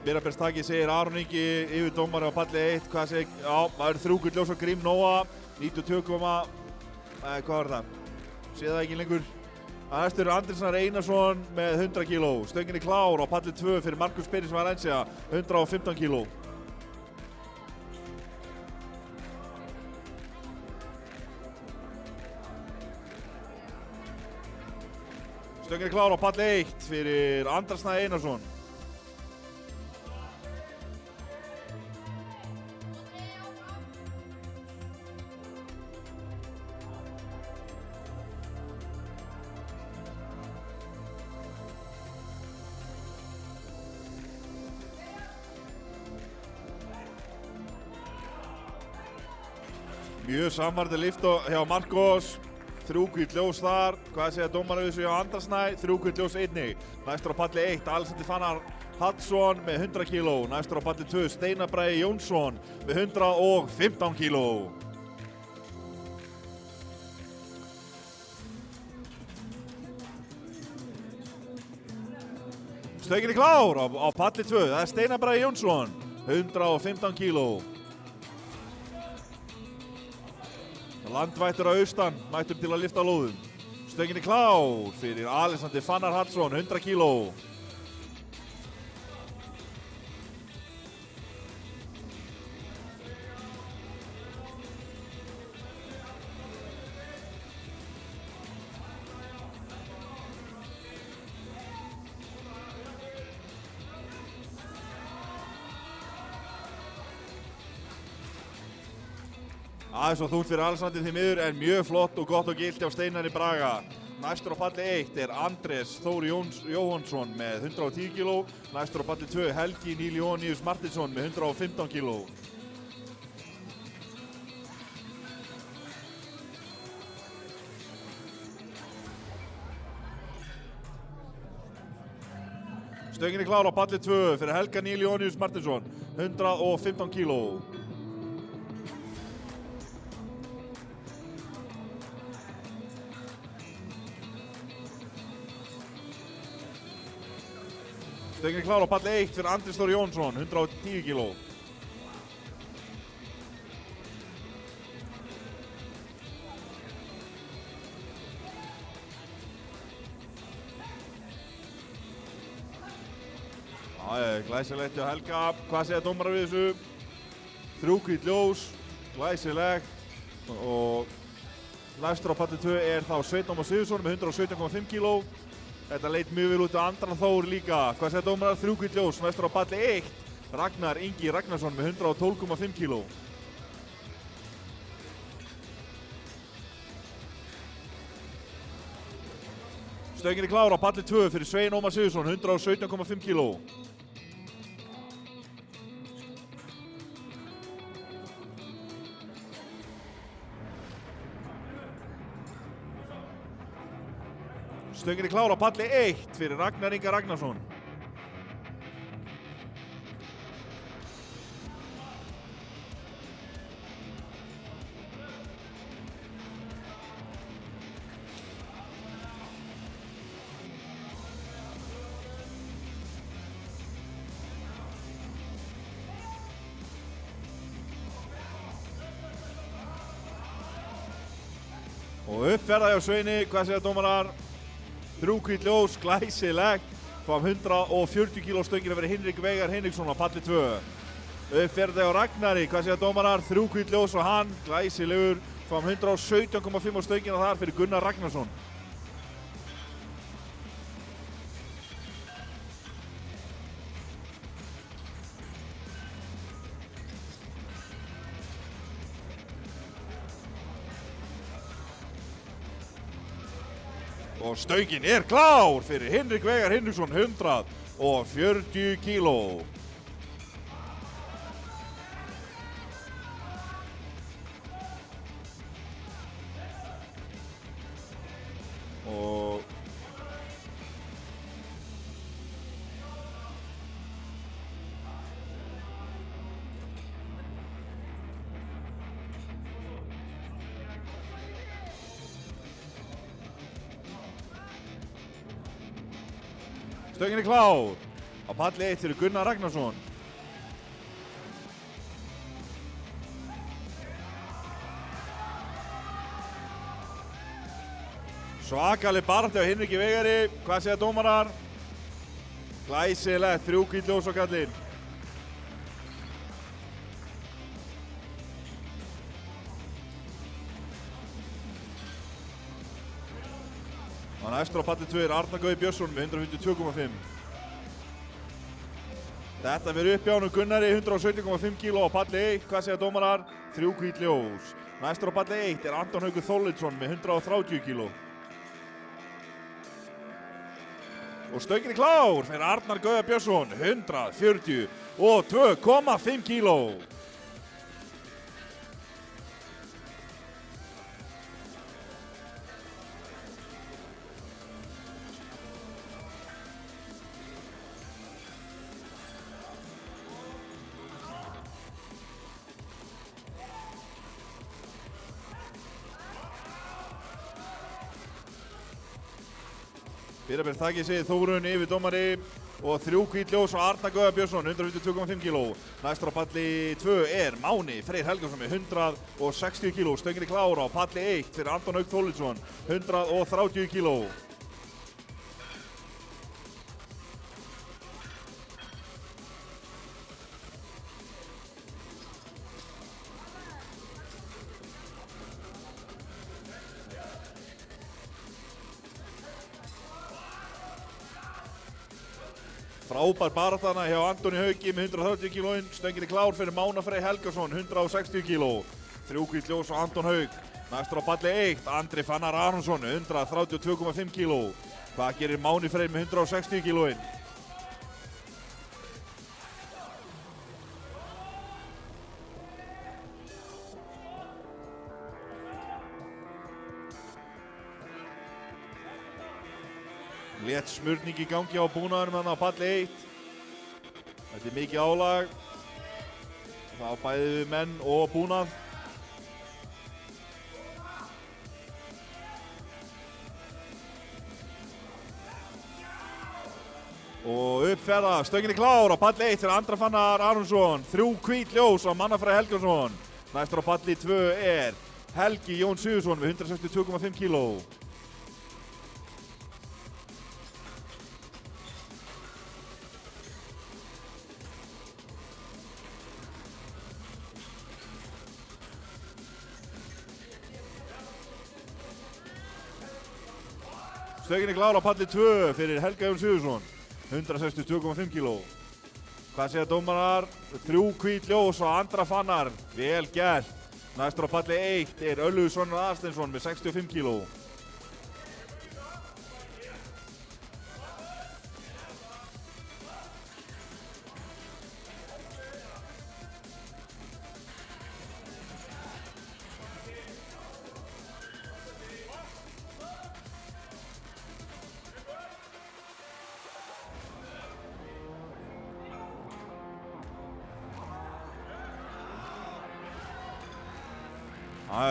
A: Byrjabestaki segir Aron Ingi yfir dómari á palli 1. Hvað segir? Já, það eru 3 gult ljós á Grím Nóa, 92, hvað var það? Sé það ekki lengur. Næstur er Andrisar Einarsson með 100 kg. Stöngin klár á palli 2 fyrir Marcos Pérez Valencia, 115 kg. Stöngin klár á palli 1 fyrir Andrisar Einarsson. Mjög samvarandi lift hjá Marcos, 3 gult ljós þar. Hvað segja dómarar við þessu hjá Andrasnæ? 3 gult ljós einnig. Næstur á palli 1, Alexander Fannar Hallsson með 100 kg. Næstur á palli 2, Steinar Bragi Jónsson með 115 kg. Stöngin klár á palli 2, það er Steinar Bragi Jónsson, 115 kg. Landvættur á austan, mættur til að lyfta lóðum. Stöngin klár fyrir Alexander Fannar Hallsson, 100 kg. Aðeins og þungt fyrir Alexander því miður, en mjög flott og gott og gilt hjá Steinari Braga. Næstur á palli 1 er Andrés Þór Jóhannsson með 110 kg. Næstur á palli 2 Helgi Níl Jóhanníus Martinsson með 115 kg. Stöngin klár á palli 2 fyrir Helga Níl Jóhanníus Martinsson, 115 kg. Stöngin er klár á palli 1 fyrir Andri Þór Jónsson, 110 kíló. Glæsilegt hjá Helga. Hvað segja dómarar við þessu? 3 hvít ljós, glæsilegt. Og næstur á palli 2 er þá Sveinn Ómar Sigurðsson með 117,5 kíló. Þetta leit mjög vel út á Andra Þór líka. Hvað segja dómarar? 3 hvít ljós, næstur á palli 1. Ragnar Ingi Ragnarsson með 112,5 kíló. Stöngin er klár á palli 2 fyrir Sveinn Ómar Sigurðsson, 117,5 kíló. Stöngin er klár á palli 1 fyrir Ragnar Inga Ragnarsson. Og uppferða hjá Sveini, hvað segja dómarar? 3 hvít ljós, glæsilegt. Fáum 140 kíló stöngin að vera Hinrik Veigar Hinriksson á palli 2. Uppferða hjá Ragnari, hvað segja dómarar? 3 hvít ljós og hann, glæsilegur. Fáum 117,5 stöngin að þar fyrir Gunnar Ragnarsson. Og stöngin er klár fyrir Hinrik Veigar Hinriksson, 140 kíló. Og stöngin er klár á palli 1 fyrir Gunnar Ragnarsson. Svakaleg barátta hjá Hinriki Veigari, hvað segja dómarar? Glæsilegt, 3 hvít ljós á kallinn. Og næstur á palli 2 er Arnar Gauði Björnsson með 152,5. Þetta verður upp hjá honum Gunnari, 117,5 kíló á palli 1. Hvað segja dómarar? 3 hvít ljós. Næstur á palli 1 er Anton Haukur Þorleidsson með 130 kíló. Og stöngin er klár fyrir Arnar Gauði Björnsson, 142,5 kíló. Fyrirberð þakki segið Þórun yfir dómari og 3 hvít ljós og Arnar Gauði Björnsson, 152,5 kíló. Næstur á palli 2 er Máni Freyr Helgason með 160 kíló. Stöngin er klár á palli 1 fyrir Anton Hauk Þorleidsson, 130 kíló. Frábær baráttana hjá Antoni Hauki með 130 kílóin. Stöngin er klár fyrir Mána Frey Helgason, 160 kíló. 3 hvít ljós og Anton Hauk. Næstur á palli 1, Andri Fannar Aronsson, 132,5 kíló. Hvað gerir Máni Frey með 160 kílóin? Létt smurning í gangi á búnaðinum þarna á palli 1. Þetta er mikið álag. Það á bæði við menn og búnað. Og uppferða, stöngin klár á palli 1 fyrir Andra Fannar Aronsson. 3 hvít ljós á Mannafræði Helgason. Næstur á palli 2 Helgi Jón Sigurðsson við 162,5 kíló. Stöngin klár á palli 2 fyrir Helga Jón Sigurðsson. 162,5 kíló. Hvað segja dómarar? 3 hvít ljós á Andra Fannar. Vel gert. Næstur á palli 1 Öllu Sonur Aðarsteinsson með 65 kíló.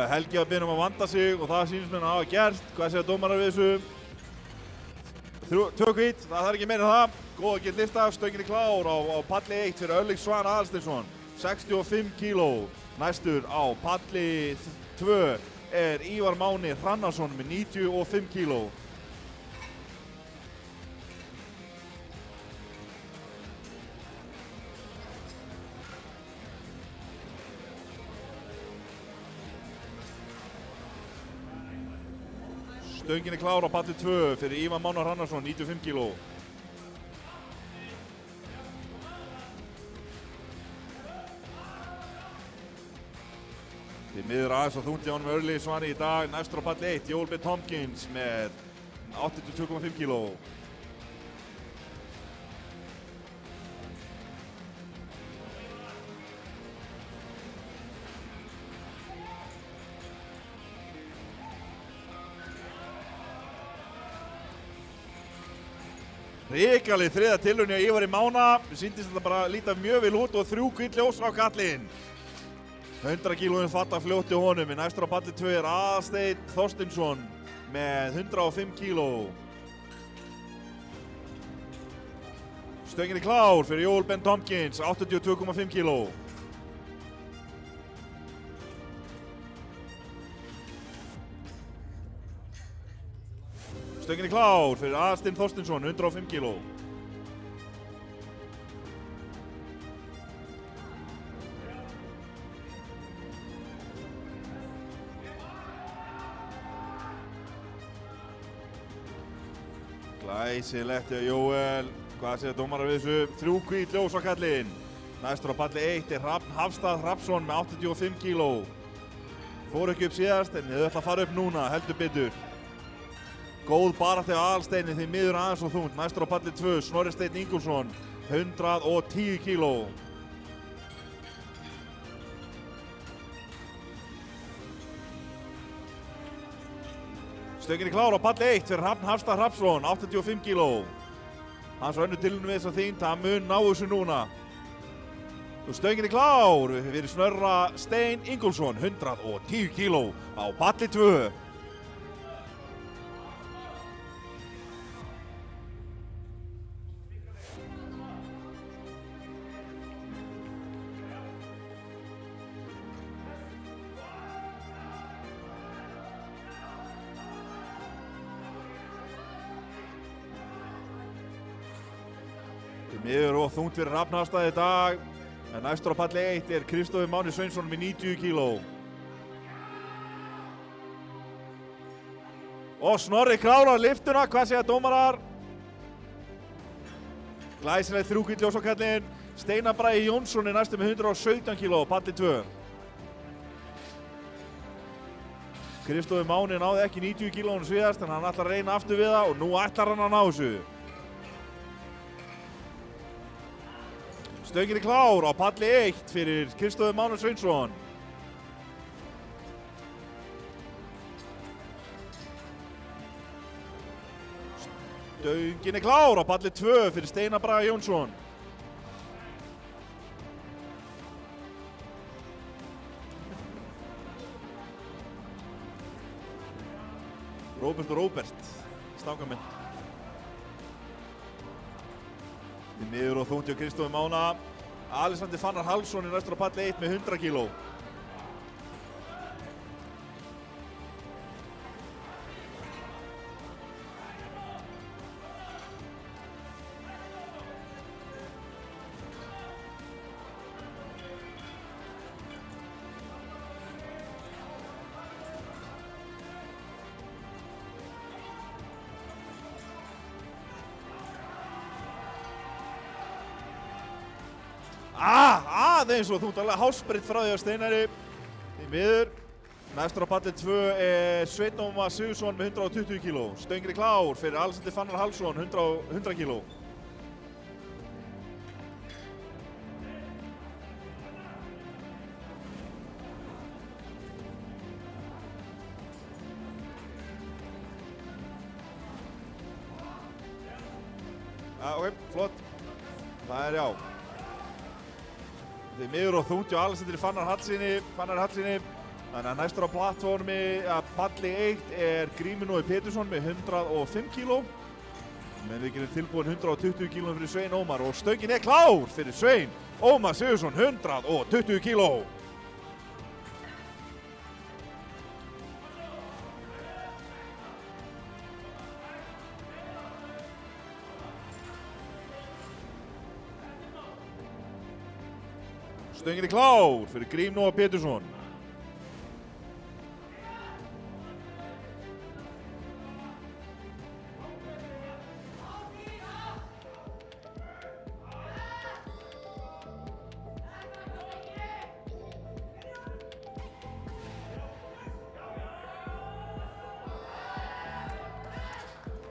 A: Helgi að byrja að vanda sig og það sýnist mér að hafa gert. Hvað segja dómarar við þessu? 2 hvít, það þarf ekki meira en það. Góða gilt lista, stöngin klár á palli 1 fyrir Öllu Svan Aðalsteinsson. 65 kíló. Næstur á palli 2 Ívar Máni Hrannarsson með 95 kíló. Stöngin klár á palli 2 fyrir Ívar Máni Hrannarsson, 95 kíló. Því miður aðeins á þungt hjá honum Öllu Svani í dag. Næstur á palli 1 Jóel B. Tompkins með 82,5 kíló. Ríkalið þriðja tilraun hjá Ívari Mána. Sýndist þetta bara líta mjög vel út og 3 hvít ljós á kallinn. 100 kílóin falla fljótt í honum. Næstur á palli 2 Aðalsteinn Þorsteinsson með 105 kíló. Stöngin klár fyrir Jóel B. Tompkins, 82,5 kíló. Stöngin klár fyrir Aðalsteinn Þorsteinsson, 105 kíló. Glæsilegt hjá Jóel. Hvað segja dómarar við þessu? 3 hvít ljós á kallinn. Næstur á palli 1 Hrafn Hafstað Hrafnsson með 85 kíló. Fór ekki upp síðast en þau ætla að fara upp núna, heldur betur. Góð barátta hjá Aðalsteini, því miður aðeins og þungt. Næstur á palli 2 Snorri Steinn Ingólfsson, 110 kíló. Stöngin klár á palli 1 fyrir Hrafn Hafstað Hrafnsson, 85 kíló. Hans önnur tilraun við þessa þyngd, hann mun ná þessu núna. Og stöngin klár fyrir Snorra Steinn Ingólfsson, 110 kíló á palli 2. Miður og þungt fyrir Hrafn Hafstað í dag. En næstur á palli 1 Kristófer Máni Sveinsson með 90 kíló. Og Snorri klárar lyftuna, hvað segja dómarar? Glæsilegt 3 hvít ljós á kallinn. Steinar Bragi Jónsson næstur með 117 kíló á palli 2. Kristófer Máni náði ekki 90 kílónu síðast en hann ætlar að reyna aftur við það og nú ætlar hann að ná þessu. Stöngin klár á palli 1 fyrir Kristófer Máni Sveinsson. Stöngin klár á palli 2 fyrir Steinar Bragi Jónsson. Róbert og Róbert, stangamenn. Því miður og þungt hjá Kristófi Mána. Alexander Fannar Hallsson er næstur á palli 1 með 100 kíló. Aðeins og þungt alveg hásbreytt frá því að Steinari. Því miður. Næstur á palli 2 er Sveinn Ómar Sigurðsson með 120 kíló. Stöngri klár fyrir Alexander Fannar Hallsson 100 kíló. Ok, flott. Það er já. Því miður og þungt hjá Alexander Fannar Hallssyni. Þannig að næstur á plattformi að palli 1 er Grímur Nói Pétursson með 105 kíló. Men við gerum tilbúin 120 kílóum fyrir Svein Ómar og stöngin er klár fyrir Svein Ómar Sigurðsson 120 kíló. Stöngin er klár fyrir Grím Nói Pétursson.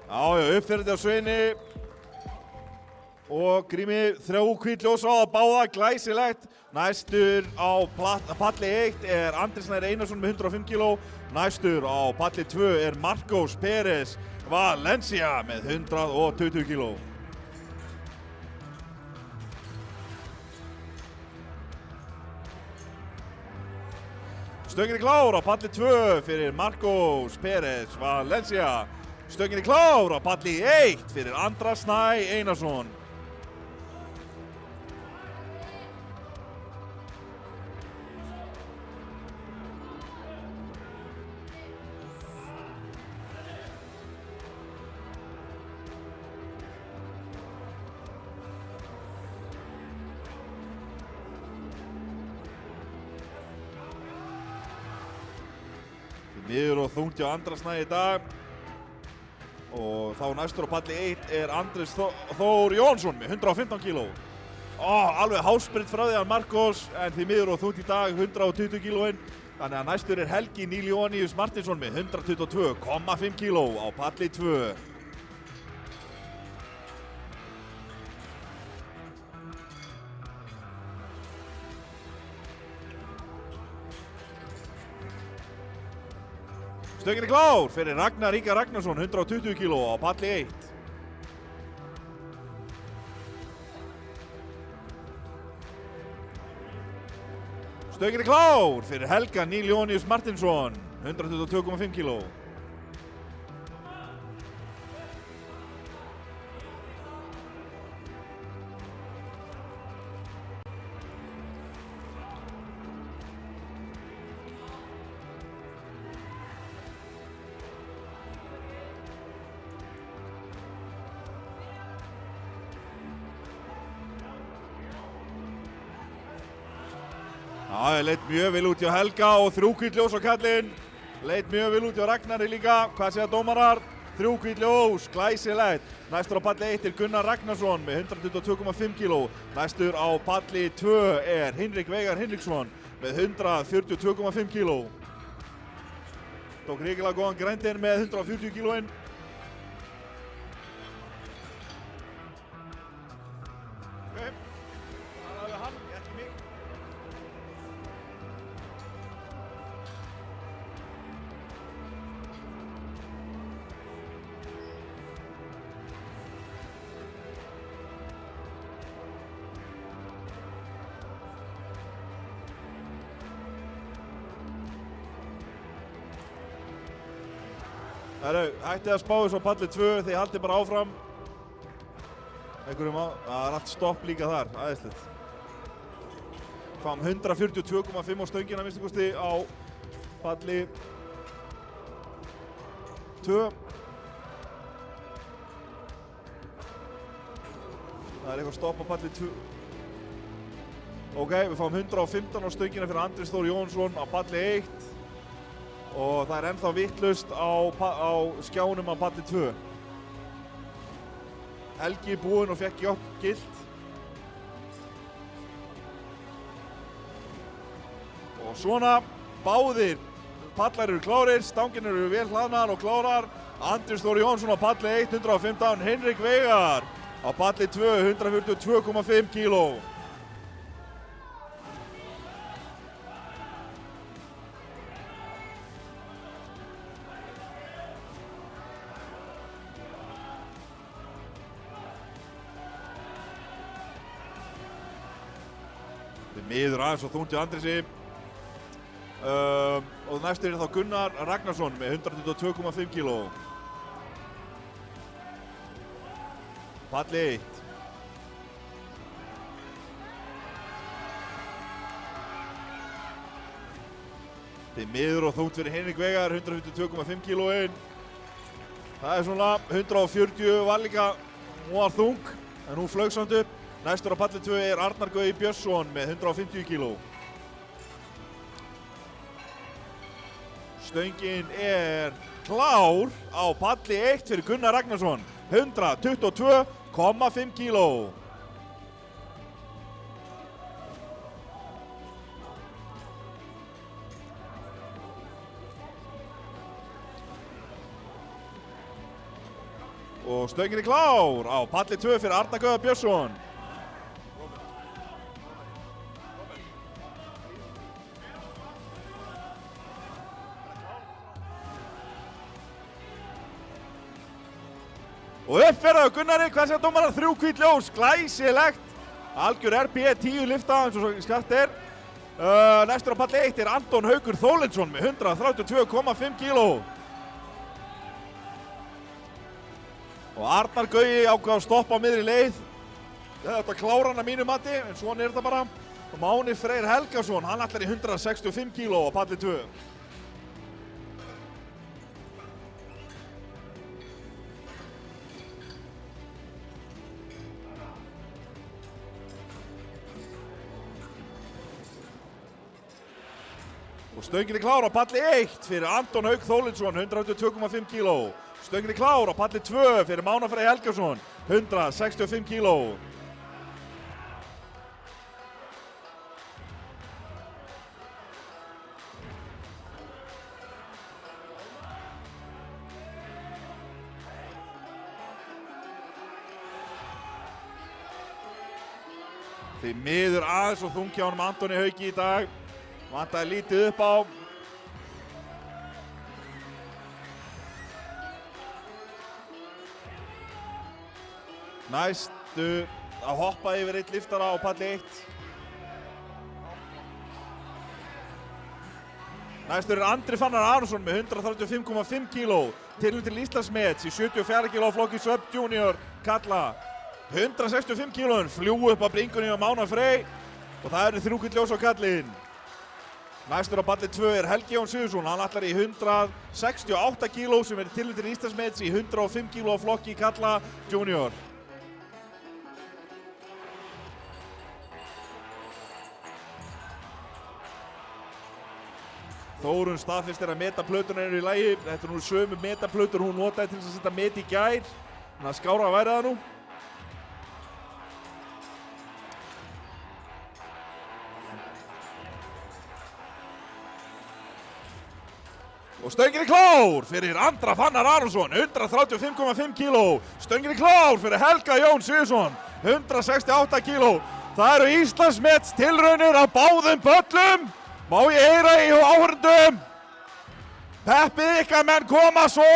A: Já, uppferðið á Sveini og Grími 3 hvít ljós á það báða, glæsilegt. Næstur á palli 1 er Andri Snær Einarsson með 105 kíló. Næstur á palli 2 er Marcos Pérez Valencia með 120 kíló. Stöngin er klár á palli 2 fyrir Marcos Pérez Valencia. Stöngin er klár á palli 1 fyrir Andra Snæ Einarsson. Miður og þungt hjá Andra Snæ í dag. Og þá næstur á palli 1 er Andrés Þór Jónsson með 115 kíló. Alveg hásbreytt frá því að Marcos, en því miður og þungt í dag 120 kílóinn. Þannig að næstur er Helgi Níl Jóníus Martinsson með 122,5 kíló á palli 2. Stöngin er klár fyrir Ragnar Ríkar Ragnarsson 120 kíló á palli 1. Stöngin er klár fyrir Helga Níl Jóníus Martinsson 122,5 kíló. Það leit mjög vel út hjá Helga og 3 hvít ljós á kallinn. Leit mjög vel út hjá Ragnari líka. Hvað segja dómarar? 3 hvít ljós, glæsilegt. Næstur á palli 1 er Gunnar Ragnarsson með 122,5 kíló. Næstur á palli 2 er Hinrik Veigar Hinriksson með 142,5 kíló. Tók ríkilega góðan grændinn með 140 kílóinn. Hættið að spá þessu á palli 2, þið haldið bara áfram. einhverjum á, það allt stopp líka þar, aðeinslegt. Fáum 142,5 á stöngina að minnstakosti á palli 2. Það eitthvað stopp á palli 2. Ok, við fáum 115 á stöngina fyrir Andri Þór Jónsson á palli 1. Og það ennþá vitlaust á skjánum á palli 2. Helgi búinn og fekk jobb gilt. Og svona, báðir pallar eru klárir, stangin eru vel hlaðnar og klárar. Andri Þór Jónsson á palli 1, 115, Henrik Veigar á palli 2, 142,5 kíló. Miður aðeins og þungt hjá Andrisi. Og næstur þá Gunnar Ragnarsson með 122,5 kíló. Palli 1. Þið miður og þungt fyrir Henrik Veigar, 152,5 kílóin. Það svona 140 var líka, hún var þung, en hún flaug samt upp. Næstur á palli 2 er Arnar Gaui Björnsson með 150 kíló. Stöngin er klár á palli 1 fyrir Gunnar Ragnarsson, 122,5 kíló. Og stöngin er klár á palli 2 fyrir Arnar Gaui Björnsson. Og uppferðað á Gunnari, hvað segja dómarar? 3 hvít ljós, glæsilegt. Algjör RB10 lifta eins og skart er. Næstur á palli 1 er Anton Haukur Þólinsson með 132,5 kíló. Og Arnar Gaui ákvað að stoppa á miðri leið. Þetta klára hann að mínu mati, en svona er þetta bara. Og Máni Freyr Helgason, hann ætlar í 165 kíló á palli 2. Og stöngin er klár á palli 1 fyrir Anton Hauk Þólinsson, 122,5 kíló. Stöngin er klár á palli 2 fyrir Mána Frey Helgason, 165 kíló. Því miður aðeins og þungi á honum Antoni Hauki í dag. Vantaði lítið upp á. Næstu að hoppa yfir eitt liftara á palli 1. Næstur er Andri Fannar Aronsson með 135,5 kíló. Tilnefndur til Íslandsmets í 74 kíló flokki Sub Junior kalla. 165 kílóin fljúgu upp á bringunni á Mána Frey og það eru 3 hvít ljós á kallinn. Næstur á palli 2 er Helgi Jón Sigurðsson, hann ætlar í 168 kíló sem er tilnefndur til Íslandsmets í 105 kíló flokki kalla Junior. Þórunn staðfestir að metaplöturnar eru í lagi. Þetta er nú sömu metaplötur hún notaði til þess að setja met í gær. Þannig að skára að væri það nú. Og stöngin er klár fyrir Andra Fannar Aronsson, 135,5 kíló. Stöngin er klár fyrir Helga Jón Sigurðsson, 168 kíló. Það eru Íslandsmets tilraunir á báðum böllum. Má ég heyra í áhorfendum? Peppið ykkar menn koma svo.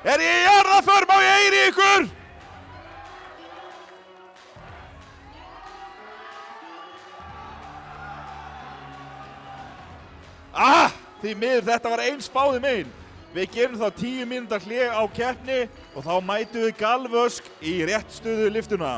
A: Er ég í jarðarför? Má ég heyra í ykkur? Því miður, þetta var eins báðum einn. Við gerum þá 10 mínúta hlé á keppni og þá mætum við Galvösk í rétt stöðu lyftuna.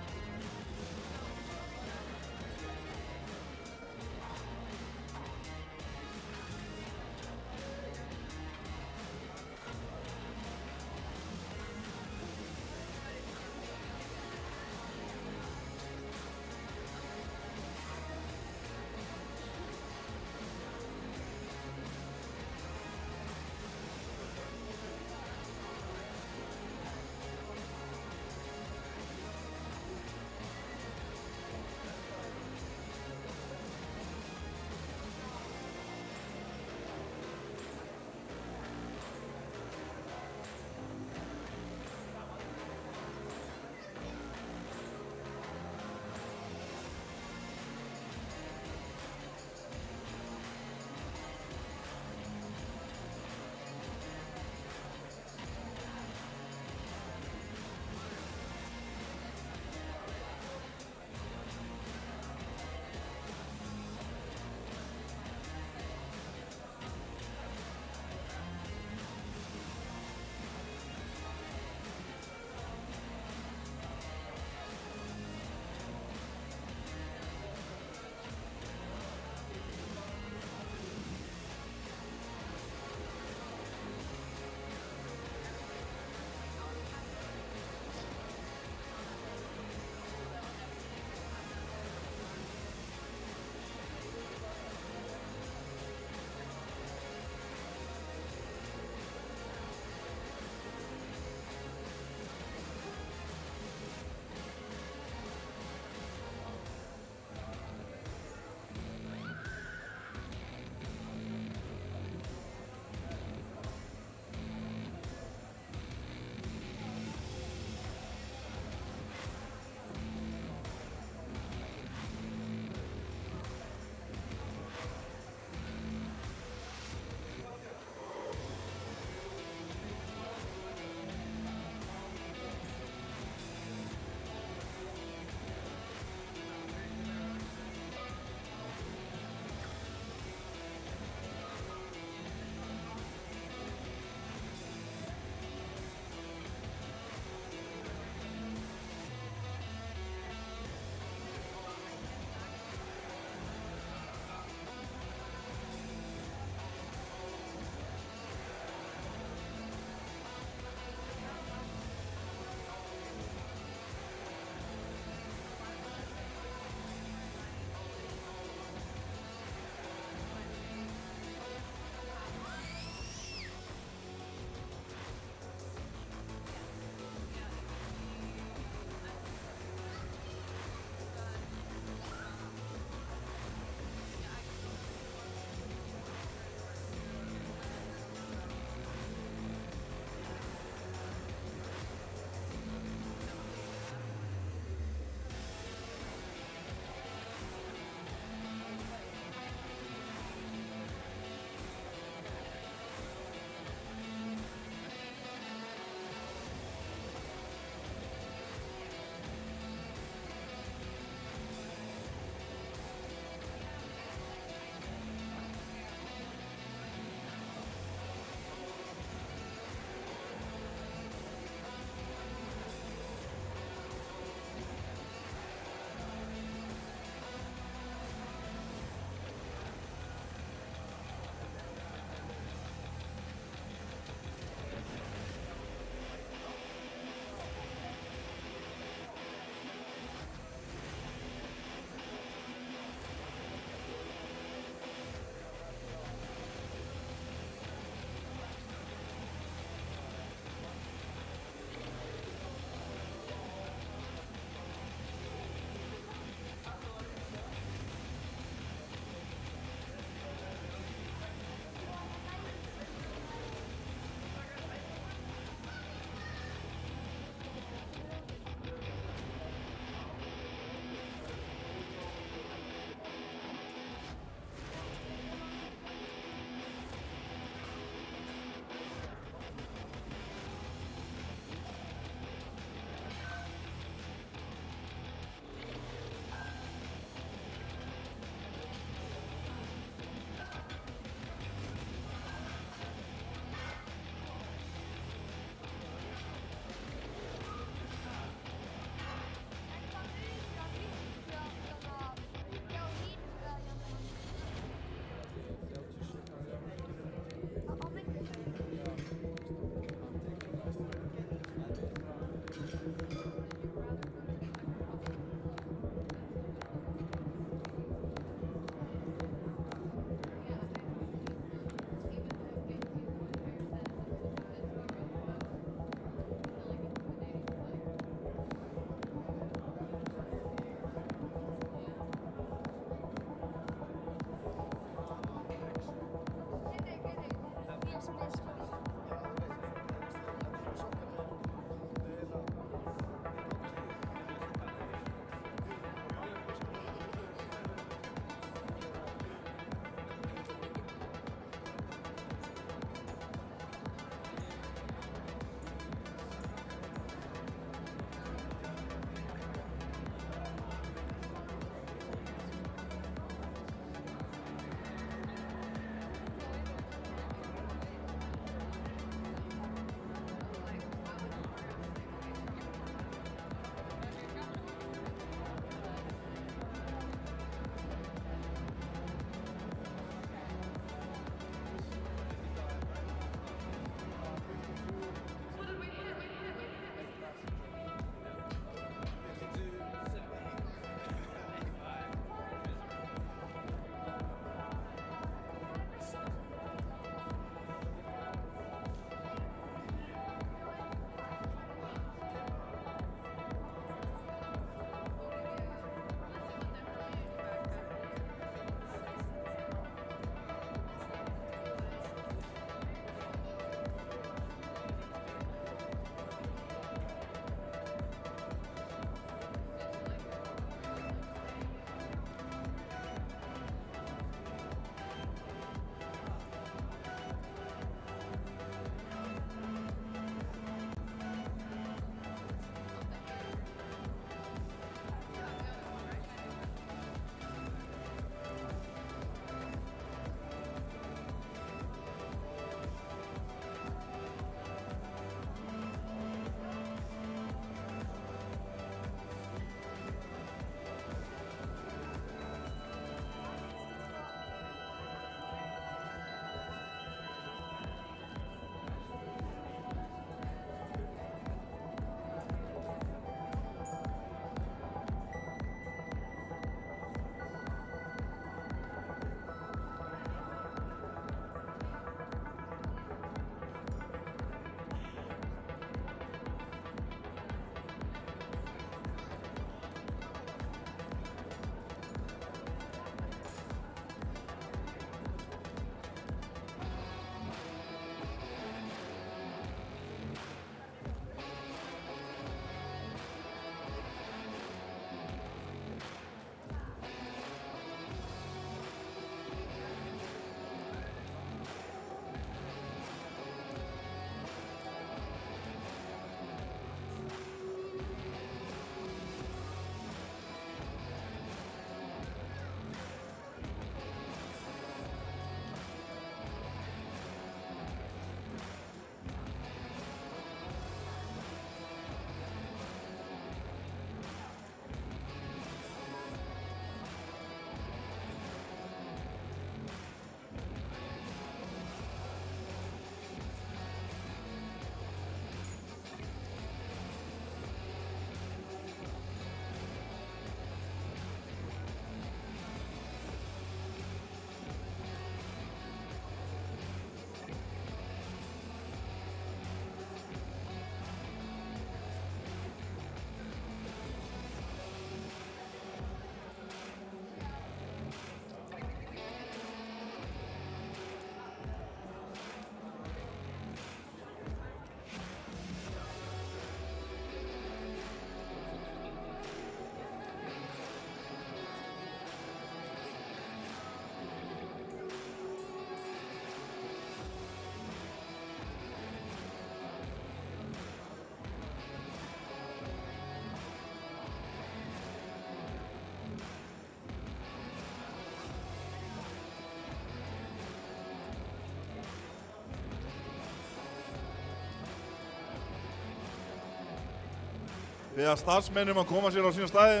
A: Við að starfsmennum að koma sér á sína staði.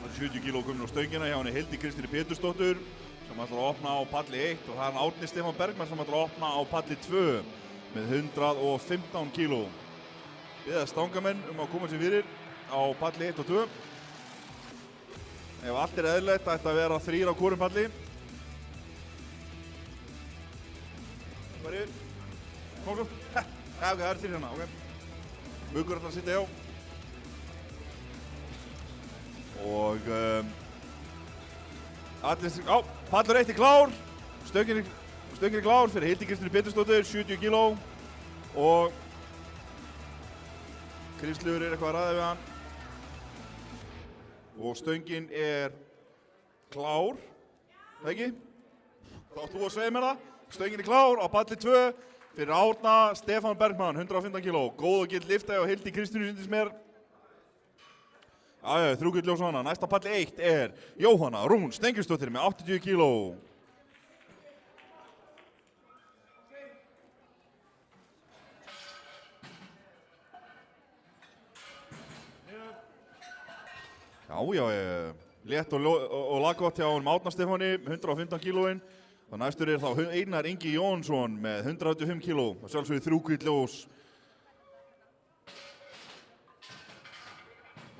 A: Það er 70 kíló komin á stöngina hjá henni Hildi Kristínu Pétursdóttur sem ætlar að opna á palli 1 og það er Árni Stefán Bergmann sem ætlar að opna á palli 2 með 115 kíló. Biðja stangamenn að koma sér fyrir á palli 1 og 2. Ef allt er eðlilegt ætti að vera 3 á hvorum palli. Hverju? Kom svo. Það er 3 hérna, ok. Muggur ætlar að sitja hjá. Og pallur 1 er klár, stöngin er klár fyrir Hildi Kristínu Pétursdóttur, 70 kíló og Kristleifur er eitthvað að ræða við hann og stöngin er klár, það ekki? Þá áttu þú að segja mér það, stöngin er klár á palli 2 fyrir Árna Stefán Bergmann, 115 kíló, góð og gill lifta og Hildi Kristínu sýndist mér. Jæja, 3 gull ljós á hana. Næsta palli 1 er Jóhanna Rún Steingrímsdóttir með 80 kíló. Já, létt og laggott hjá honum Árna Stefáni, 115 kílóin. Og næstur er þá Einar Ingi Jónsson með 185 kíló. Og sjálfsögðu 3 gull ljós.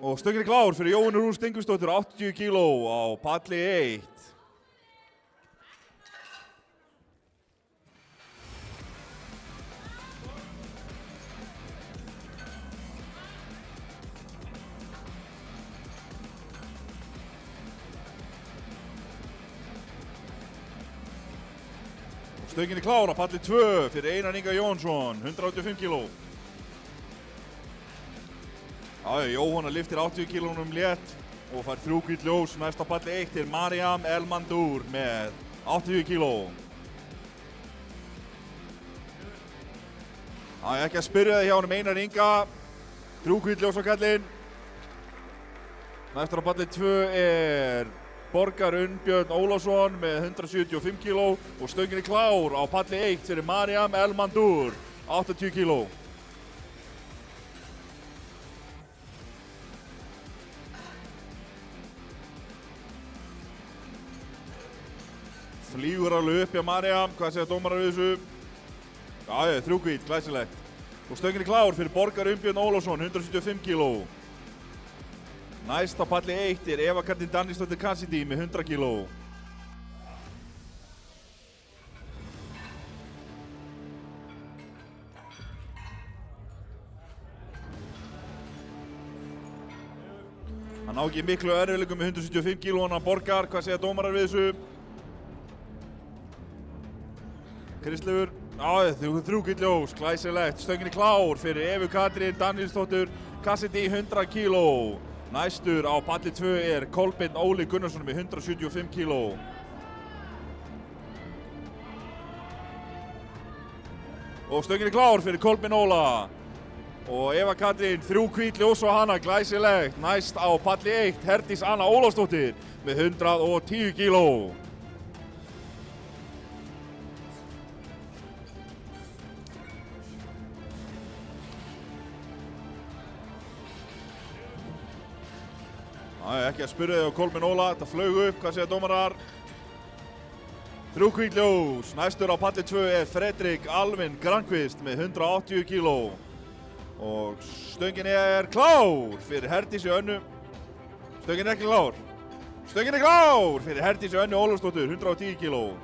A: Og stöngin er klár fyrir Jóhannu Rún Steingrímsdóttur, 80 kíló á palli 1. Og stöngin er klár á palli 2 fyrir Einar Inga Jónsson, 185 kíló. Jóhanna liftir 80 kílónum létt og fær 3 gull ljós. Næsta palli 1 er Mariam Elmandur með 80 kíló. Ekki að spyrja þig hjá honum Einar Inga. 3 gull ljós á kallinn. Næstur á palli 2 er Borgar Unnbjörn Ólafsson með 175 kíló og stöngin er klár á palli 1 fyrir Mariam Elmandur, 80 kíló. Flýgur alveg upp hjá Mariam, hvað segja dómarar við þessu? 3 gull, glæsilegt. Og stöngin er klár fyrir Borgar Unnbjörn Ólafsson, 175 kíló. Næsta palli 1 er Eva Katrín Daníelsdóttir Cassidy með 100 kíló. Hann á ekki miklu erfiðleikum með 175 kílóna Borgar, hvað segja dómarar við þessu? Kristleifur, 3 gull ljós, glæsilegt. Stöngin er klár fyrir Evu Katrín Daníelsdóttir Cassidy, 100 kíló. Næstur á palli 2 er Kolbeinn Óli Gunnarsson með 175 kíló. Og stöngin klár fyrir Kolbeinn Óla. Og Eva Katrín, 3 hvít ljós á hana, glæsilegt. Næst á palli 1, Herdís Anna Ólafsdóttir með 110 kíló. Það er ekki að spyrja þig á Kolbeinn Óla, þetta flaug upp, hvað segja dómarar? 3 hvít ljós, næstur á palli 2 er Fredrik Alvin Grankvist með 180 kíló. Og stöngin er klár fyrir Herdísi Önnu. Stöngin er ekki klár. Stöngin er klár fyrir Herdísi Önnu Ólafsdóttur, 110 kíló.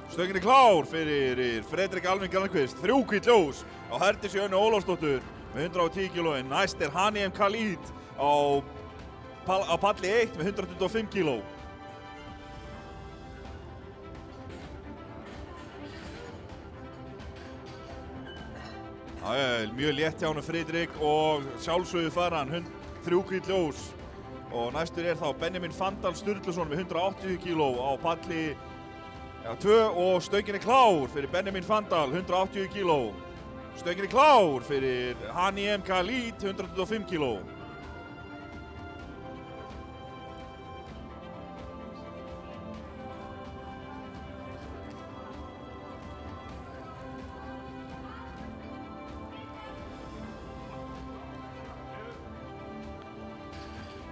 A: Stöngin er klár fyrir Fredrik Alvin Grankvist, 3 hvít ljós á Herdísi Önnu Ólafsdóttur með 110 kíló. Næst er Haniem Khalid á palli 1 með 125 kíló. Það er mjög létt hjá honum Fredrik og sjálfsögðu fær hann 3 hvít ljós. Og næstur er þá Benjamin Fandal Sturluson með 180 kíló á palli 2 og stöngin er klár fyrir Benjamin Fandal, 180 kíló. Stöngin er klár fyrir Haniem Khalid, 125 kíló.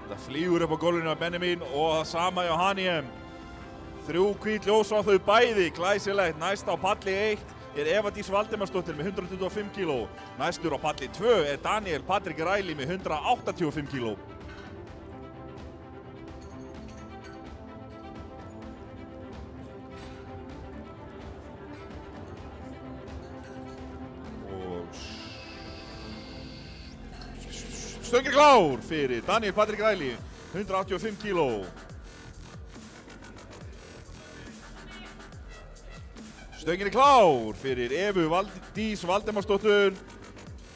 A: Það flýgur upp á gólfinu af Benjamin og það sama hjá Haniem. 3 hvít ljós á þau bæði, glæsilegt. Næst á palli 1 er Eva Dís Valdimarsdóttir með 125 kíló. Næstur á palli 2 er Daniel Patrik Ræli með 185 kíló. Og stöngin klár fyrir Daniel Patrik Ræli, 185 kíló. Stöngin er klár fyrir Evu Dís Valdimarsdóttur,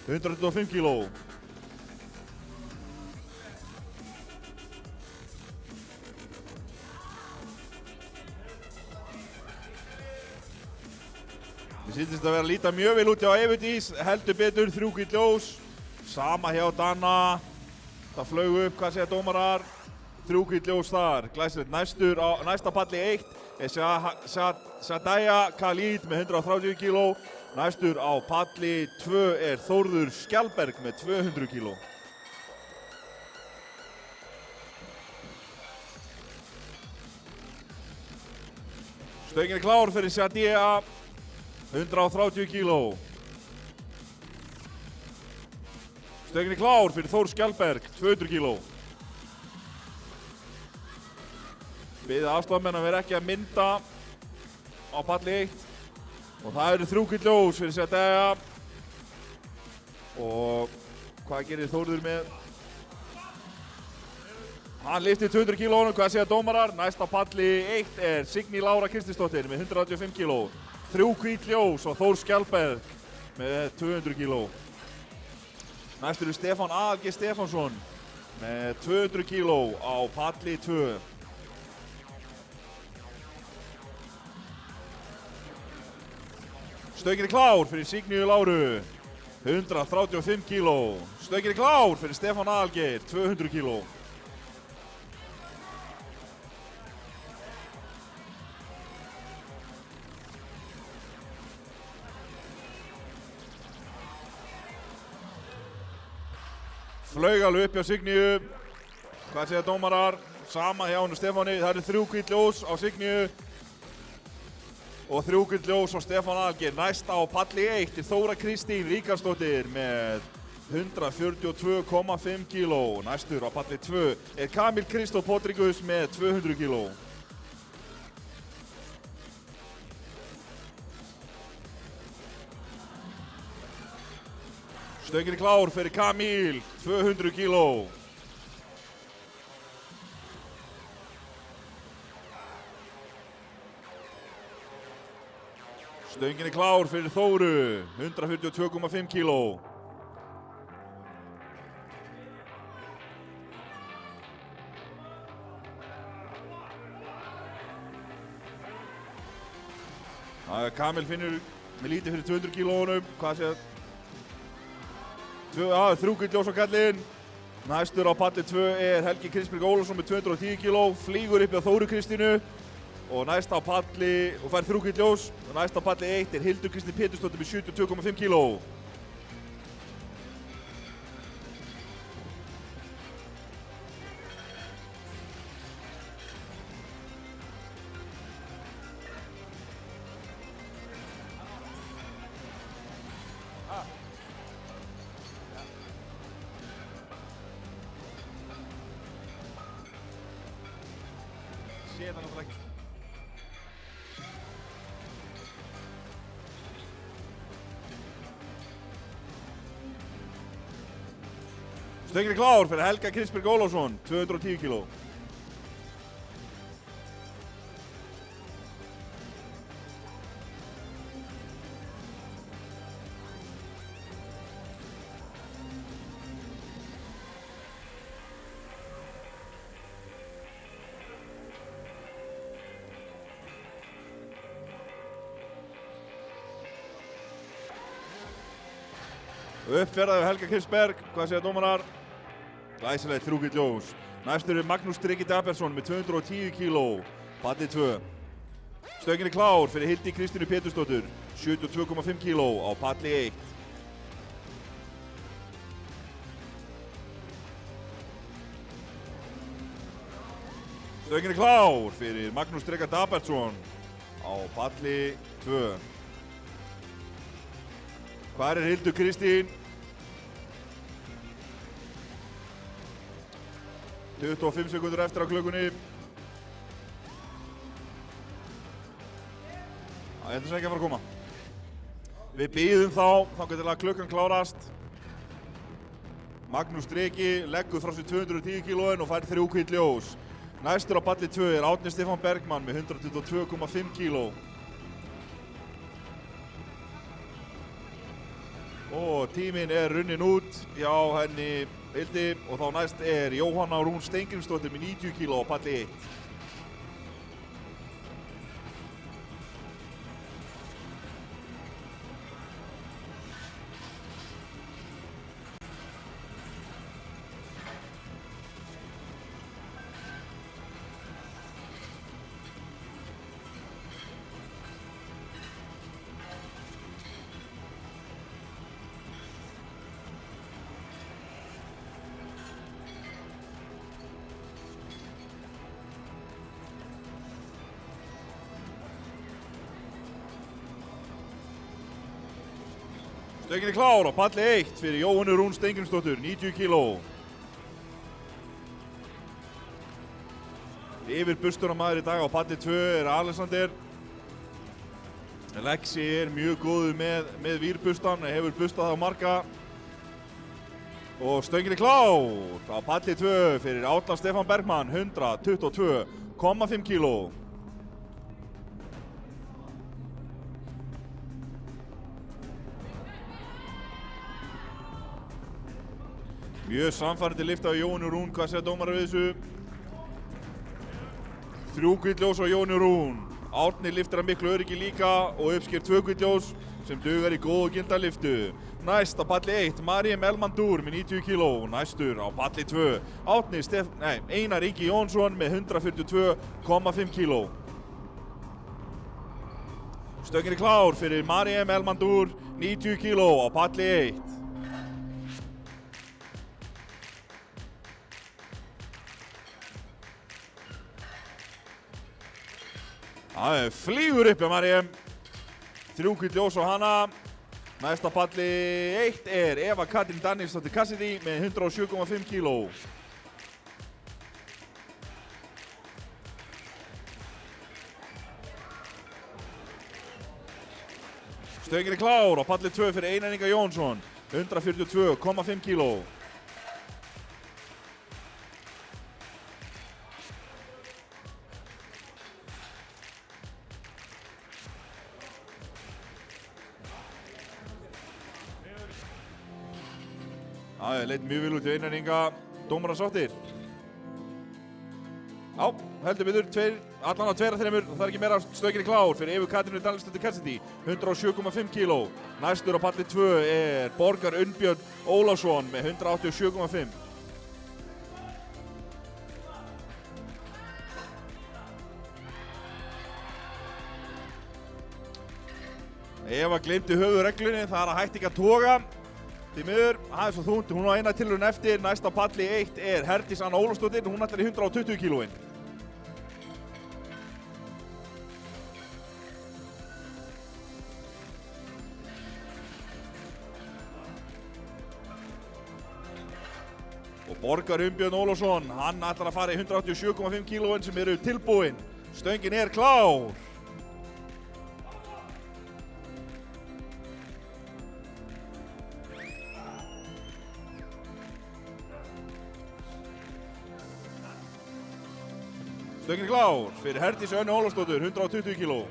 A: 125 kíló. Mér sýndist að vera að líta mjög vel út hjá Evu Dís, heldur betur 3 hvít ljós. Sama hjá Dana, það flaug upp, hvað segja dómarar? 3 hvít ljós þar, glæsilegt. Næsta palli 1 er Sadaya Khalid með 130 kíló. Næstur á palli 2 er Þórður Skjaldberg með 200 kíló. Stöngin er klár fyrir Sadaya, 130 kíló. Stöngin er klár fyrir Þór Skjaldberg, 200 kíló. Biðja aðstofamenn að vera ekki að mynda á palli 1. Og það eru 3 hvít ljós fyrir Sadaya. Og hvað gerir Þórður með? Hann lyftir 200 kílónum, hvað segja dómarar? Næst á palli 1 er Signý Lára Kristinsdóttir með 185 kíló. 3 hvít ljós og Þór Skjaldberg með 200 kíló. Næst eru Stefán Aðalgeir Stefánsson með 200 kíló á palli 2. Stöngin er klár fyrir Signíu Láru, 135 kíló. Stöngin er klár fyrir Stefán Aðalgeir, 200 kíló. Flaug alveg upp hjá Signíu. Hvað segja dómarar? Sama hjá honum Stefáni. Það eru 3 hvít ljós á Signíu og 3 hvít ljós á Stefán Aðalgeir. Næst á palli 1 er Þóra Kristín Ríkarsdóttir með 142,5 kíló. Næstur á palli 2 er Kamil Kristóf Podrigus með 200 kíló. Stöngin er klár fyrir Kamil, 200 kíló. Stöngin er klár fyrir Þóru, 142,5 kíló. Kamil finnur með lítið fyrir 200 kílóunum, hvað sé það? 3 gull ljós á kallinn. Næstur á palli 2 er Helgi Kristberg Ólafsson með 210 kíló, flýgur upp á Þóru Kristínu og næst á palli, og fær 3 gull ljós, og næst á palli 1 er Hildur Kristín Pétursdóttir með 72,5 kíló. Séð hann náttúrulega ekki. Stöngin er klár fyrir Helga Kristberg Ólafsson, 210 kíló. Uppferðaði Helga Kristberg, hvað segja dómarar? Glæsilegt 3 gull ljós. Næstur er Magnús Dreki Dabersson með 210 kíló, palli 2. Stöngin er klár fyrir Hildi Kristínu Pétursdóttur, 72,5 kíló á palli 1. Stöngin er klár fyrir Magnús Dreka Dabersson á palli 2. Hvar er Hildur Kristín? 25 sekundur eftir á klukkunni. Það er þess ekki að fara að koma. Við bíðum þá til að klukkan klárast. Magnús Dreki leggur frá sér 210 kílóin og fær 3 gull ljós. Næstur á palli 2 er Árni Stefán Bergmann með 122,5 kíló. Og tíminn er runnin út hjá henni Hildi og þá næst er Jóhanna Rún Steingrímsdóttir með 90 kíló á palli 1. Stöngin er klár á palli 1 fyrir Jóhannu Rún Steingrímsdóttur, 90 kíló. Yfir bustunarmaður í dag á palli 2 er Alexander. Lexi er mjög góður með vírbustan, hefur bustað á marga. Og stöngin er klár á palli 2 fyrir Árna Stefán Bergmann, 122,5 kíló. Mjög samfærandi lyfta á Jóhannu Rún, hvað segja dómarar við þessu? 3 gull ljós á Jóhannu Rún. Árni lyftir að miklu öryggi líka og uppsker 2 gull ljós sem dugar í góð og gilda lyftu. Næst á palli 1, Maríam Elmandur með 90 kíló. Næstur á palli 2, Einar Ingi Jónsson með 142,5 kíló. Stöngin er klár fyrir Maríam Elmandur, 90 kíló á palli 1. Það flýgur upp hjá Maríam. 3 gull ljós á hana. Næst á palli 1 er Eva Katrín Danielsdóttir Cassidy með 107,5 kíló. Stöngin er klár á palli 2 fyrir Einar Inga Jónsson, 142,5 kíló. Það leit mjög vel út í Einar Inga, dómarar sáttir. Já, heldur betur, allan á 2 af 3, það ekki meira stökinni klár fyrir Evu Katrínu Danielsdóttur Cassidy, 107,5 kg. Næstur á palli 2 er Borgar Unnbjörn Ólafsson með 187,5. Eva gleymdi höfuðreglunni, það er að hætti ekki að toga. Því miður, það er svo þungt, hún á eina tilraun eftir, næst á palli 1 er Herdís Anna Ólafsdóttir, hún ætlar í 120 kg. Og Borgar Unnbjörn Ólafsson, hann ætlar að fara í 187,5 kg sem eru tilbúin. Stöngin er klár. Stöngin er klár fyrir Herdísi Önnu Ólafsdóttur, 120 kg.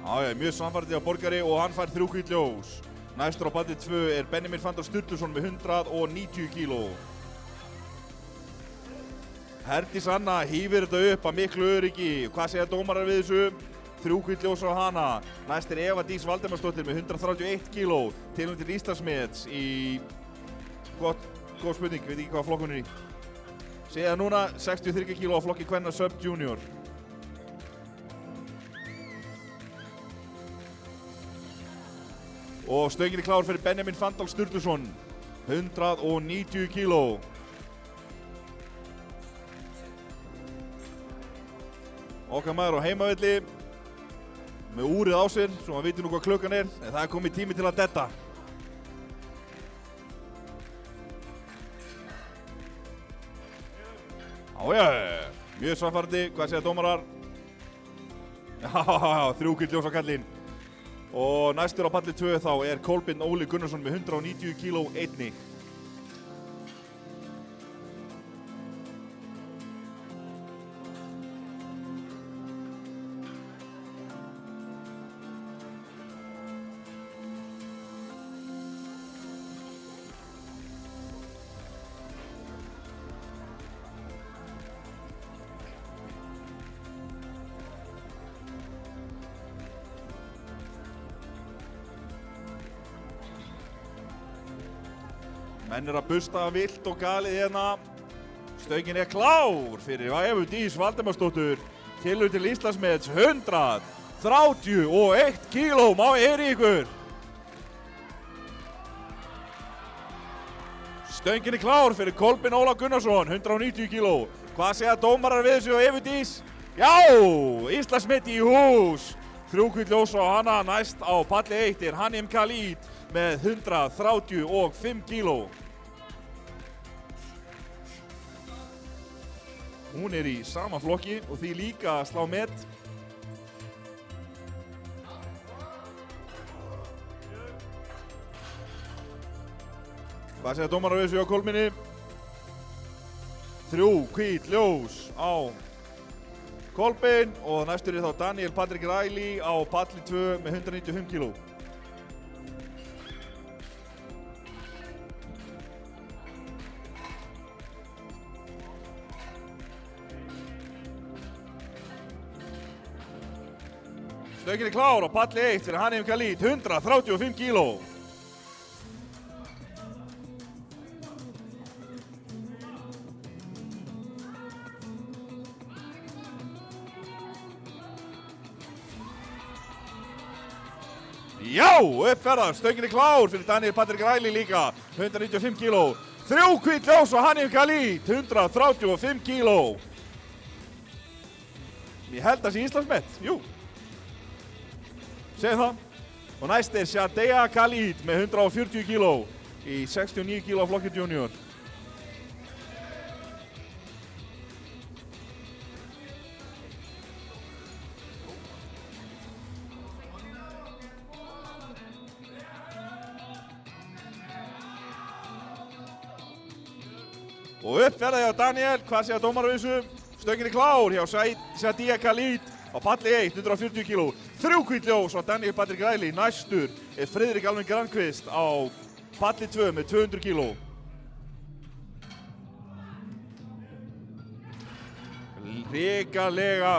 A: Já, mjög samfærandi á Borgari og hann fær 3 hvít ljós. Næstur á palli 2 er Benjamin Fanndal Sturluson með 190 kg. Herdís Anna hífir þetta upp að miklu öryggi. Hvað segja dómarar við þessu? 3 hvít ljós á hana. Næst er Eva Dís Valdemarsdóttir með 131 kg. Tilnefnd til Íslandsmets í... Góð spurning, veit ekki hvað flokk hún er í. Segja núna 63 kg á flokki kvenna Sub Junior. Og stöngin er klár fyrir Benjamin Fanndal Sturluson, 190 kg. Okkar maður á heimavelli með úrið á sér, svo maður viti nú hvað klukkan er, en það er komið tími til að detta. Já, mjög samfærandi, hvað segja dómarar? Já, 3 hvít ljós á kallinn. Og næstur á palli 2 þá er Kolbeinn Óli Gunnarsson með 190 kg einnig. Menn er að busta vilt og galið hérna. Stöngin er klár fyrir Evu Dís Valdemarsdóttur. Tilraun til Íslandsmets 131 kg. Má ég heyra í ykkur? Stöngin er klár fyrir Kolbeinn Óla Gunnarsson, 190 kg. Hvað segja dómarar við þessu á Evu Dís? Já, Íslandsmet í hús. 3 hvít ljós á hana. Næst á palli 1 er Hanim Khalid með 135 kg. Hún er í sama flokki og því líka að slá met. Hvað segja dómarar við þessu á Kolminni? 3 hvít ljós á Kolbeinn og næstur er þá Daniel Patrik Riley á palli 2 með 195 kg. Stöngin er klár á palli 1 fyrir Hanim Khalid, 135 kg. Já, uppferðar, stöngin er klár fyrir Daniel Patrik Riley líka, 195 kg. 3 hvít ljós á Hanim Khalid, 135 kg. Ég held að það sé Íslandsmet, jú. Segðu það. Og næst er Shadea Khalid með 140 kg í 69 kg flokki junior. Og uppferðaði á Daniel, hvað segja dómarar við þessu? Stöngin er klár hjá Shadea Khalid á palli 1, 140 kg. 3 hvít ljós á Daniel Patrik Riley. Næstur er Friðrik Alvin Granqvist á palli 2 með 200 kíló. Hrikalega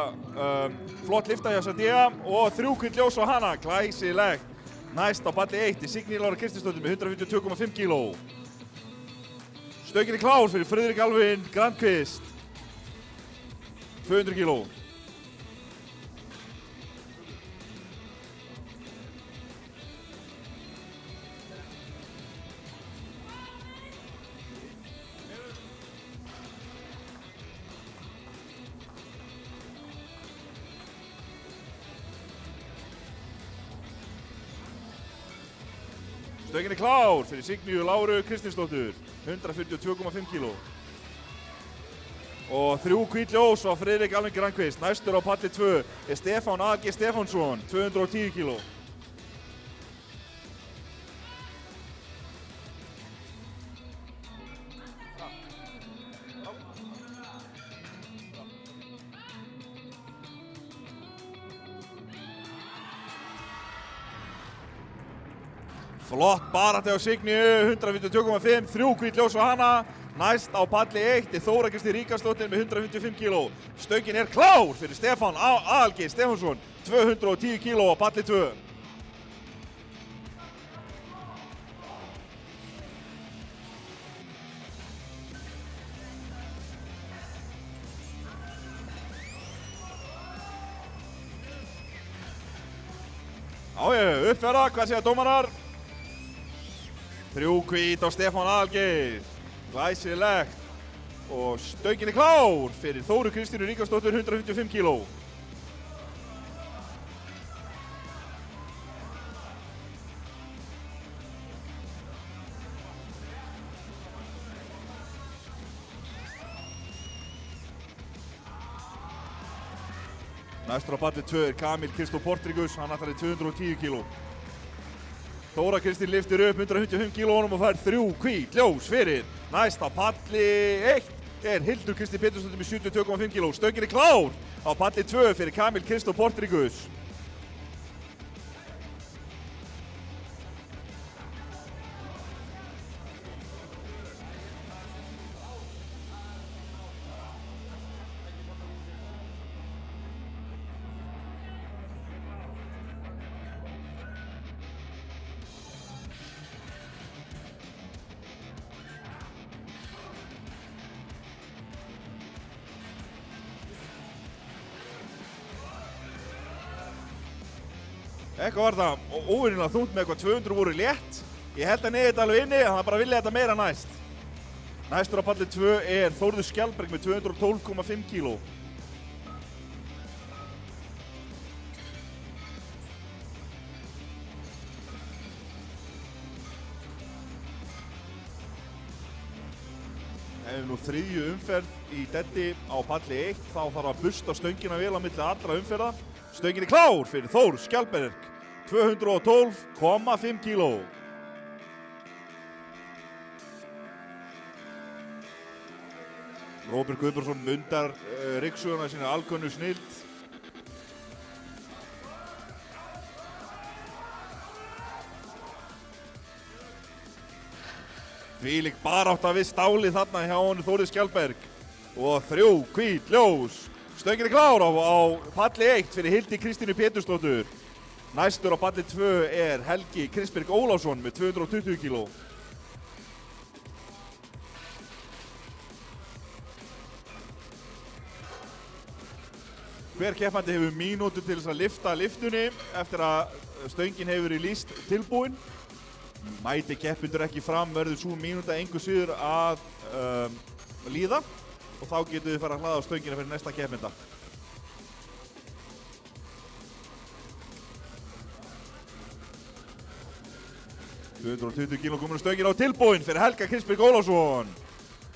A: flott lyfta hjá Sadía og 3 hvítt ljós á hana, glæsilegt. Næst á palli 1 er Signý Lára Kristinsdóttir með 152,5 kíló. Stöngin er klár fyrir Friðrik Alvin Grandqvist, 200 kíló. Stöngin er klár fyrir Signíu Láru Kristinsdóttur, 142,5 kíló. Og 3 hvít ljós á Friðrik Alvin Grandqvist. Næstur á palli 2 er Stefán A.G. Stefánsson, 210 kíló. Flott barátta hjá Signíu, 152,5, 3 hvít ljós á hana. Næst á palli 1 er Þóra Kristín Ríkharðsdóttir með 155 kíló. Stöngin er klár fyrir Stefán A.G. Stefánsson, 210 kíló á palli 2. Uppferða, hvað segja dómarar? 3 hvít á Stefán A.G. Glæsilegt. Og stöngin er klár fyrir Þóru Kristínu Ríkharðsdóttur, 155 kíló. Næstur á palli 2 er Kamil Kristó Portrigus, hann ætlar í 210 kíló. Þóra Kristín lyftir upp 155 kílónum og fær 3 hvít ljós fyrir. Næst á palli 1 er Hildur Kristín Pétursdóttir með 72,5 kíló. Stöngin er klár á palli 2 fyrir Kamil Kristó Portrigus. Eitthvað var það óvenjulega þungt með eitthvað 200 voru létt. Ég held að neyði þetta alveg inni, þannig að bara vilja þetta meira næst. Næstur á palli 2 er Þórður Skjaldberg með 212,5 kíló. Ef nú 3. umferð í Deddi á palli 1, þá þarf að busta stöngina vel á milli allra umferða. Stöngin er klár fyrir Þór Skjaldberg, 212,5 kíló. Róbert Guðbjörnsson mundar ryksugunna sína alkunnu snild. Þvílík barátta við stálið þarna hjá honum Þóri Skjaldberg. Og 3 hvít ljós. Stöngin er klár á palli 1 fyrir Hildi Kristínu Pétursdóttur. Næstur á palli 2 er Helgi Kristberg Ólafsson með 220 kíló. Hver keppandi hefur mínútu til þess að lyfta lyftunni eftir að stöngin hefur verið lýst tilbúin. Mæti keppendur ekki fram verður sú mínúta engu síður að líða. Og þá getum við fara að hlaða á stöngina fyrir næsta keppenda. kíló komin á stöngina á tilbúin fyrir Helga Kristberg Ólafsson.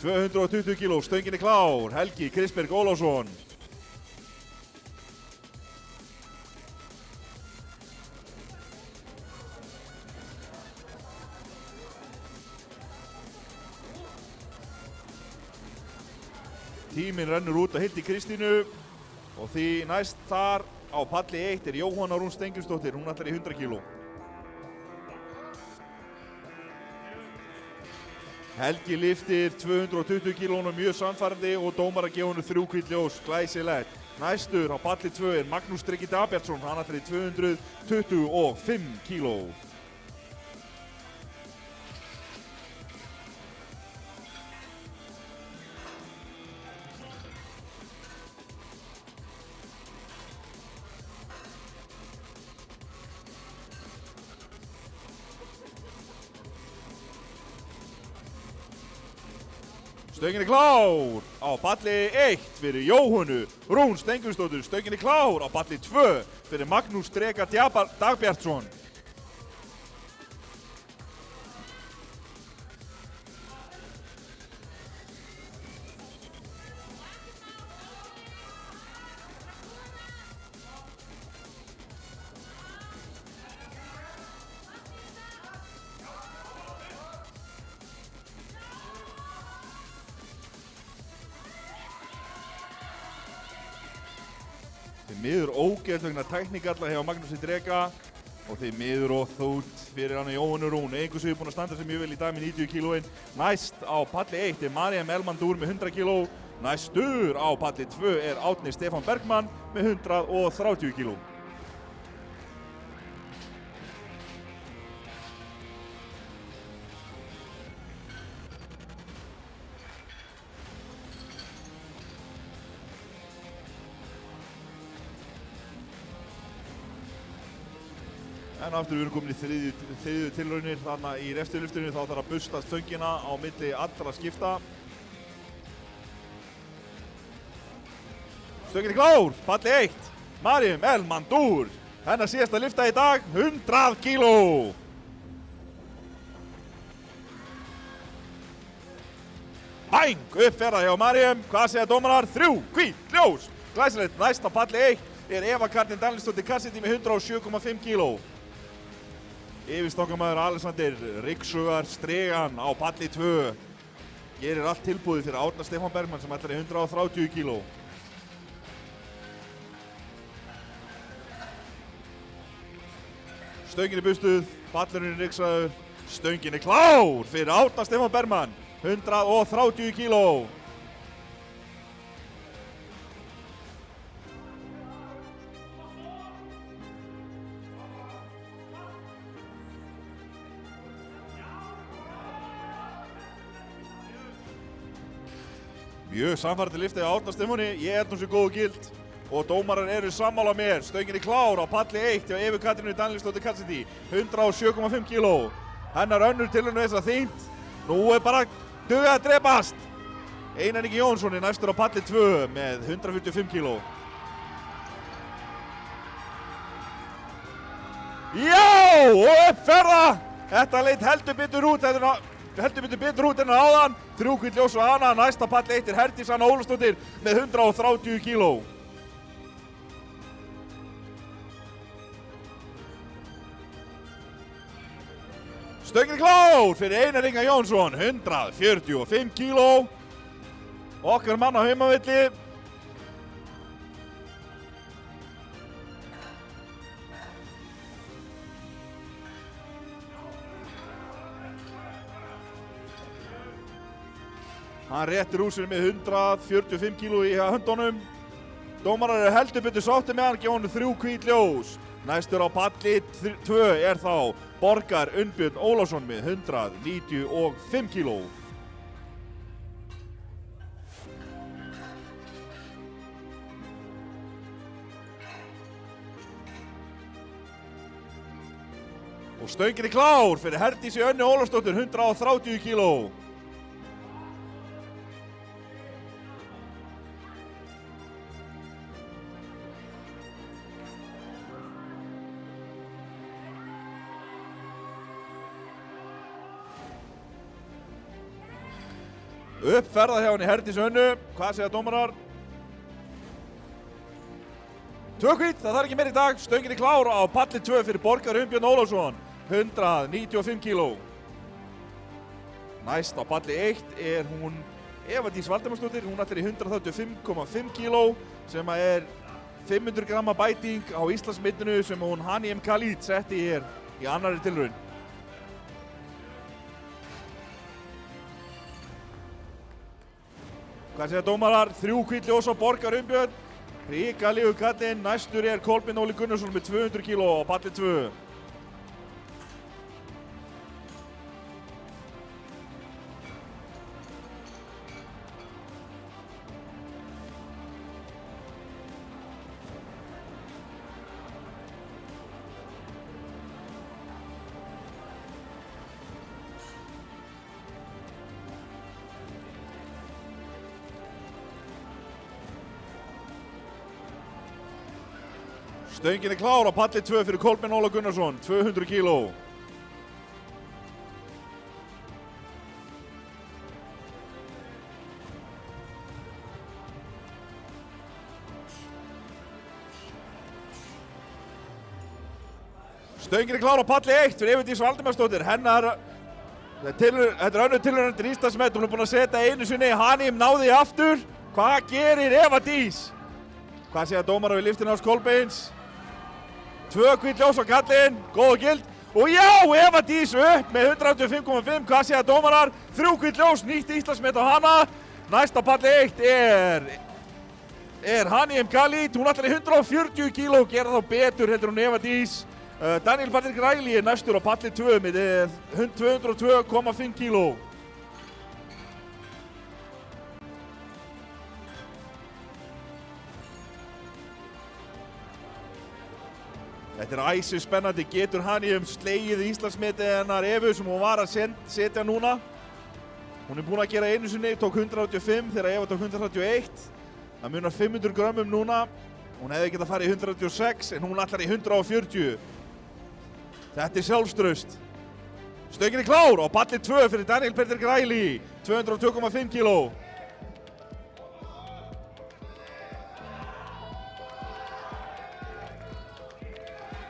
A: 220 kíló, stöngin er klár, Helgi Kristberg Ólafsson. Tíminn rennur út að Hildi Kristínu og því næst þar á palli 1 er Jóhanna Rún Steingrímsdóttir, hún ætlar í 100 kíló. Helgi lyftir 220 kílónum mjög sannfærandi og dómar að gefa honum 3 hvít ljós, glæsilegt. Næstur á palli 2 er Magnús Tryggi Dagbjartsson, hann ætlar í 225 kíló. Stöngin er klár á palli 1 fyrir Jóhönnu Rún Steingrímsdóttur. Stöngin er klár á palli 2 fyrir Magnús Trega Dagbjartsson. Þeir miður ógeðt vegna tæknigalla hjá Magnúsi Trega og þeir miður og þótt fyrir hana Jóhönnu Rún. Einhver sem er búinn að standa sig mjög vel í dag með 90 kílóin. Næst á palli 1 er Maríam Elmandur með 100 kíló. Næstur á palli 2 er Árni Stefán Bergmann með 130 kíló. En aftur við erum komin í þriðju tilraunir þarna í refstiluftunni, þá þarf að busta stöngina á milli allra skipta. Stöngin er klár, palli 1, Maríam Elmandur. Hennar síðasta lyfta í dag, 100 kíló. Bæng, uppferða hjá Maríam, hvað segja dómarar? 3 hvít ljós. Glæsilegt, næst á palli 1 er Eva Katrín Danilsdóttir Cassidy með 107,5 kíló. Yfirstokkarmaður Alexander Ríksugar Stregan á palli 2 gerir allt tilbúið fyrir Árna Stefán Bergmann sem ætlar í 130 kíló. Stöngin er bustuð, pallurinn er ríksaður, stöngin er klár fyrir Árna Stefán Bergmann, 130 kíló. Mjög samfærandi lyfti á Árna Stefáni, ég er nú svo góð og gild og dómarar eru sammála mér. Stöngin er klár á palli 1 hjá Evu Katrínu Danilsdóttur Cassidy, 107,5 kíló. Hennar önnur tilraun þessa þyngd. Nú er bara dugað að drepast. Einar Ingi Jónsson er næstur á palli 2 með 145 kíló. Já, og uppferða! Þetta leit heldur betur út en áðan. 3 hvít ljós og hana. Næsta palli 1 er Herdís Anna Ólafsdóttir með 130 kíló. Stöngin er klár fyrir Einar Inga Jónsson, 145 kíló. Okkar mann á heimavelli. Hann réttir úr sér með 145 kíló í höndunum. Dómarar eru heldur betur sáttir með hann, gefa honum 3 hvít ljós. Næstur á palli 2 er þá Borgar Unnbjörn Ólafsson með 195 kíló. Og stöngin er klár fyrir Herdísi Önnu Ólafsdóttur, 130 kíló. Uppferða hjá henni Herdísi Önnu, hvað segja dómarar? 2 hvít, það þarf ekki meira í dag. Stöngin er klár á palli 2 fyrir Borgar Unnbjörn Ólafsson, 195 kíló. Næst á palli 1 er hún Eva Dís Valdimarsdóttir, hún ætlar í 135,5 kíló sem er 500 gramma bæting á Íslandsmetinu sem hún Hani M. Khalid setti hér í annarri tilraun. Hvað segja dómarar? 3 hvít ljós á Borgar Umbjörn. Ríkalíu kallinn. Næstur er Kolbeinn Óli Gunnarsson með 200 kíló á palli 2. Stöngin er klár á palli 2 fyrir Kolbeinn Óla Gunnarsson, 200 kíló. Stöngin er klár á palli 1 fyrir Evudís Valdimarsdóttir. Þetta er önnur tilraunir Íslandsmet. Hún er búin að setja einu sinni, Hanìm náði aftur. Hvað gerir Evadís? Hvað segja dómarar við lyftina ás Kolbeins? 2 hvít ljós á kallinn, góð og gild. Og já, Evadís upp með 185,5. Hvað segja dómarar? 3 hvít ljós, nýtt Íslandsmet á hana. Næst á palli 1 er Hanìm Khalid. Hún ætlar í 140 kíló, gera þá betur heldur hún Evadís. Daniel Patrik Ræli er næstur á palli 2 með 202,5 kíló. Þetta er æsi spennandi. Getur Hanìm slegið Íslandsmetið hennar Evu sem hún var að setja núna. Hún er búin að gera einu sinni, tók 185 þegar Eva tók 181. Það munar 500 grömmum núna. Hún hefði getað farið í 186 en hún ætlar í 140. Þetta er sjálfstraust. Stöngin er klár á palli 2 fyrir Daniel Patrik Ræli, 202,5 kíló.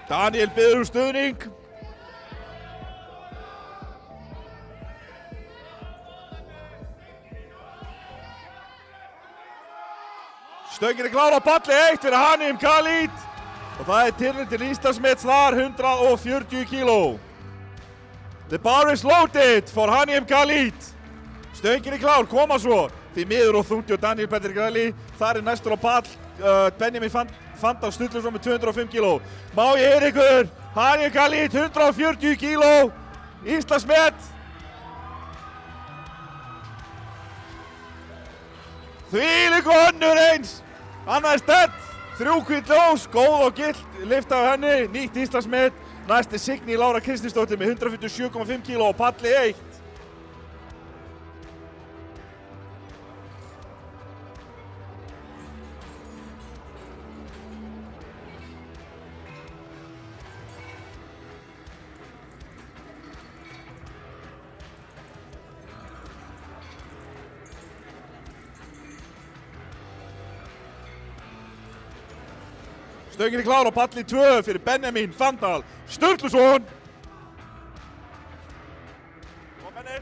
A: Daniel biður stuðning. Stöngin er klár á palli 1 fyrir Hanìm Khalid. Og það er tilraun til Íslandsmets þar, 140 kíló. The bar is loaded for Hanìm Khalid. Stöngin er klár, koma svo. Því miður og þungt hjá Daniel Patrik Ræli. Þar er næstur á pall Benjamin Fanda Sturluson með 205 kíló. Má ég heyra ykkur? Hanìm Khalid, 140 kíló. Íslandsmet. Þvílík önnur eins. Anna er stedd. 3 hvít ljós, góð og gilt lyfta af henni, nýtt Íslandsmet. Næst er Signý Lára Kristinsdóttir með 147,5 kíló á palli 1. Stöngin er klár á palli 2 fyrir Benjamin Fandal Sturluson. Kom Benni.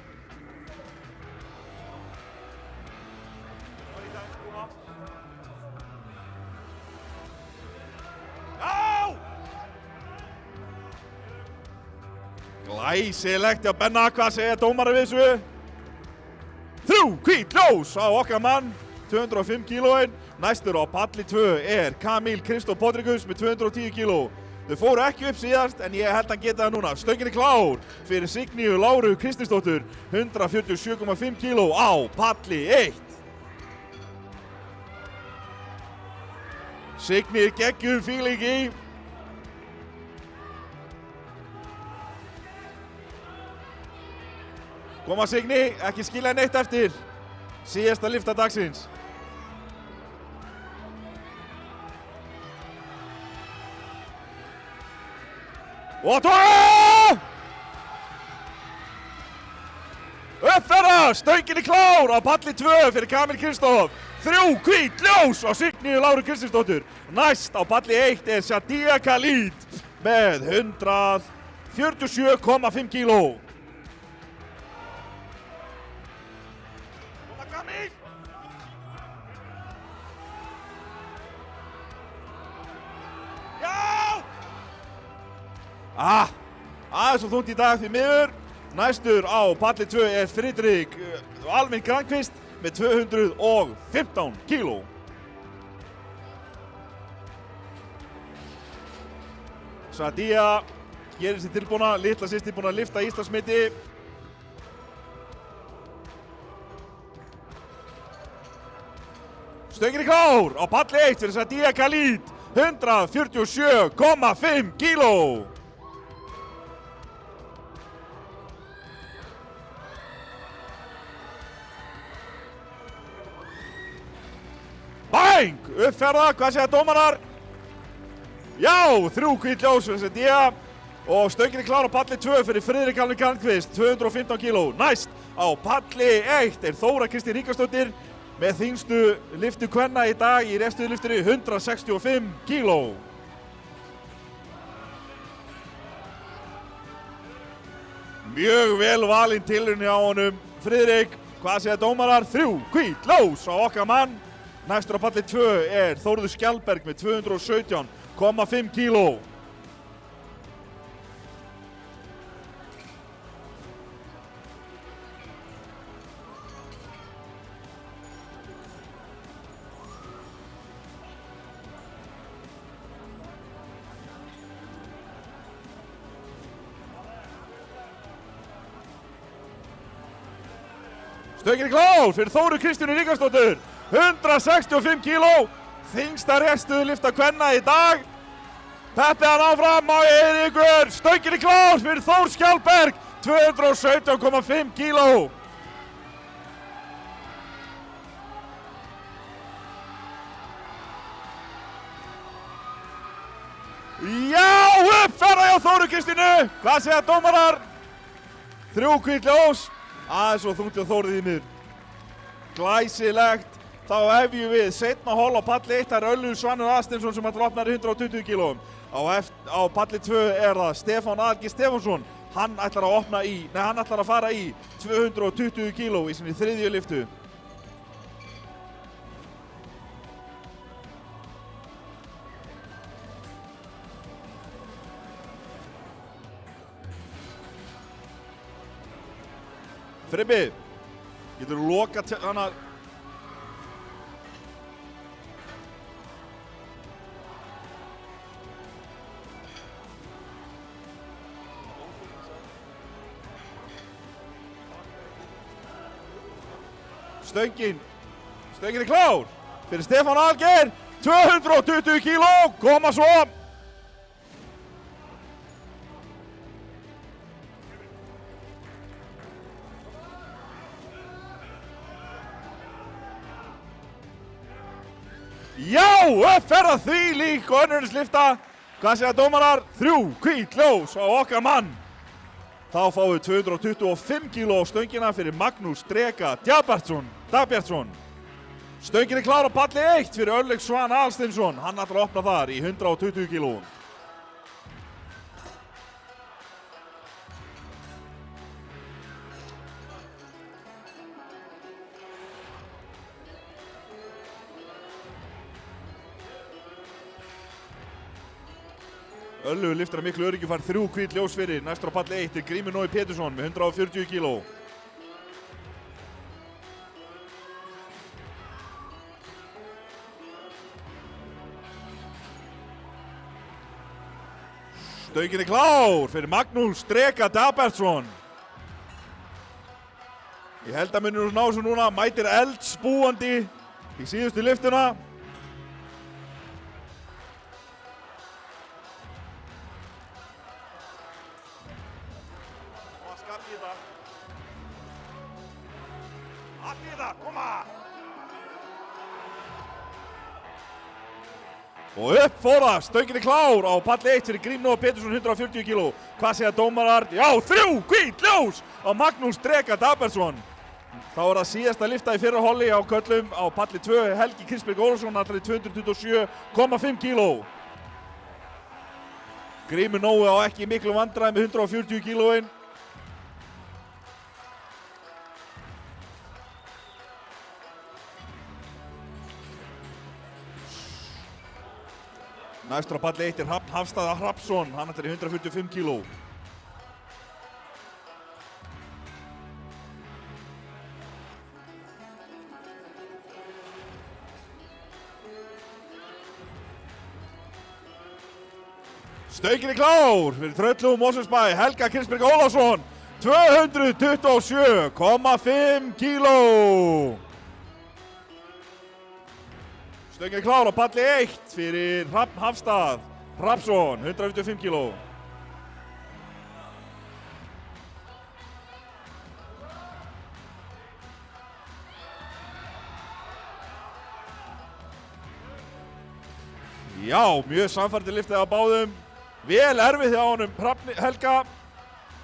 A: Já! Glæsilegt hjá Benna, hvað segja dómarar við þessu? 3 hvít ljós á okkar mann, 205 kílóin. Næstur á palli 2 er Kamil Kristóf Podrikus með 210 kíló. Þau fóru ekki upp síðast en ég held að geta það núna. Stöngin er klár fyrir Signíu Láru Kristinsdóttur, 147,5 kíló á palli 1. Signý er geggjuð fíling í. Koma Signý, ekki skilja neitt eftir. Síðasta lyfta dagsins. Og tóra! Uppferða, stöngin er klár á palli 2 fyrir Kamil Kristóf. 3 hvít ljós á Signíu Láru Kristinsdóttur. Næst á palli 1 er Shadia Khalid með 147,5 kíló. Koma Kamil! Aðeins og þungt í dag því miður. Næstur á palli 2 er Friðrik Alvin Grankvist með 215 kíló. Sadia gerir sér tilbúna, litla systir búin að lyfta Íslandsmeti. Stöngin klár á palli 1 fyrir Sadia Khalid, 147,5 kíló. Bang! Uppferða, hvað segja dómarar? Já, 3 hvít ljós fyrir Sadia og stöngin klár á palli 2 fyrir Friðrik Alvin Karnqvist, 215 kíló. Næst á palli 1 Þóra Kristín Ríkharðsdóttir með þyngstu lyftu kvenna í dag í refstuðlyftunni, 165 kíló. Mjög vel valinn tilraun hjá honum Friðrik. Hvað segja dómarar? 3 hvít ljós á okkar mann. Næstur á palli 2 Þórður Skjaldberg með 217,5 kíló. Stöngin klár fyrir Þóru Kristínu Ríkharðsdóttur, 165 kíló, þyngsta refstuðlyfta kvenna í dag. Peppi hann áfram á Eiríkur, stöngin klár fyrir Þór Skjaldberg, 217,5 kíló. Já, uppferða hjá Þóru Kristínu. Hvað segja dómarar? 3 hvít ljós. Aðeins og þungt hjá Þórði því miður. Glæsilegt. Þá hefjum við seinna hol á palli 1. Það er Öllu Svanur Aðsteinsson sem ætlar að opna í 120 kílóum. Á palli 2 er það Stefán Algi Stefánsson. Hann ætlar að fara í 220 kíló í sinni 3. lyftu. Fribbi, getur þú lokað hana? Stöngin er klár fyrir Stefán Algeir, 220 kíló, koma svo. Já, uppferða þvílík önnurlyfta. Hvað segja dómarar? 3 hvít ljós á okkar mann. Þá fáum við 225 kíló á stöngina fyrir Magnús Dreka Dagbjartsson. Stöngin er klár á palli 1 fyrir Örlyg Svan Aðalsteinsson. Hann ætlar að opna þar í 120 kílóum. Öllu lyftir að miklu öryggi, fær 3 hvít ljós fyrir. Næstur á palli 1 er Grímur Nói Pétursson með 140 kíló. Stöngin er klár fyrir Magnús Dreka Dagbjartsson. Ég held að munur ná svo núna, mætir eldspúandi í síðustu lyftuna. Og upp fór það, stöngin er klár á palli 1 fyrir Grímur Nói Pétursson, 140 kíló. Hvað segja dómarar? Já, 3 hvít ljós á Magnús Dreka Dagbjartsson. Þá er það síðasta lyfta í fyrra holi á köllum. Á palli 2 Helgi Kristberg Ólafsson, allar í 227,5 kíló. Grímur Nói á ekki miklu vandræði með 140 kílóin. Næstur á palli 1 er Hafstað Hrafnsson, hann ætlar í 145 kíló. Stöngin klár fyrir Tröllu Mosfellsbæ, Helga Kristberg Ólafsson, 227,5 kíló. Stöngin klár á palli 1 fyrir Hrafn Hafstað Hrafnsson, 155 kíló. Já, mjög samfærdi liftið á báðum. Vel erfið hjá honum Hrafni Helga.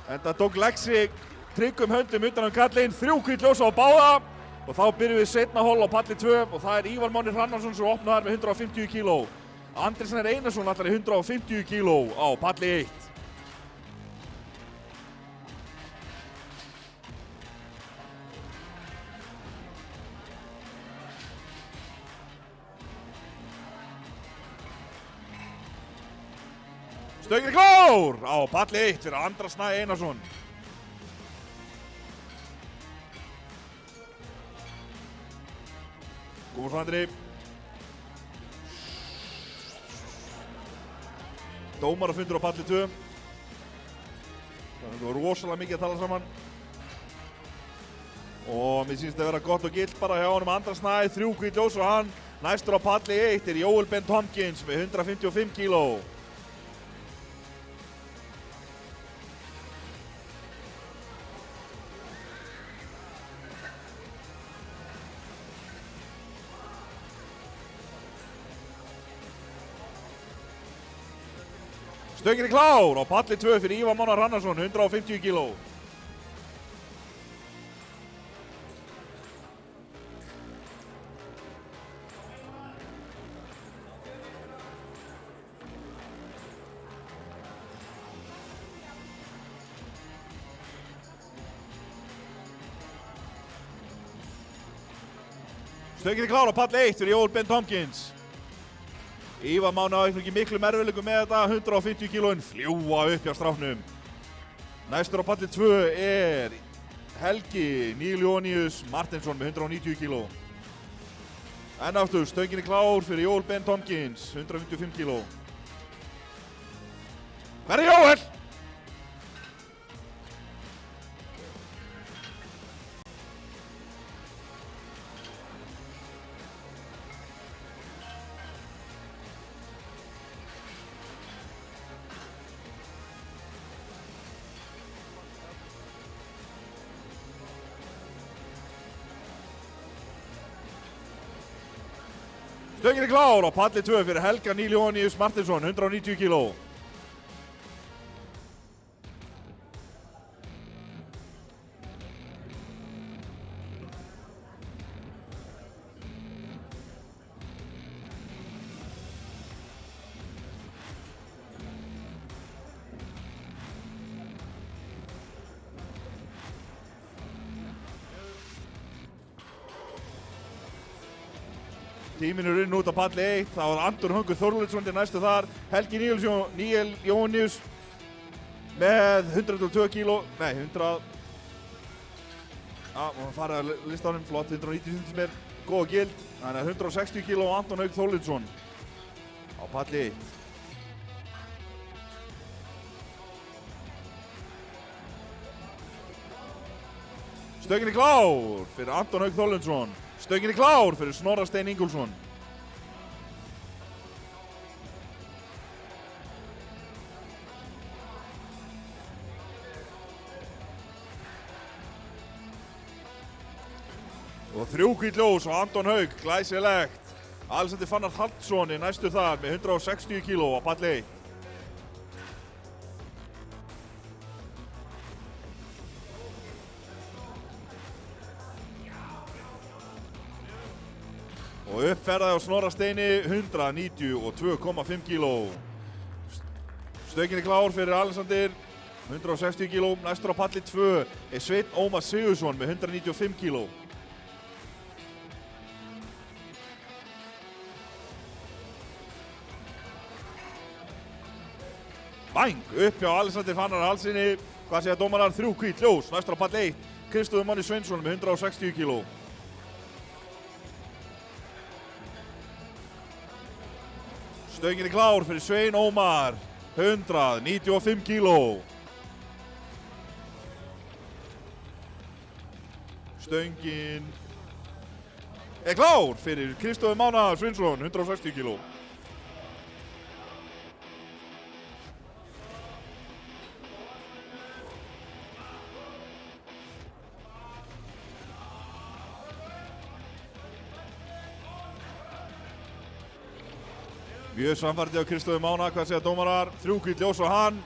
A: Enda tók Lexi tryggum höndum utan kallinn, 3 hvít ljós á báða. Og þá byrjum við seinna hol á palli 2 og það er Ívar Máni Hrannarsson sem opnaði með 150 kíló. Andri Snær Einarsson allar í 150 kíló á palli 1. Stöngin klár á palli 1 fyrir Andra Snæ Einarsson. Góður svo Andri. Dómarafundur á palli 2. Það var rosalega mikið að tala saman. Og mér sýnst að vera gott og gilt bara hjá honum Andra Snæ, 3 hvít ljós og hann. Næstur á palli 1 er Jóel Ben Tompkins með 155 kíló. Stöngin klár á palli 2 fyrir Ívar Mánar Hrannarsson, 150 kíló. Stöngin klár á palli 1 fyrir Jóel Ben Tompkins. Ívar Máni á ekki miklu erfiðleikum með þetta, 150 kílóin fljúa upp hjá stráknum. Næstur á palli 2 er Helgi Níl Jóníus Martinsson með 190 kíló. Enn aftur, stöngin klár fyrir Jóel Ben Tompkins, 155 kíló. Hver er Jóel? Stöngin klár á palli 2 fyrir Helga Níl Jóníus Martinsson, 190 kíló. Tíminn er runnin út á palli 1, það var Anton Höngur Þorleifsson til næstu þar. Helgi Níl Jóníus með 102 kíló, nei 100, maður farið að listanum, flott, 190 cm, góð og gild. Þannig að 160 kíló Anton Höngur Þorleifsson á palli 1. Stöngin klár fyrir Anton Höngur Þorleifsson. Stöngin klár fyrir Snorra Stein Ingólfsson. Og 3 hvít ljós og Anton Haug, glæsilegt. Alexander Fannar Haldsson er næstur þar með 160 kíló á palli 1. Og uppferðaði á Snorra Steini 192,5 kíló. Stöngin klár fyrir Alexander, 160 kíló. Næstur á palli 2 er Sveinn Ómar Sigursson með 195 kíló. Bang! Upp hjá Alexander Fannar Halsinni. Hvað segja dómarar? 3 hvít ljós. Næstur á palli 1 Kristofur Máni Sveinsson með 160 kíló. Stöngin klár fyrir Svein Ómar 195 kíló. Stöngin er klár fyrir Kristófer Mána Svinsson, 160 kíló. Mjög samfærdi á Kristófer Mána, hvað segja dómarar? 3 gult ljós á hann.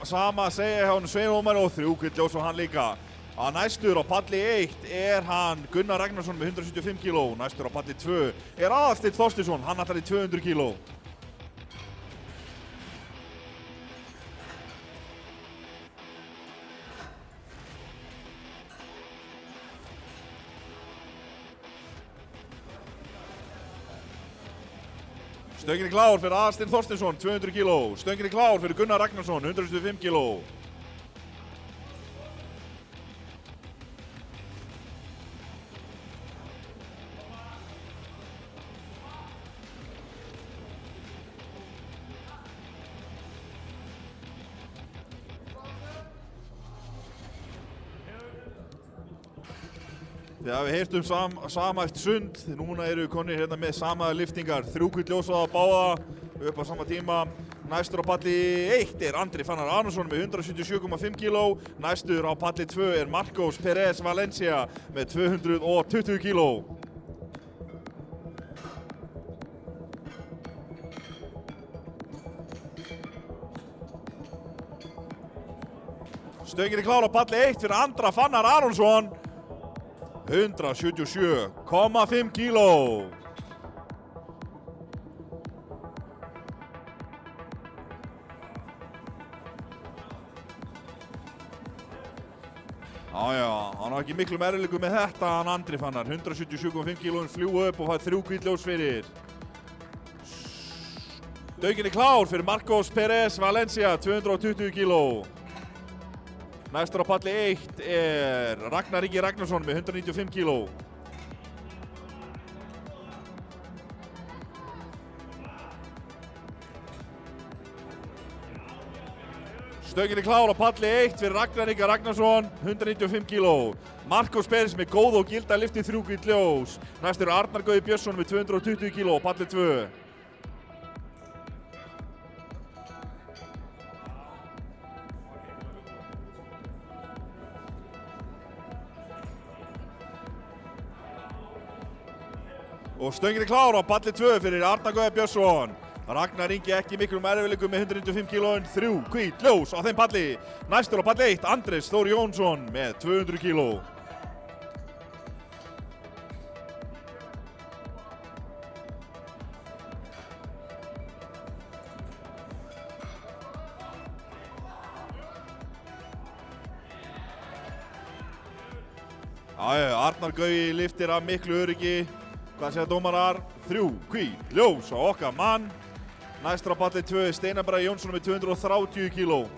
A: Sama segja hjá hann Sveindómar og 3 gult ljós á hann líka. Að næstur á palli 1 er hann Gunnar Ragnarsson með 175 kíló. Næstur á palli 2 er Aðalsteinn Þorsteinsson, hann ætlar í 200 kíló. Stöngin er klár fyrir Aðalsteinn Þorsteinsson, 200 kíló. Stöngin er klár fyrir Gunnar Ragnarsson, 175 kíló. Þið hafið heyrt samæft sund, núna eru við konir hérna með samaða lyftingar, 3 gult ljós á báða upp á sama tíma. Næstur á palli 1 er Andri Fannar Arnarsson með 177,5 kíló. Næstur á palli 2 er Marcos Perez Valencia með 220 kíló. Stöngin er klár á palli 1 fyrir Andra Fannar Arnarsson. 177,5 kíló. Hann á ekki miklu erfiðleikum með þetta, hann Andri Fannar. 177,5 kílóin fljúa upp og fær 3 gult ljós fyrir. Stöngin er klár fyrir Marcos Perez Valencia, 220 kíló. Næstur á palli 1 er Ragnar Ingi Ragnarsson með 195 kíló. Stöngin er klár á palli 1 fyrir Ragnar Ingi Ragnarsson, 195 kíló. Marcos Perez með góð og gilda lyfti 3 gult ljós. Næstur er Arnar Gauði Björnsson með 220 kíló á palli 2. Og stöngin er klár á palli 2 fyrir Arnar Gauði Björnsson. Ragnar Ingi ekki miklum erfiðleikum með 195 kílóin, 3 hvít ljós á þeim palli. Næstur á palli 1, Andrés Þór Jónsson með 200 kíló. Arnar Gauði lyftir af miklu öryggi. Hvað segja dómarar? 3 hvít ljós á okkar mann. Næstur á palli 2 Steinar Bragi Jónsson með 230 kíló.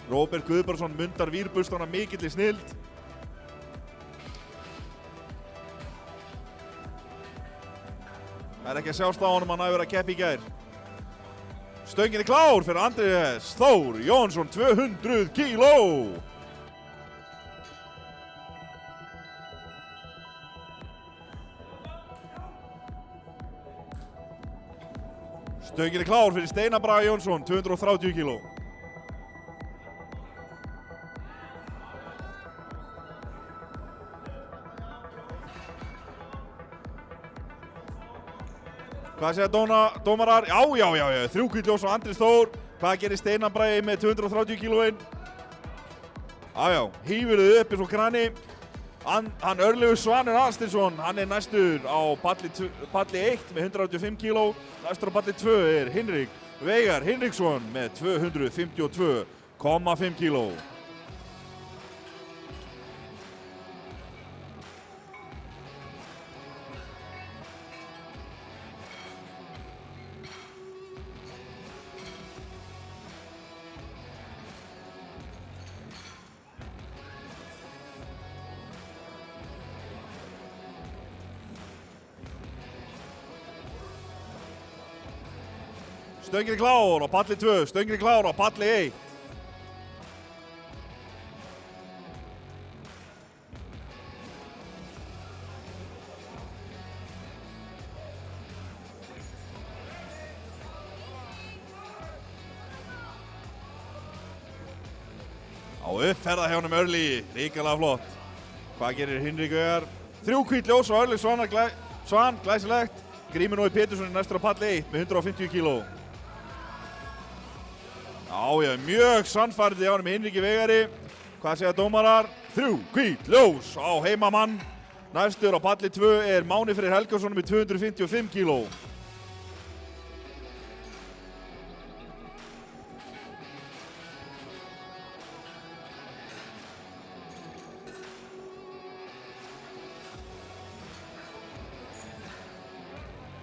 A: Róbert Guðbrandsson mundar vírbustana mikilli snilld. Það er ekki að sjást á honum að nægur að keppa í gær. Stöngin er klár fyrir Andrés Þór Jónsson, 200 kíló. Stöngin er klár fyrir Steinar Bragi Jónsson, 230 kíló. Hvað segja dómarar? Já, 3 hvít ljós á Andrés Þór. Hvað gerir Steinar Bragi með 230 kílóin? Hífur þau upp eins og krani. Hann Örlygur Svanur Aðalsteinsson, hann er næstur á palli 1 með 185 kíló. Næstur á palli 2 er Hinrik Veigar Hinriksson með 252,5 kíló. Stöngin er klár á palli 2, stöngin er klár á palli 1. Á uppferða hjá honum Örlygi, ríkilega flott. Hvað gerir Hinrik Veigar? 3 hvít ljós og Örlyg Svan, glæsilegt. Grímur Nói Pétursson næstur á palli 1 með 150 kíló. Já, mjög sannfærandi hjá honum Hinriki Veigari. Hvað segja dómarar? 3 hvít ljós á heimamann. Næstur á palli 2 er Máni Freyr Helgason með 255 kíló.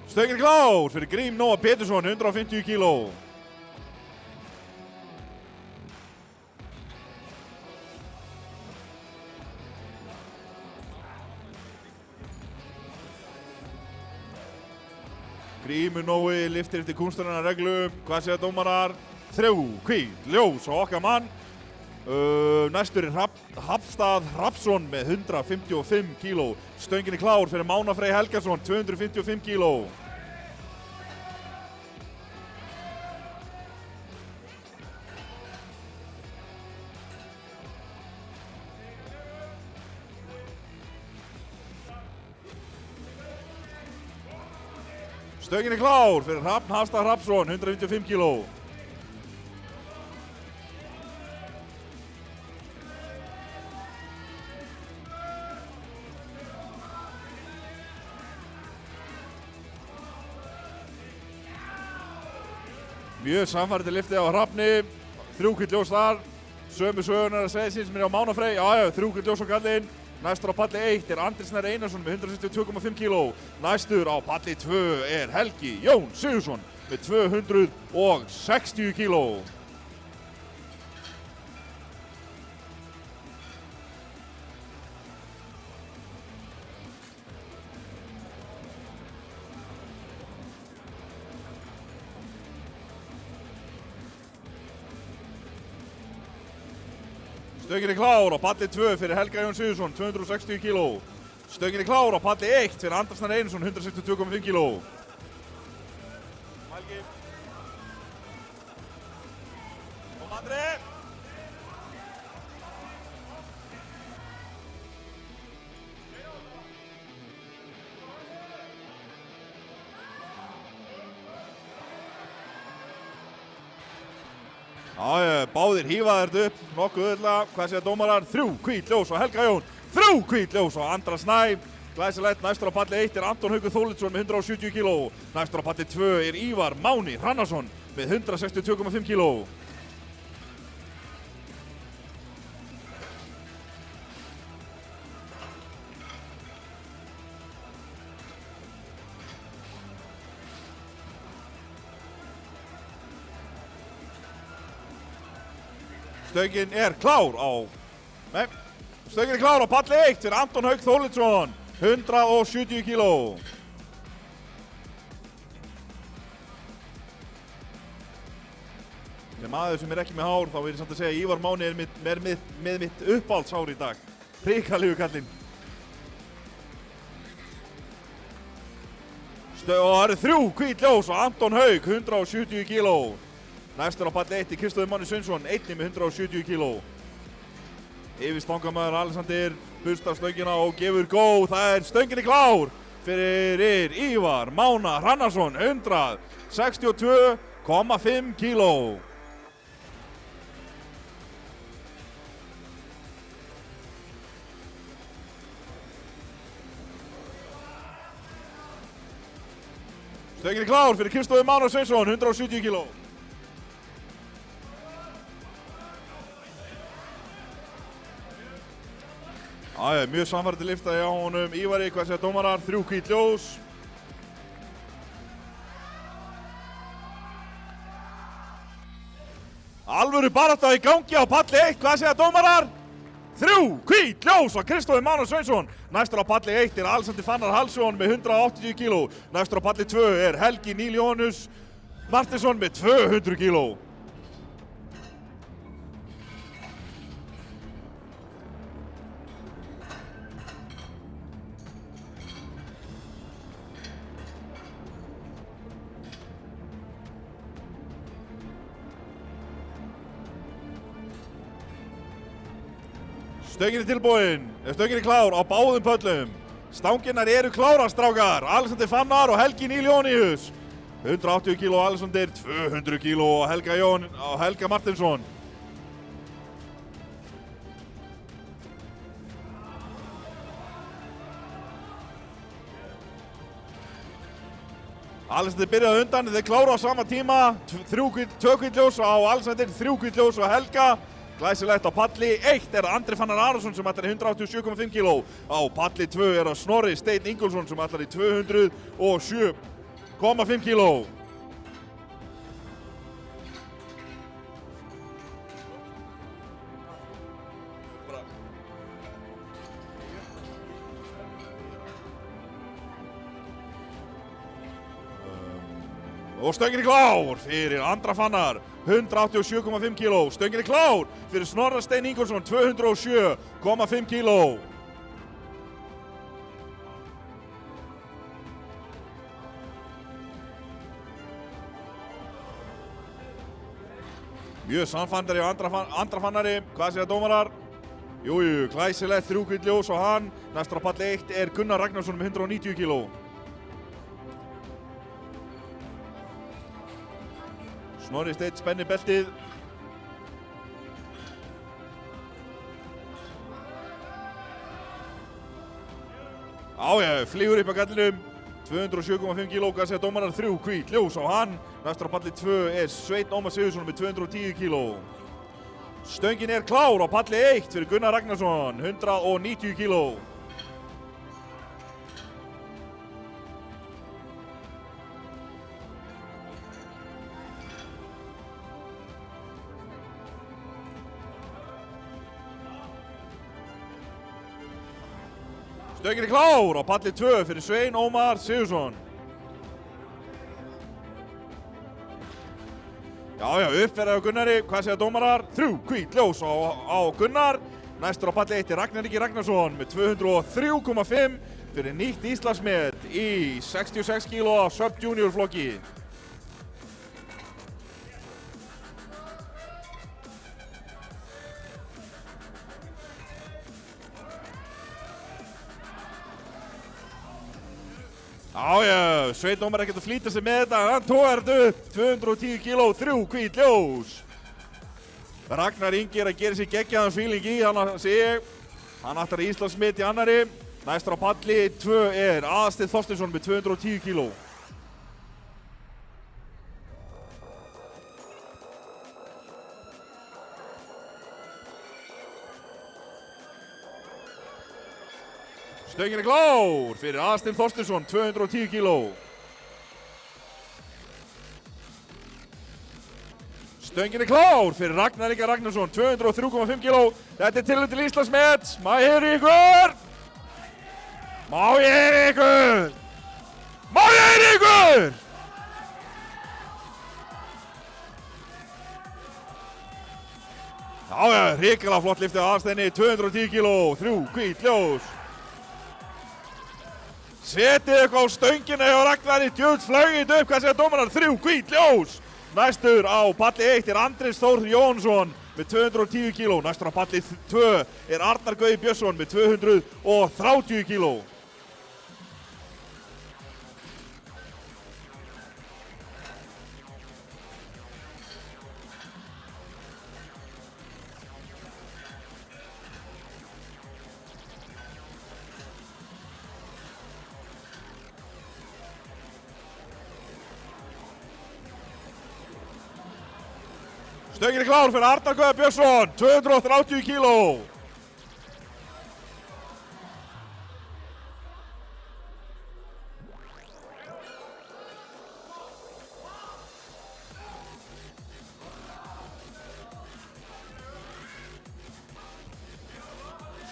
A: Stöngin er klár fyrir Grím Nói Pétursson, 150 kíló. Grímur Nói lyftir eftir kúnstarinnar reglu. Hvað segja dómarar? 3 hvít ljós á okkar mann. Næstur er Hafstað Hrafnsson með 155 kíló. Stöngin er klár fyrir Mána Frey Helgason, 255 kíló. Stöngin er klár fyrir Hrafn Hafstað Hrafnsson, 155 kíló. Mjög samfærandi lyfti á Hrafni, 3 hvít ljós þar. Sömu sögunar að segja sín sem er á Mána Frey. Já, 3 hvít ljós á kallinn. Næstur á palli 1 er Andri Snær Einarsson með 162,5 kíló. Næstur á palli 2 er Helgi Jón Sigurðsson með 260 kíló. Stöngin er klár á palli 2 fyrir Helga Jón Sigurðsson, 260 kíló. Stöngin er klár á palli 1 fyrir Andri Snær Einarsson, 162,5 kíló. Mælgi. Kom Andri. Já, báðir hífa þetta upp, nokkuð auðvitað. Hvað segja dómarar? 3 hvít ljós á Helga Jón, 3 hvít ljós á Andra Snæ. Glæsilegt, næstur á palli 1 er Anton Haukur Þórlitsson með 170 kíló. Næstur á palli 2 er Ívar Máni Hrannarsson með 162,5 kíló. Stöngin er klár á... Nei, stöngin er klár á palli 1 fyrir Anton Hauk Þórlitsson, 170 kíló. Sem maður sem er ekki með hár, þá vil ég samt að segja að Ívar Máni er með mitt uppáhaldshár í dag. Hrikalegu kallinn. Og það eru 3 hvít ljós á Anton Hauk, 170 kíló. Næstur á palli 1 er Kristófer Máni Sveinsson, einnig með 170 kíló. Yfirstangamaður Alexander bustar stöngina og gefur góð. Það er stöngin er klár fyrir Ívar Mána Hrannarsson, 162,5 kíló. Stöngin er klár fyrir Kristófer Máni Sveinsson, 170 kíló. Já, mjög samfærandi lyfta hjá honum Ívari. Hvað segja dómarar? 3 hvít ljós. Alvöru barátta í gangi á palli 1. Hvað segja dómarar? 3 hvít ljós á Kristófer Máni Sveinsson. Næstur á palli 1 er Alexander Fannar Hallsson með 180 kíló. Næstur á palli 2 er Helgi Níl Jóhannes Martinsson með 200 kíló. Stöngin er tilbúin, stöngin er klár á báðum pöllum. Stanginnar eru klárar, strákar. Alexander Fannar og Helgi Níl Jóníus. 180 kíló Alexander, 200 kíló Helga Martinsson. Alexander byrjaði undan, þeir klára á sama tíma. 2 hvít ljós á Alexander, 3 hvít ljós á Helga. Glæsilegt á palli 1 er Andri Fannar Arason sem ætlar í 187,5 kíló. Á palli 2 er Snorri Steinn Ingólfsson sem ætlar í 207,5 kíló. Og stöngin er klár fyrir Andra Fannar, 187,5 kíló. Stöngin er klár fyrir Snorra Steinn Ingólfsson, 207,5 kíló. Mjög samfandari á Andra Fannari, hvað segja dómarar? Jújú, glæsilegt 3 hvít ljós á hann. Næstur á palli 1 er Gunnar Ragnarsson með 190 kíló. Snorri Steinn spennir beltið. Flýgur upp á gallinum. 207,5 kíló, hvað segja dómarar? 3 hvít ljós á hann. Næstur á palli 2 er Sveinn Ómar Sigurðsson með 210 kíló. Stöngin er klár á palli 1 fyrir Gunnar Ragnarsson, 190 kíló. Stöngin er klár á palli 2 fyrir Sveinn Ómar Sigurðsson. Uppferðið á Gunnari, hvað segja dómarar? 3 hvít ljós á Gunnar. Næstur á palli 1 er Ragnar Ingi Ragnarsson með 203,5 fyrir nýtt Íslandsmet í 66 kíló sub-junior flokki. Sveinn Ómar ekkert að flýta sig með þetta, hann tógar þetta upp, 210 kíló, 3 hvít ljós. Ragnar Ingi er að gera sér geggjaðan feeling í, hann ætlar Íslandsmet í annari. Næstur á palli 2 er Aðalsteinn Þorsteinsson með 210 kíló. Stöngin er klár fyrir Aðalsteinn Þorsteinsson, 210 kíló. Stöngin er klár fyrir Ragnar Inga Ragnarsson, 203,5 kíló. Þetta er tilraun til Íslandsmet. Má ég heyra ykkur? Má ég heyra ykkur? Má ég heyra ykkur? Hrikalega flott liftið á Aðalsteini, 210 kíló, 3 hvít ljós. Setið eitthvað á stöngina hjá Ragnari, djöfull flaug þetta upp, hvað segja dómarar? 3 hvít ljós. Næstur á palli 1 er Andrés Þór Jónsson með 210 kíló. Næstur á palli 2 er Arnar Gauði Björnsson með 230 kíló. Stöngin er klár fyrir Arnar Gauði Björnsson, 230 kíló.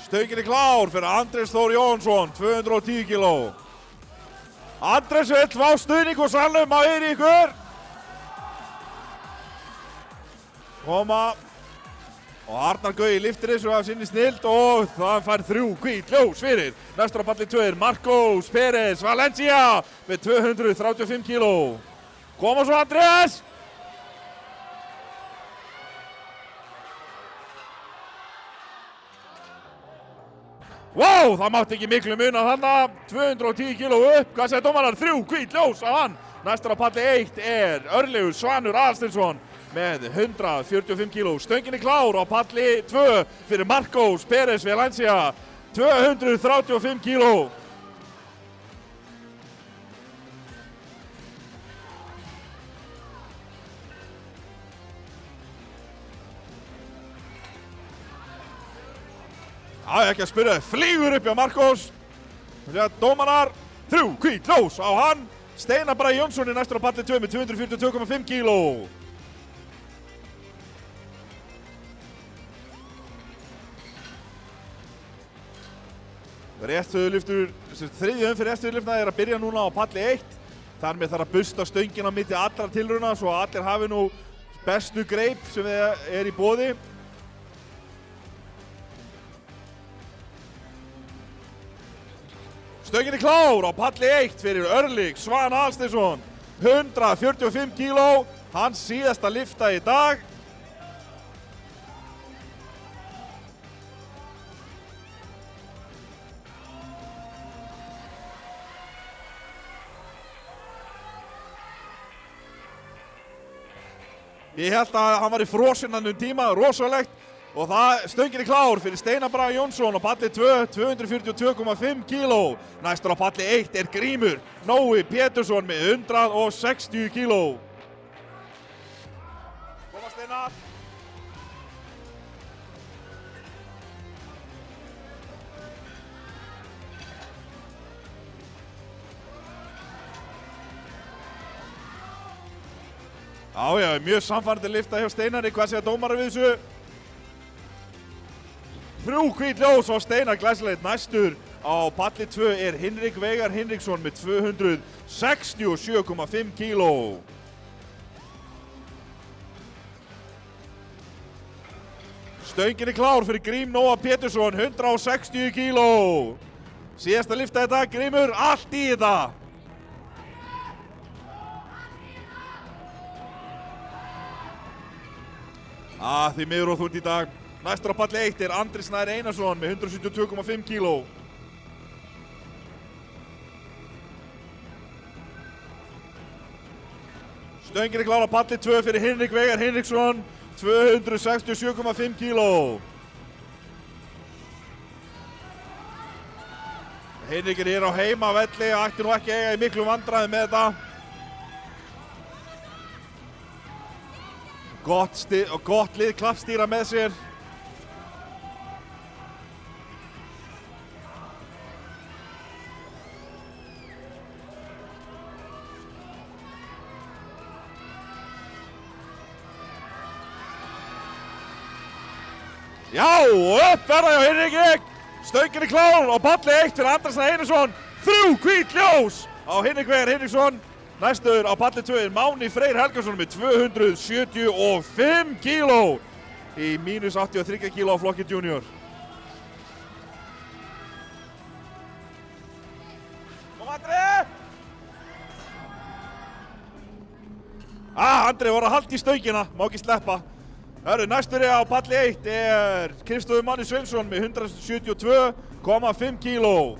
A: Stöngin er klár fyrir Andrés Þór Jónsson, 210 kíló. Andrés vill fá stuðning og salnum á ykkur. koma. Og Arnar Gaui lyftir þessu af sinni snild og það fær 3 hvít ljós fyrir. Næstur á palli 2 er Marcos Pérez Valencia með 235 kíló. Koma svo Andrés. Vá, það mátti ekki miklu muna þarna. 210 kíló upp. Hvað segir dómarar? 3 hvít ljós á hann. Næstur á palli 1 er Örlygur Svanur Aðalsteinsson með 145 kíló. Stöngin er klár á palli 2 fyrir Marcos Pérez Valencia. 235 kíló. Já, ekki að spyrja, flýgur upp hjá Marcos. Dómarar, 3 hvít ljós á hann. Steinar Bragi Jónsson er næstur á palli 2 með 242,5 kíló. Þriðju umferð réttstöðulyftuna er að byrja núna á palli 1. Þar með þarf að busta stöngin á milli allra tilrauna svo að allir hafi nú bestu greip sem er í boði. Stöngin er klár á palli 1 fyrir Örlyg Svan Aðalsteinsson. 145 kíló, hans síðasta lyfta í dag. Ég held að hann var í frosinn tíma, rosalegt. Og það stöngin er klár fyrir Steinar Bragi Jónsson á palli 2, 242,5 kíló. Næstur á palli 1 er Grímur Nói Pétursson með 160 kíló. Koma Steinar. Já, mjög samfærandi lyfta hjá Steinari. Hvað segja dómarar við þessu? 3 hvít ljós á Steinar glæsilegt. Næstur á palli 2 er Hinrik Veigar Hinriksson með 267,5 kíló. Stöngin er klár fyrir Grím Nóa Pétursson, 160 kíló. Síðasta lyfta þetta, Grímur, allt í þetta. Því miður og þungt í dag. Næstur á palli 1 er Andri Snær Einarsson með 172,5 kíló. Stöngin er klár á palli 2 fyrir Hinrik Veigar Hinriksson, 267,5 kíló. Hinrik er hér á heimavelli og ætti nú ekki eiga í miklu vandræðum með þetta. Gott lið klappstýra með sér. Já, og upp verða hjá Hinriki. Stöngin er klár á palli 1 fyrir Andra Snær Einarsson. 3 hvít ljós á Hinrik Veigar Hinriksson. Næstur á palli 2 er Máni Freyr Helgason með 275 kíló í mínus 83 kíló á flokki junior. Kom Andri! Andri var að halda í stöngina, má ekki sleppa. Næstur á palli 1 er Kristófur Manni Sveinsson með 172,5 kíló.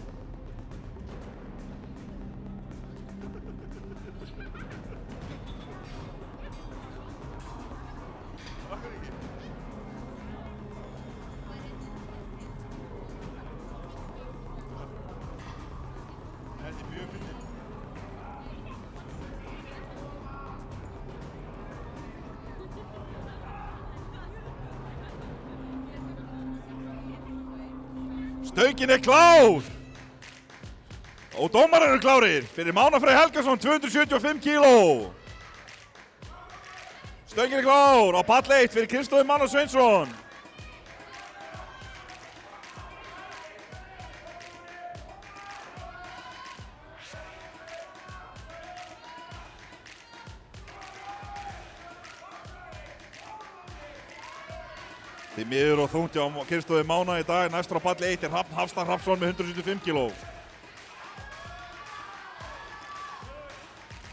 A: Stöngin er klár og dómarar eru klárir fyrir Mána Freyr Helgason, 275 kíló. Stöngin er klár á palli 1 fyrir Kristófur Manni Sveinsson. Því miður og þungt á kyrrstöðu Mána í dag. Næstur á palli 1 er Hrafn Hafstað Hrafnsson með 175 kg.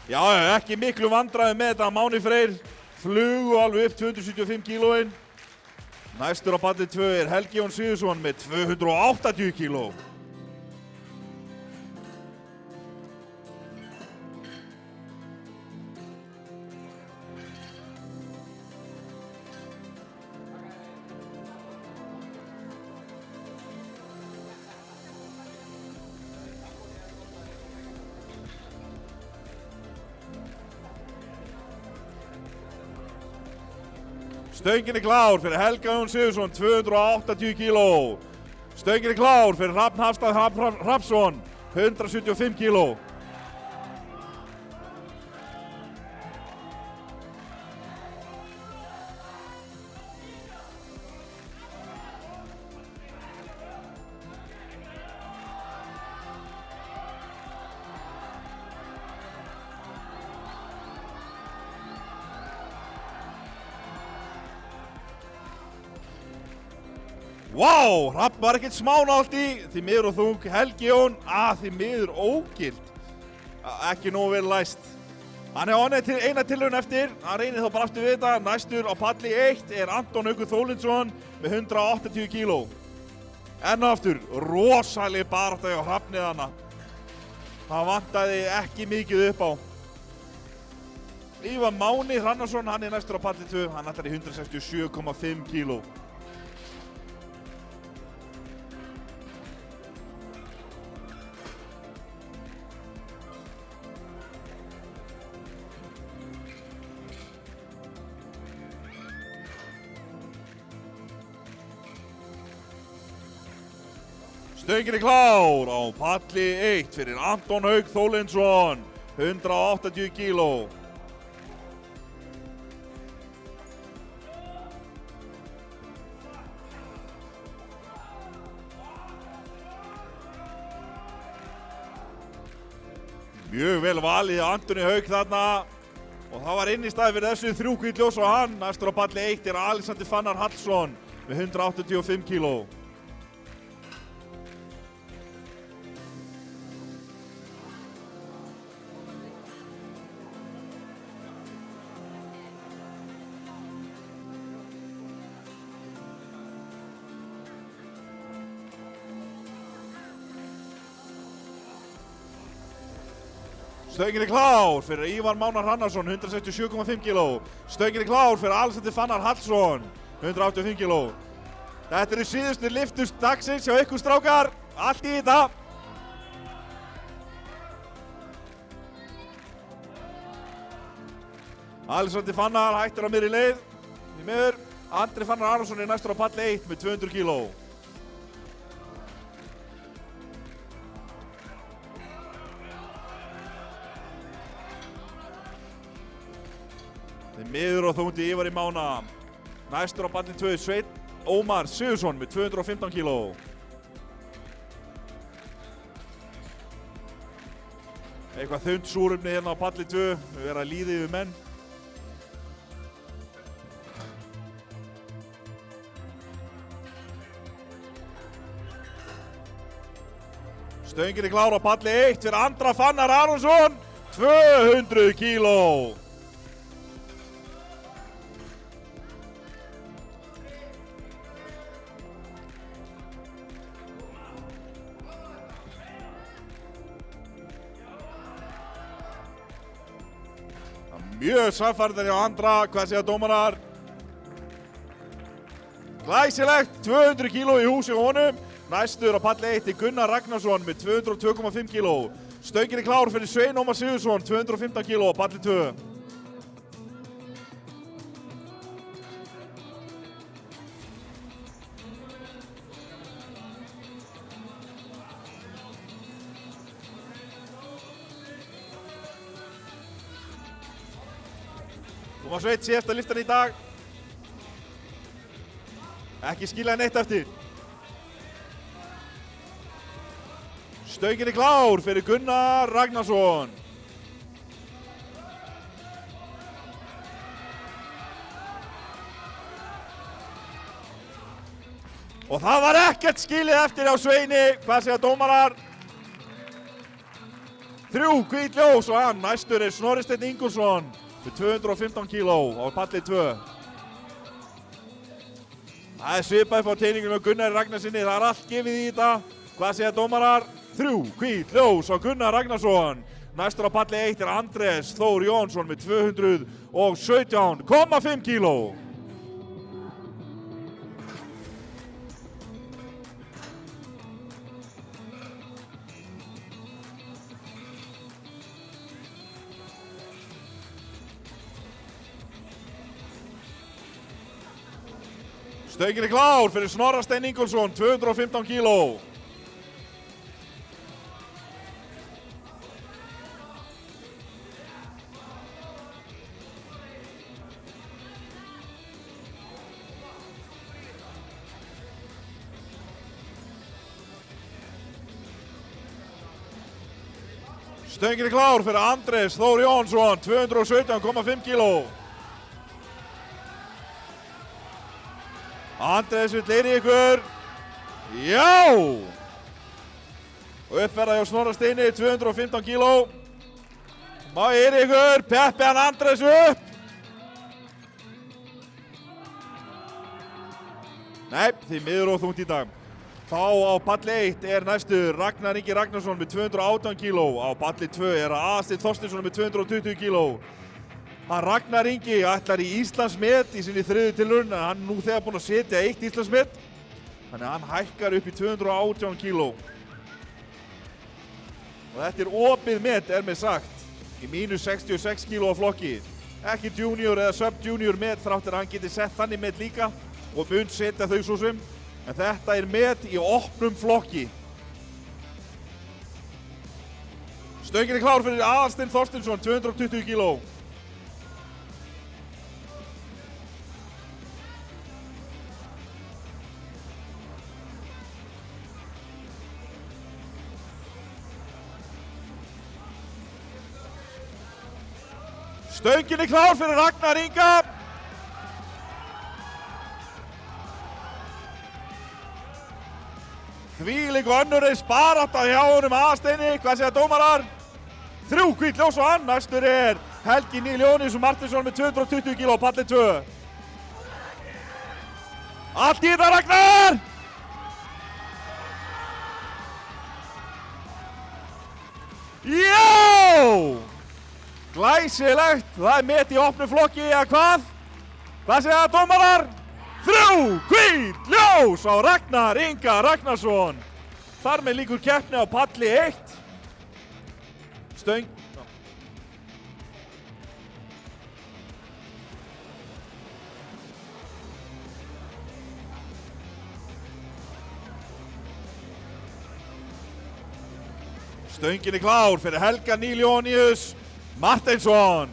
A: Já, ekki miklu vandræði með þetta. Máni Freyr flugu alveg upp 275 kg. Næstur á palli 2 er Helgi Jón Sigurðsson með 280 kg. Stöngin er klár fyrir Helga Jón Sigurðsson, 280 kg. Stöngin er klár fyrir Hrafn Hafstað Hrafnsson, 175 kg. Vá, Hrafn var ekkert smánált í, því miður og þung. Helgi Jón, því miður ógilt. Ekki nógu vel læst. Hann hefur eina tilraun eftir, hann reynir þá bara aftur við þetta. Næstur á palli 1 er Anton Haukur Þólinsson með 180 kg. Enn og aftur, rosaleg barátta hjá Hrafni þarna. Það vantaði ekki mikið upp á. Ívar Máni Hrannarsson, hann er næstur á palli 2, hann ætlar í 167,5 kg. Stöngin er klár á palli 1 fyrir Anton Hauk Þólinsson, 180 kg. Mjög vel valið Antoni Hauk þarna og það var inn í staði fyrir þessu 3 hvít ljós á hann. Næstur á palli 1 er Alexander Fannar Hallsson með 185 kg. Stöngin er klár fyrir Ívar Mánar Hrannarsson, 167,5 kg. Stöngin er klár fyrir Alexander Fannar Hallsson, 185 kg. Þetta eru síðustu lyftur dagsins hjá ykkur strákar. Allt í þetta. Alexander Fannar hættur á miðri leið. Í miður. Andri Fannar Arason er næstur á palli 1 með 200 kg. Miður og þungt í Ívari Mána. Næstur á palli 2 Sveinn Ómar Sigurðsson með 215 kg. Eitthvað þunnt súrefni hérna á palli 2. Við verðum að líða yfir menn. Stöngin er klár á palli 1 fyrir Andra Fannar Aronsson, 200 kg. Mjög samfærðar hjá Andra, hvað segja dómarar? Glæsilegt, 200 kg í hús hjá honum. Næstur á palli 1 er Gunnar Ragnarsson með 202,5 kg. Stöngin er klár fyrir Sveinn Ómar Sigurðsson, 215 kg á palli 2. Tómas Sveinn síðasta lyftan í dag. Ekki skilja neitt eftir. Stöngin er klár fyrir Gunnar Ragnarsson. Og það var ekkert skilið eftir á Sveini. Hvað segja dómarar? 3 hvít ljós og hann næstur er Snorri Steinn Ingólfsson með 215 kíló á palli 2. Það er svipað upp á teiningunum með Gunnari Ragnarsinni. Það er allt gefið í þetta. Hvað segja dómarar? 3 hvít ljós á Gunnar Ragnarsson. Næstur á palli 1 er Andrés Þór Jónsson með 217,5 kíló. Stöngin er klár fyrir Snorra Steinn Ingólfsson, 215 kíló. Stöngin er klár fyrir Andrés Þór Jónsson, 217,5 kíló. Andrés vill inn í ykkur. Já! Og uppferða hjá Snorra Steini, 215 kíló. Má inn í ykkur, peppi hann Andrés upp. Nei, því miður og þungt í dag. Þá á palli 1 er næstur Ragnar Ingi Ragnarsson með 218 kíló. Á palli 2 er Aðalsteinn Þorsteinsson með 220 kíló. Hann Ragnar Ingi ætlar í Íslandsmet í sinni 3. tilraun, en hann nú þegar búinn að setja 1 Íslandsmet. Þannig að hann hækkar upp í 218 kíló. Og þetta er opið met, er mér sagt, í mínus 66 kíló flokki. Ekki junior eða sub-junior met þráttur að hann geti sett þannig met líka og mun setja þau svo sem. En þetta er met í opnum flokki. Stöngin er klár fyrir Aðalsteinn Þorsteinsson, 220 kíló. Stöngin er klár fyrir Ragnar Inga. Þvílík önnurreis barátta hjá honum Aðalsteini. Hvað segja dómarar? 3 hvít ljós og hann. Næstur er Helgi Níl Jónísson Martinsson með 220 kíló á palli 2. Allt í þetta Ragnar! Já! Glæsilegt, það er met í opnu flokki, eða hvað? Hvað segja dómarar? 3 hvít ljós á Ragnar Inga Ragnarsson. Þar með lýkur keppni á palli 1. Stöng. Stöngin er klár fyrir Helga Níl Jóníus Martinsson.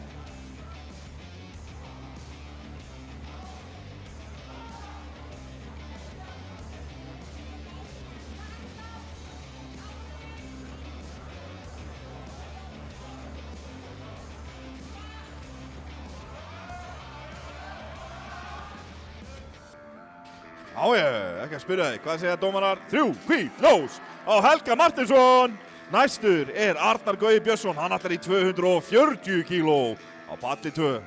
A: Já, ekki að spyrja þig. Hvað segja dómarar? 3 hvít ljós á Helga Martinsson. Næstur er Arnar Gaui Björnsson. Hann ætlar í 240 kíló á palli 2.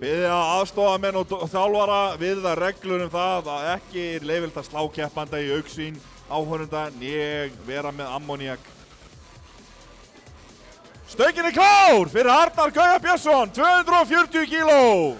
A: Biðja aðstofamenn og þjálfara virða reglur það að ekki er leyfilegt að slá keppanda í augsýn áhorfenda né vera með ammoníak. Stöngin er klár fyrir Arnar Gaui Björnsson, 240 kíló.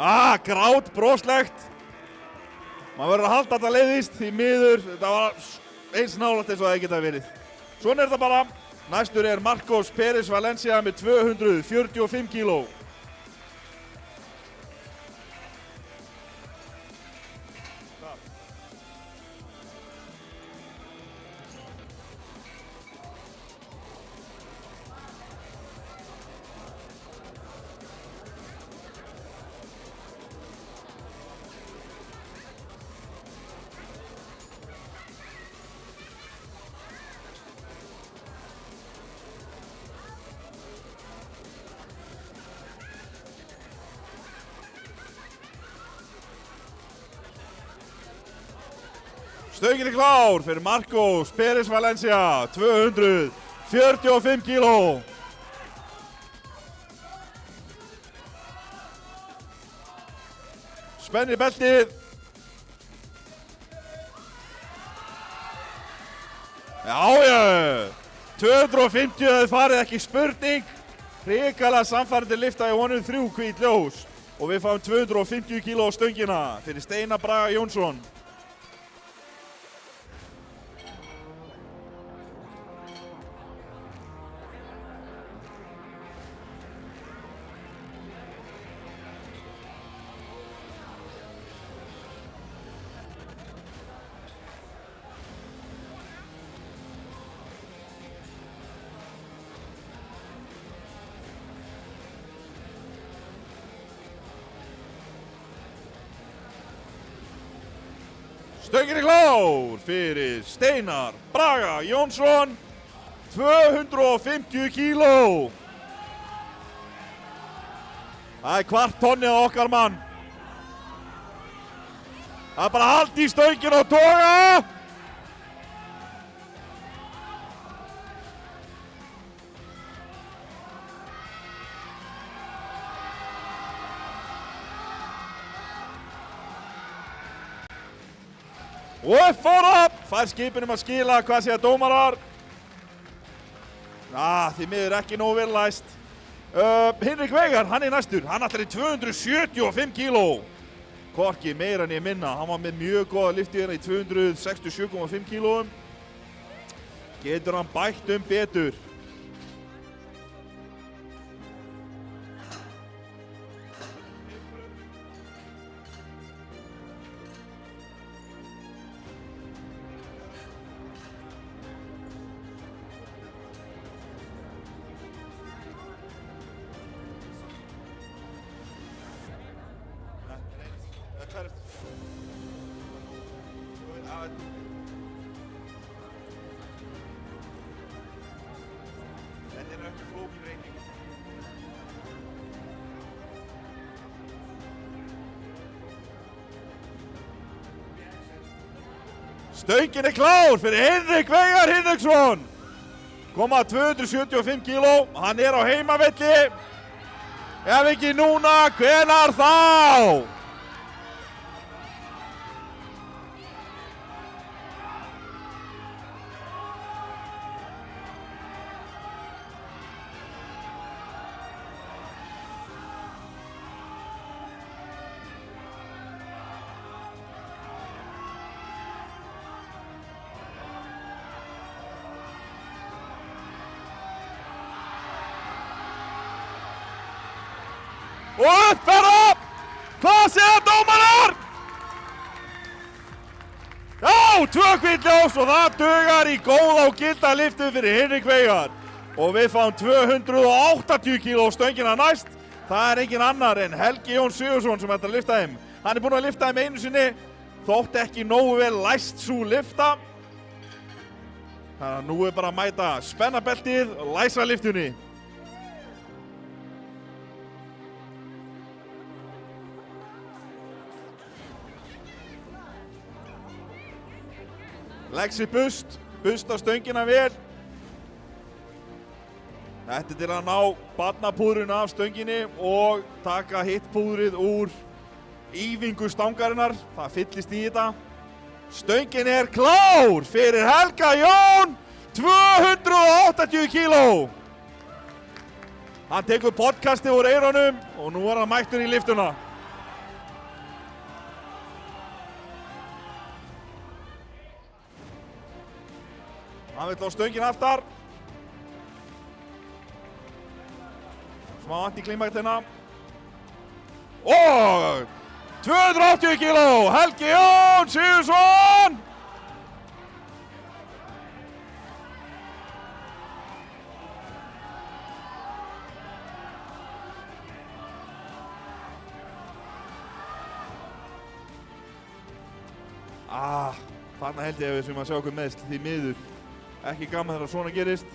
A: Grát broslegt. Maður verður að halda þetta leiðist því miður. Þetta var eins nálægt eins og það geta verið. Svona þetta bara. Næstur Marcos Pérez Valencia með 245 kíló. Stöngin klár fyrir Marcos Pérez Valencia, 245 kíló. Spenni beltið. Já, 250 það farið ekki spurning. Hrikalega samfærandi lifta í honum 3 hvít ljós. Og við fáum 250 kíló á stöngina fyrir Steinar Braga Jónsson. Stöngin klár fyrir Steinar Braga Jónsson, 250 kíló. Það kvart tonni á okkar mann. Það bara haldi í stöngin og toga. Og upp fór fær skipin að skila, hvað segja dómarar? Því miður ekki nógu vel læst. Hinrik Veigar, hann næstur, hann ætlar í 275 kíló. Hvorki meira en ég minna, hann var með mjög góða lyfti hérna í 267,5 kílóum. Getur hann bætt betur? Stöngin klár fyrir Hinrik Veigar Hinriksson. Koma 275 kíló, hann á heimavelli. Ef ekki núna, hvenær þá? Og upp fara! Hvað segja dómarar? Já, 2 hvít ljós og það dugar í góða og gilda lyftu fyrir Hinrik Veigar. Og við fáum 280 kíló stöngina næst. Það engin annar en Helgi Jón Sigurðsson sem ætlar að lyfta þeim. Hann búinn að lyfta þeim einu sinni, þótt ekki nógu vel læst sú lyfta. Þannig að nú bara að mæta spennabeltið og læsa lyftunni. Legg bust á stöngina vel. Þetta til að ná barnapúðrinu af stönginni og taka hitt púðrið úr ívingu stangarinnar. Það fyllist í þetta. Stöngin klár fyrir Helga Jón, 280 kíló. Hann tekur podcastið úr eyrunum og nú hann mættur í lyftuna. Hann vill á stöngin aftar. Smá anti-klimakkt hérna. Og 280 kíló, Helgi Jón Sigurðsson. Þarna held ég að við sem að sjá okkur meðsl því miður. Ekki gaman þegar svona gerist.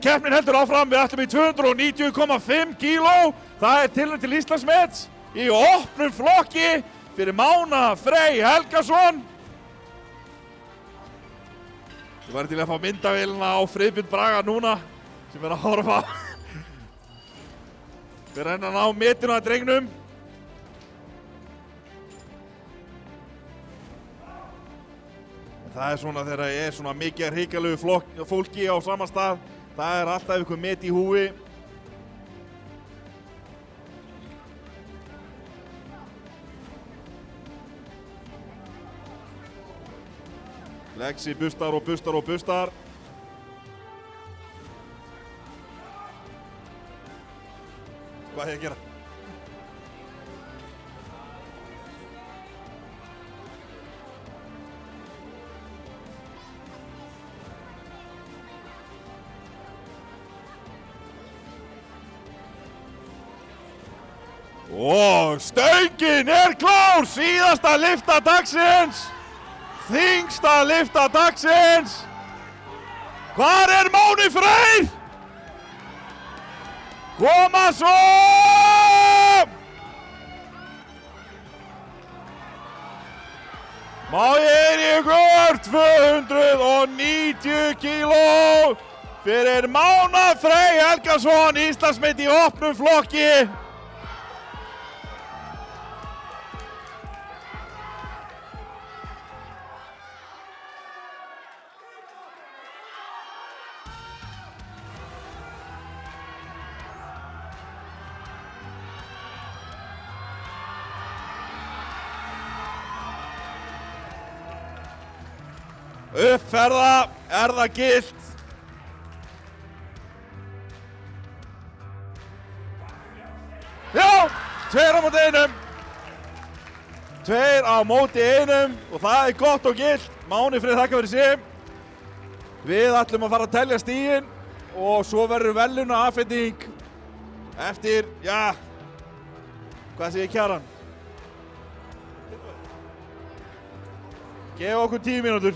A: Keppnin heldur áfram, við ætlum í 290,5 kíló. Það tilraun til Íslandsmets í opnum flokki fyrir Mána Frey Helgason. Ég væri til að fá myndavélina á Friðbjörn Braga núna sem að horfa. Við reyna að ná metinu að drengnum. Það svona þegar ég svona mikið hrikalegu fólki á sama stað. Það alltaf eitthvað met í húi. Lexi bustar og bustar og bustar. Hvað er ég að gera? Og stöngin klár, síðasta lyfta dagsins, þyngsta lyfta dagsins. Hvar Máni Freyr? Koma svo! Má ég ykkur 290 kíló fyrir Mána Frey Helgason, Íslandsmet í opnum flokki. Uppferða, það gilt. Já, 2 á móti 1. 2 á móti 1 og það gott og gilt. Máni Freyr þakka fyrir sig. Við ætlum að fara að telja stigin og svo verður verðlaunaafhending eftir, já, hvað segir Kjaran? Gef okkur 10 mínútur.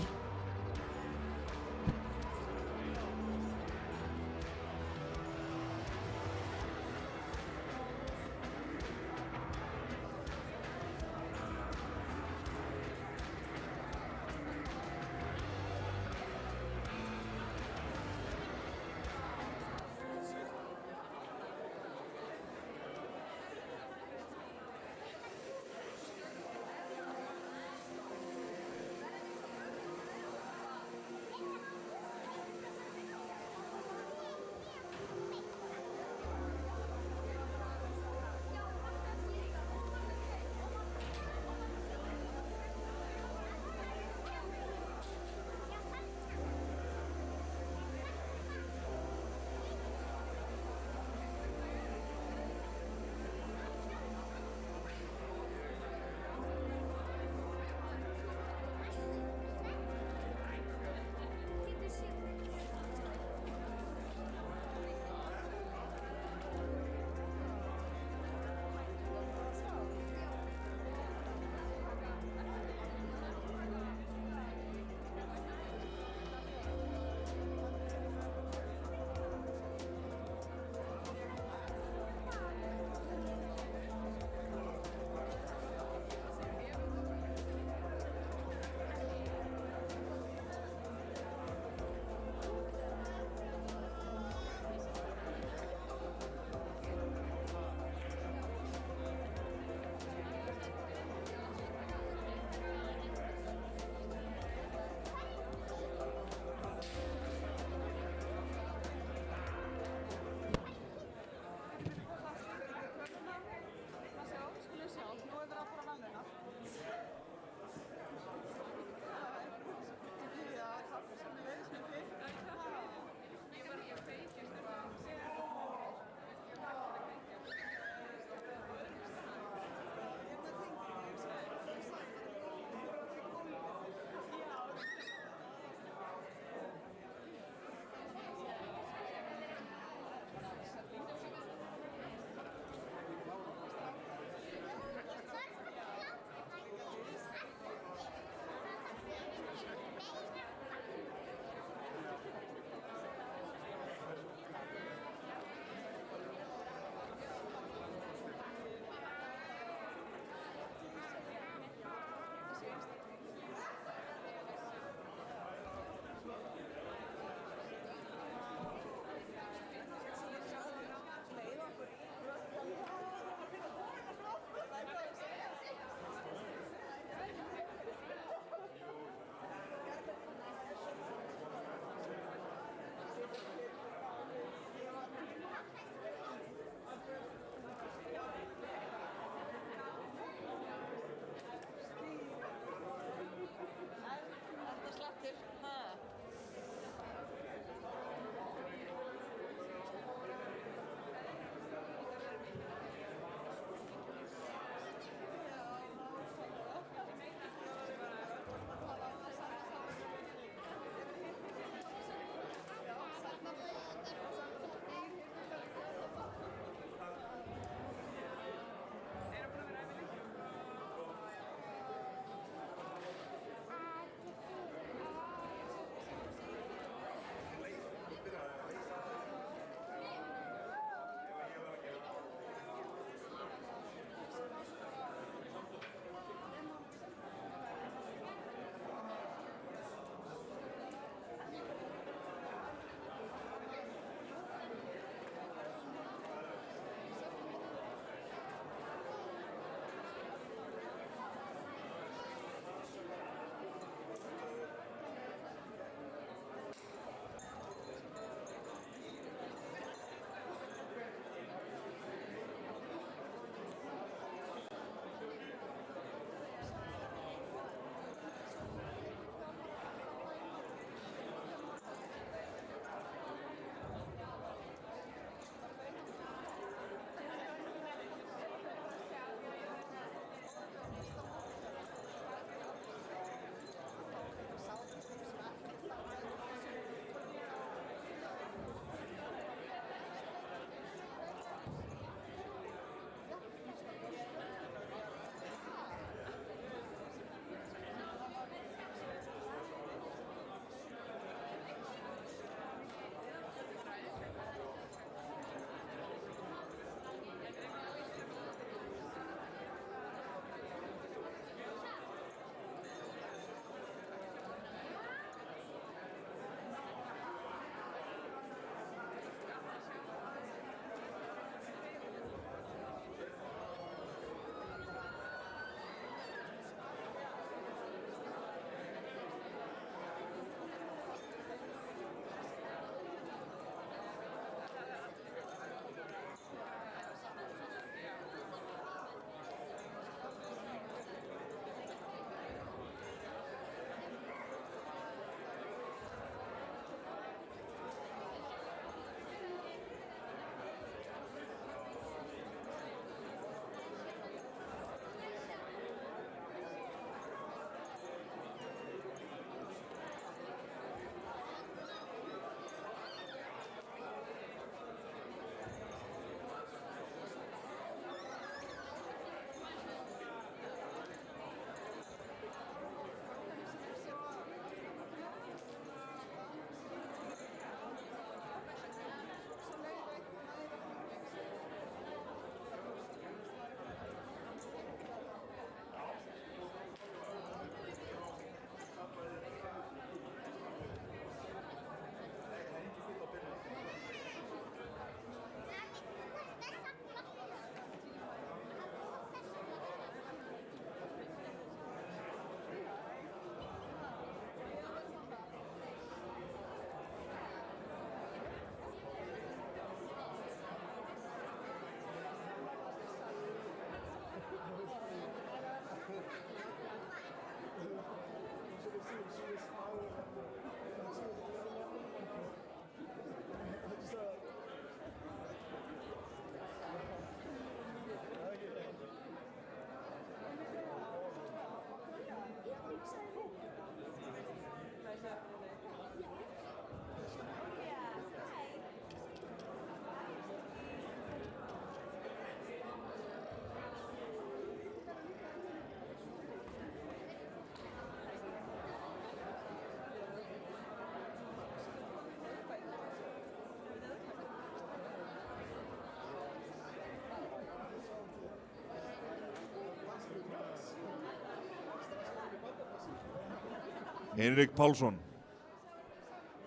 A: Hinrik Pálsson.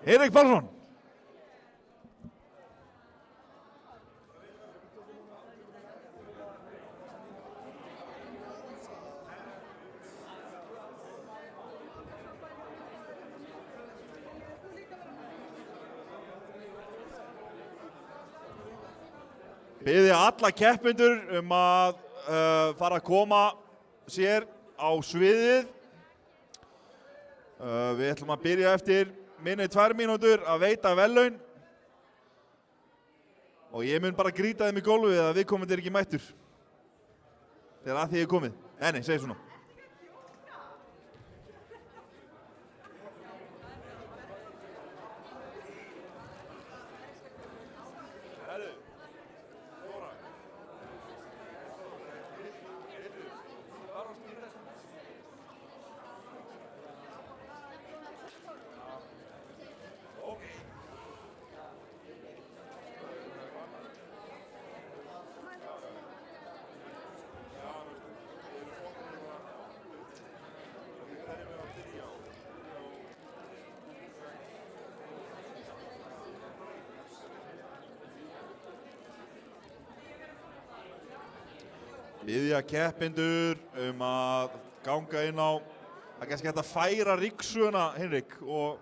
A: Hinrik Pálsson. Biðja alla keppendur að fara að koma sér á sviðið. Við ætlum að byrja eftir minni 2 mínútur að veita verðlaun. Og ég mun bara grýta þeim í gólfið að viðkomandi ekki mættur. Þegar að því er komið. Nei, segi svona. Biðja keppendur að ganga inn á, það er kannski hægt að færa ryksuuna, Hinrik, og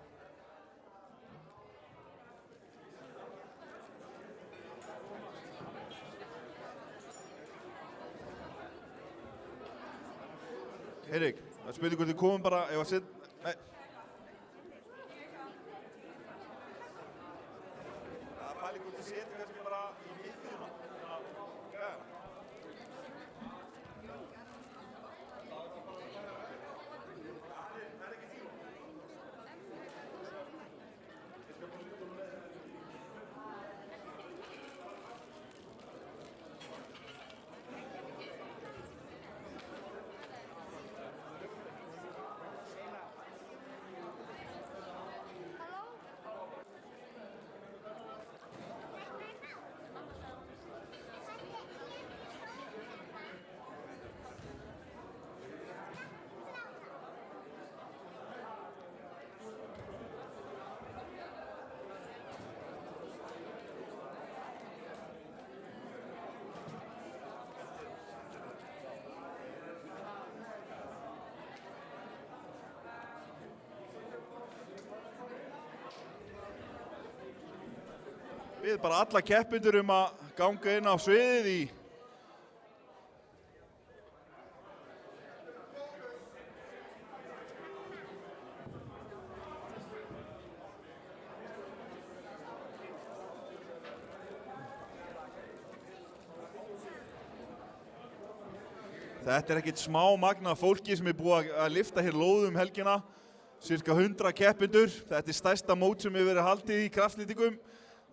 A: Hinrik, það spurði hvort þið komum bara, ef að setja, nei. Það pæli hvort þið setja kannski bara í miðjuna. Við bara alla keppendur að ganga inn á sviðið í Þetta er ekkert smá magna fólki sem búið að lyfta hér lóðum helgina. Cirka 100 keppendur. Þetta er stærsta mót sem hefur verið haldið í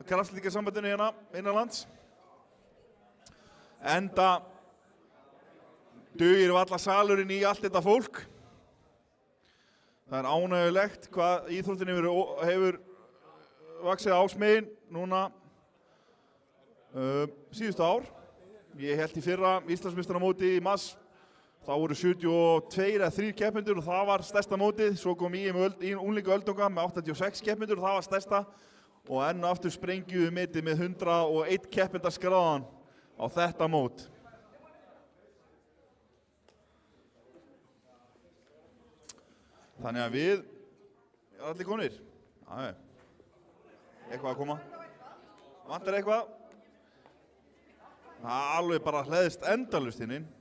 A: kraftlyftingasambandinu hérna innanlands. Enda dugir alla salurinn í allt þetta fólk. Það er ánægjulegt hvað íþróttin hefur vaxið ásmegin núna síðustu ár. Ég held í fyrra Íslandsmeistaramóti í mars. Þá voru 72 eða 3 keppendur og það var stærsta mótið. Svo kom í unglinga öldunga með 86 keppendur og það var stærsta. Og enn og aftur sprengjuðu metið með 101 keppenda skráðan á þetta mót. Þannig að við erum allir komnir. Eitthvað að koma? Vantar eitthvað? Það alveg bara hleðist endalaust inn inn.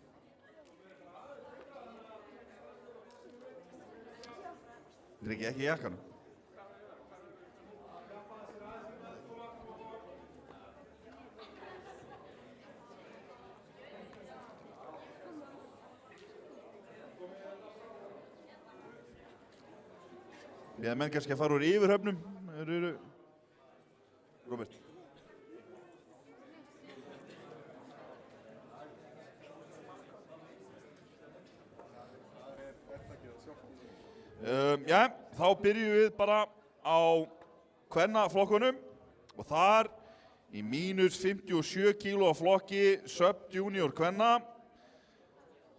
A: Drykki ekki í jakkanum. Við erum menn kannski að fara úr yfirhöfnum. Robert. Þá byrjum við bara á kvennaflokkunum og þar í mínus 57 kíló flokki sub-junior kvenna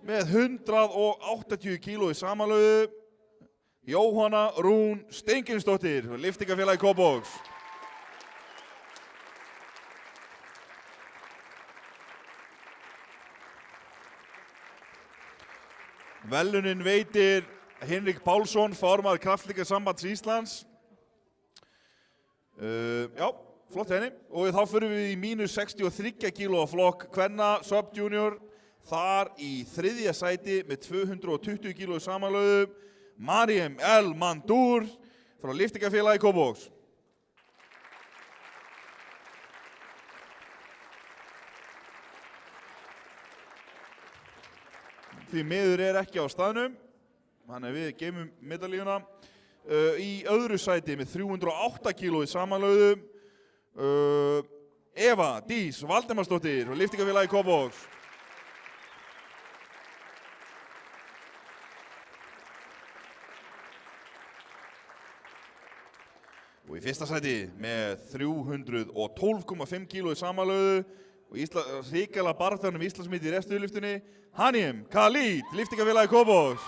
A: með 180 kíló í samanlögu. Jóhanna Rún Steingrímsdóttir, lyftingafélagi Kópavogs. Verðlaunin veitir Hinrik Pálsson, formaður Kraftlyftingasambands Íslands. Já, flott henni. Og þá förum við í mínus 63 kílóa flokk kvenna sub-junior. Þar í þriðja sæti með 220 kílói samanlögðu Mariem El Mandur frá lyftingafélagi Kópavogs. Því miður ekki á staðnum, þannig að við geymum medalíuna. Í öðru sæti með 308 kílói samanlögðu Eva Dís Valdemarsdóttir frá lyftingafélagi Kópavogs. Og í fyrsta sæti með 312,5 kílói samanlögðu og hrikalega baráttan Íslandsmet í refstuðlyftunni Haniem Khalid, lyftingafélagi Kópavogs.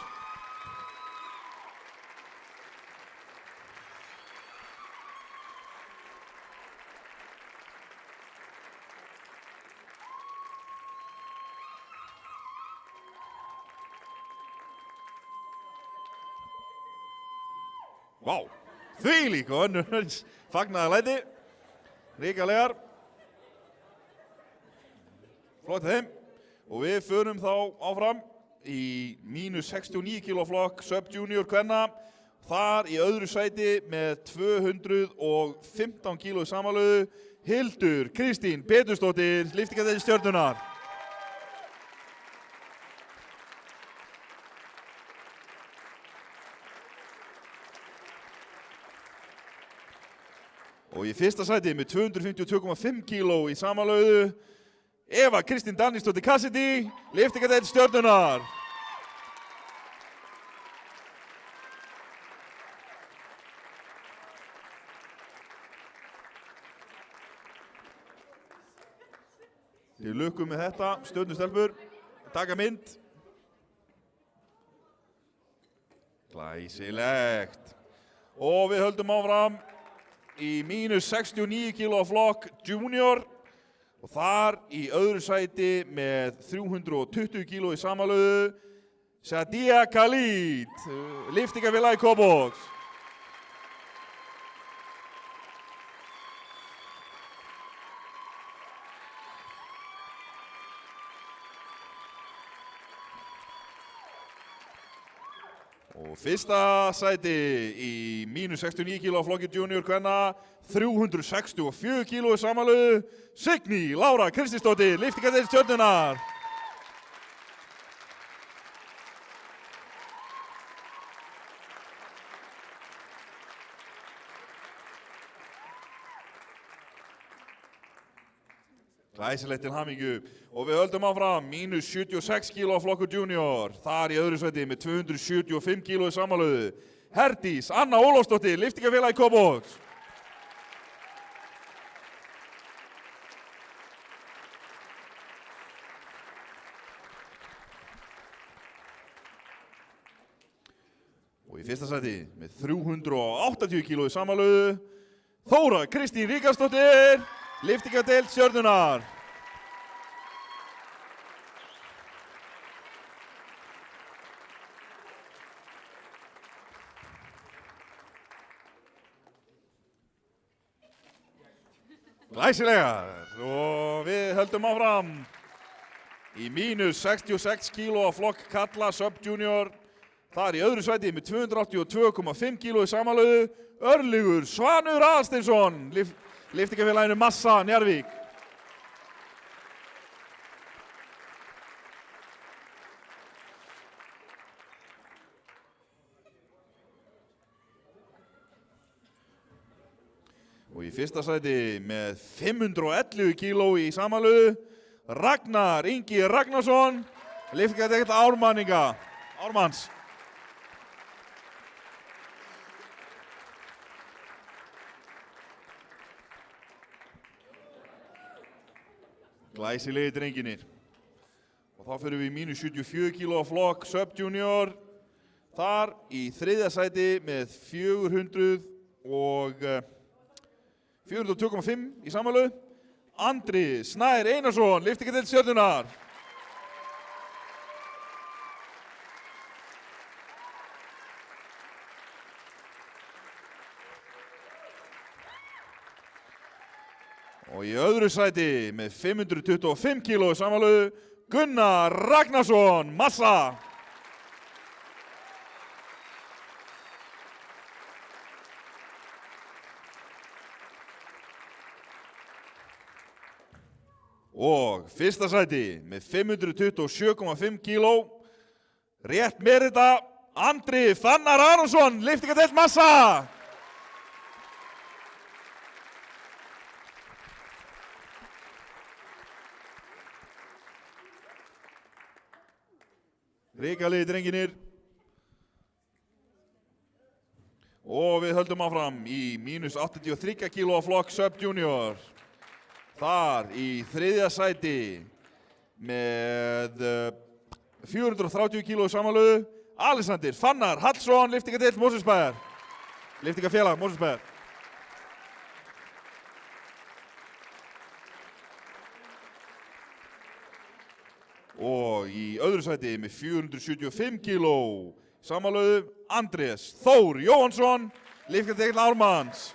A: Vá, þvílík og önnur fagnaðarlæti, hrikalegar. Flott þeim. Og við förum þá áfram í mínus 69 kílóa flokk sub-junior kvenna. Þar í öðru sæti með 215 kílói samanlögðu Hildur Kristín Pétursdóttir, lyftingafélagi Stjörnunnar. Og í fyrsta sæti með 252,5 kíló í samanlögðu Eva Kristín Dannísdóttir Cassidy, lyftingafélagi Stjörnunnar. Við lukkum með þetta, stjörnustelpur, taka mynd. Glæsilegt. Og við höldum áfram í mínus 69 kílóa flokk junior. Og þar í öðru sæti með 320 kíló í samanlögðu Shadia Khalid, lyftingafélagi Kópavogs. Og fyrsta sæti í mínus 69 kíló flokki junior kvenna, 364 kíló í samanlögðu Signý Lára Kristinsdóttir, lyftingafélagi Stjörnunnar. Glæsilegt til hamingju. Og við höldum áfram, mínus 76 kíló flokkur junior. Þar í öðru sæti með 275 kíló í samanlögðu Herdís Anna Ólafsdóttir, lyftingafélagi Kópavogs. Og í fyrsta sæti með 380 kíló í samanlögðu Þóra Kristín Ríkarsdóttir, lyftingafélagi Stjörnunnar. Glæsilegar. Og við höldum áfram í mínus 66 kílóa flokk kalla sub-junior. Þar í öðru sæti með 282,5 kíló í samanlögðu Örlygur Svanur Aðalsteinsson, lyftingafélaginu Massa Njarðvík. Og í fyrsta sæti með 511 kíló í samanlögðu Ragnar Ingi Ragnarsson, lyftingafélagi Ármanns. Glæsilegi drenginir. Og þá fyrir við í mínus 74 kílóa flokk sub-junior. Þar í þriðja sæti með 402,5 í samanlögu, Andri Snær Einarsson, lyftingadeild Stjörnunnar. Og í öðru sæti með 525 kíló í samanlögu, Gunnar Ragnarsson, massa. Og fyrsta sæti með 527,5 kíló, rétt með þetta, Andri Fannar Aronsson, lyftingadeild massa. Ríkalið drenginir. Og við höldum áfram í mínus 83 kíló flokk Sub Junior. Þar í þriðja sæti með 430 kíló samanlögu, Alexander Fannar Hallsson, lyftingadeild Mosfellsbæjar. Lyftingafélag Mosfellsbæjar. Og í öðru sæti með 475 kíló samanlögu, Andrés Þór Jóhansson, lyftingadeild Ármanns.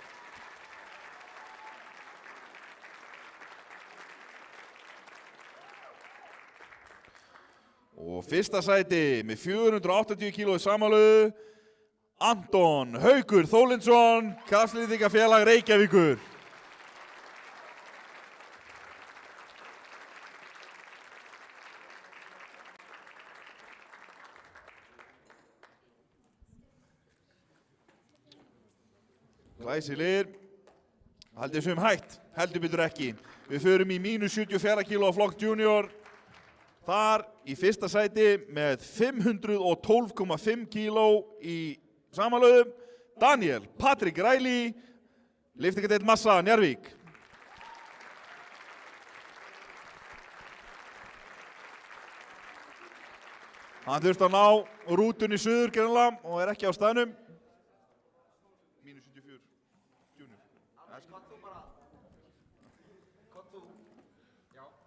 A: Og fyrsta sæti með 480 kíló samanlögu, Anton Haukur Þólinsson, Kraftlýftingafélag Reykjavíkur. Glæsilegir, haldið sem hægt, heldur betur ekki. Við förum í mínus 74 kíló flokk junior. Þar í fyrsta sæti með 512,5 kíló í samanlögu, Daniel Patrik Ræli, lyftingadeild massa Njarðvík. Hann þurfti að ná rútunni suður greinlega og ekki á staðnum. Mínus 74 junior.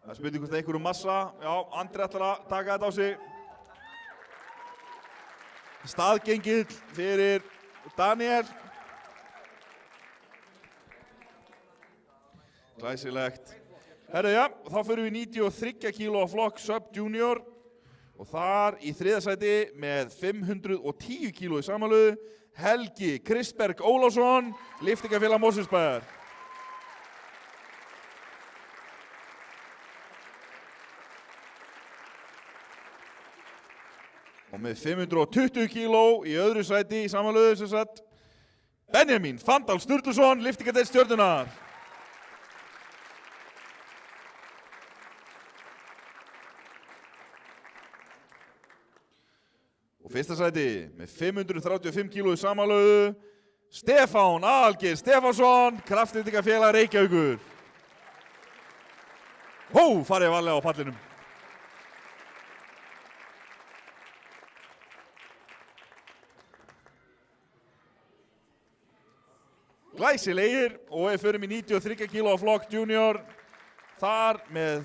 A: Það spurning hvort einhverjum massa. Já, Andri ætlar að taka þetta á sig. Staðgengill fyrir Daniel. Glæsilegt. Herru, já, þá förum við 93 kíló flokk Sub Junior. Og þar í þriðja sæti með 510 kíló í samanlögu, Helgi Kristberg Ólafsson, lyftingafélag Mosfellsbæjar. Og með 520 kíló í öðru sæti í samanlögu sem sagt, Benjamin Fandal Sturluson, lyftingadeild Stjörnunnar. Og fyrsta sæti með 535 kíló í samanlögu, Stefán Aðalgeir Stefánsson, Kraftlýftingafélag Reykjavíkur. Farið varlega á pallinum. Glæsilegir og við förum í 93 kíló flokk junior. Þar með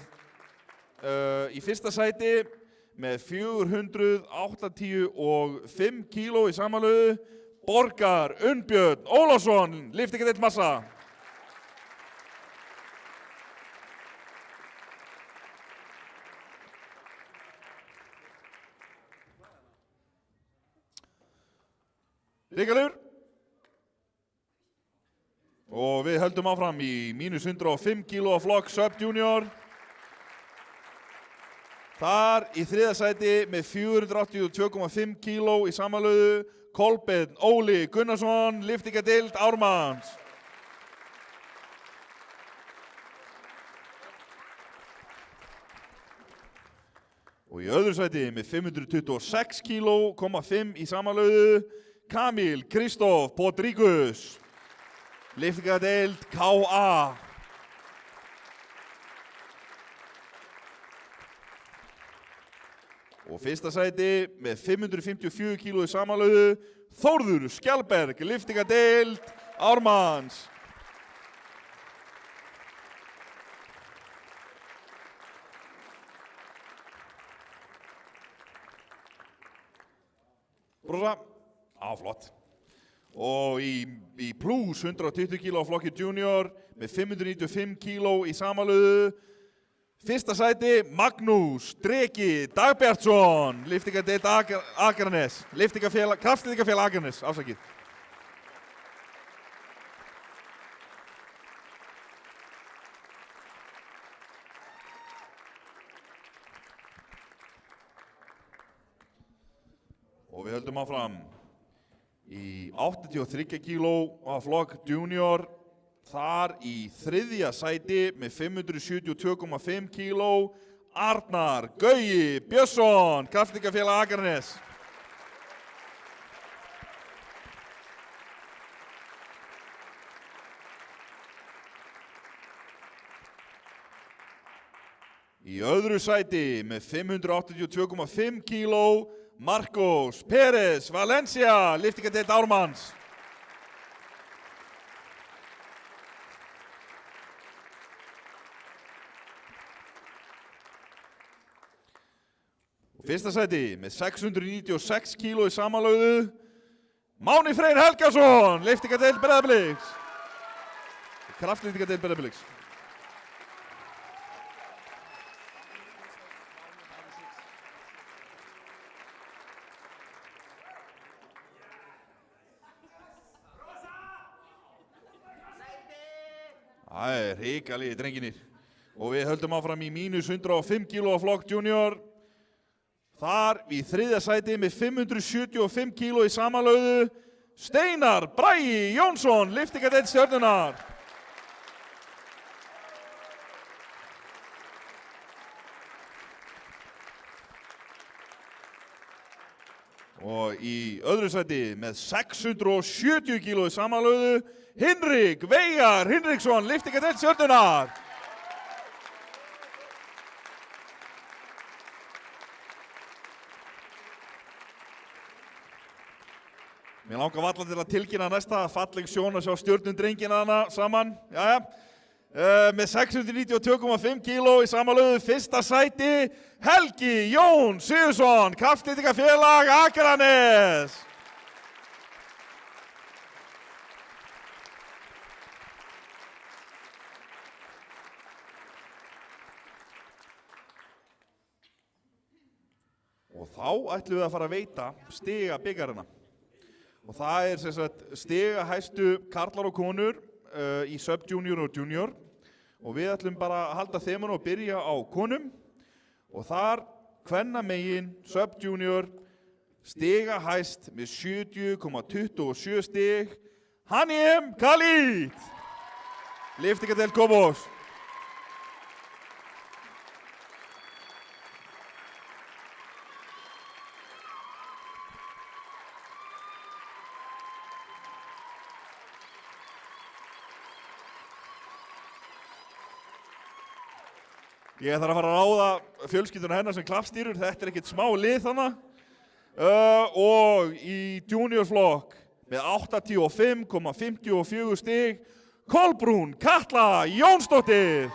A: í fyrsta sæti með 485 kíló í samanlögu, Borgar Unnbjörn Ólafsson, lyftingadeild massa. Ríkalegur. Og við höldum áfram í mínus 105 kíló flokk Sub Junior. Þar í þriðja sæti með 482,5 kíló í samanlögu, Kolbeinn Óli Gunnarsson, lyftingadeild Ármanns. Og í öðru sæti með 526,5 kíló í samanlögu, Kamil Kristóf Podrígus, lyftingadeild KA. Og fyrsta sæti með 554 kíló í samanlöðu, Þórður Skjálberg, lyftingadeild Ármanns. Brosa, flott. Og í plus 120 kíló á flokki junior með 595 kíló í samanlöðu. Fyrsta sæti Magnús Dreki Dagbjartsson, lyftingadeild Akranes, kraftlyftingafélag Akranes, afsakið. Og við höldum áfram í 83 kíló á flokk junior. Þar í þriðja sæti með 572,5 kíló, Arnar Gaui Björnsson, kraftlyftingafélag Akranes. Í öðru sæti með 582,5 kíló, Marcos Pérez Valencia, lyftingadeild Ármanns. Fyrsta sæti með 696 kíló í samanlögðu, Máni Freyr Helgason, lyftingadeild Breiðabliks. Kraftlyftingadeild Breiðabliks. Það hrikalegi drenginir. Og við höldum áfram í mínus 105 kíló á flokk junior. Þar í þriðja sæti með 575 kíló í samanlögðu, Steinar Bragi Jónsson, lyftingadeild Stjörnunnar. Og í öðru sæti með 670 kíló í samanlögðu, Hinrik Veigar Hinriksson, lyftingadeild Stjörnunnar. Mér langar varla til að tilkynna næsta falleg sjón að sjá stjörnundrengina hana saman. Jæja. Með 692,5 kíló í samanlögðu, fyrsta sæti, Helgi Jón Sigurðsson, kraftlyftingafélag Akranes. Og þá ætlum við að fara að veita stiga bikarina. Og það er sem sagt stigahæstu karlar og konur í sub-junior og junior. Og við ætlum bara að halda þemanu og byrja á konum. Og þar kvennamegin sub-junior stigahæst með 70,27 stig, Haniem Khalid, lyftingadeild Kópavogs. Ég þarf að fara að ráða fjölskylduna hennar sem klappstýrur, þetta er ekkert smá lið þannig. Og í juniorflokk með 85,54 stig, Kolbrún Katla Jónsdóttir.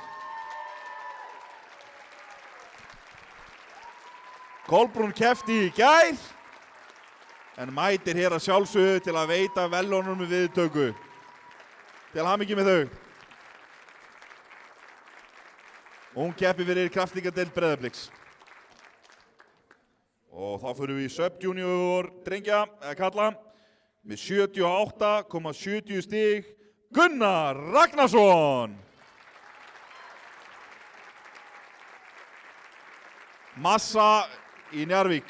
A: Kolbrún keppti í gær, en mætir hér að sjálfsögðu til að veita velunum viðtöku. Til hamingju með þau. Og hún keppir fyrir kraftlyftingadeild Breiðabliks. Og þá förum við í sub-junior drengja, eða kalla, með 78,70 stig, Gunnar Ragnarsson. Massa í Njarðvík.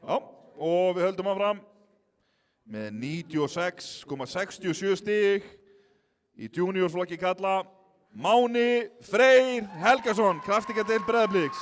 A: Já, og við höldum áfram með 96,67 stig í juniorflokki kalla, Máni Freyr Helgason, kraftlyftingadeild Breiðabliks.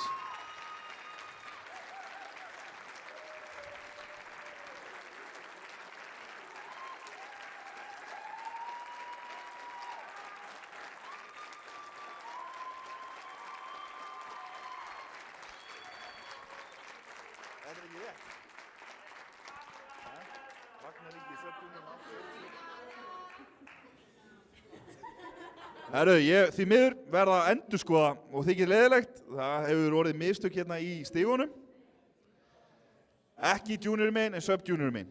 A: Herru, ég því miður verða að endurskoða og þykir leiðilegt. Það hefur orðið mistök hérna í stigunum. Ekki junior main en sub-junior main.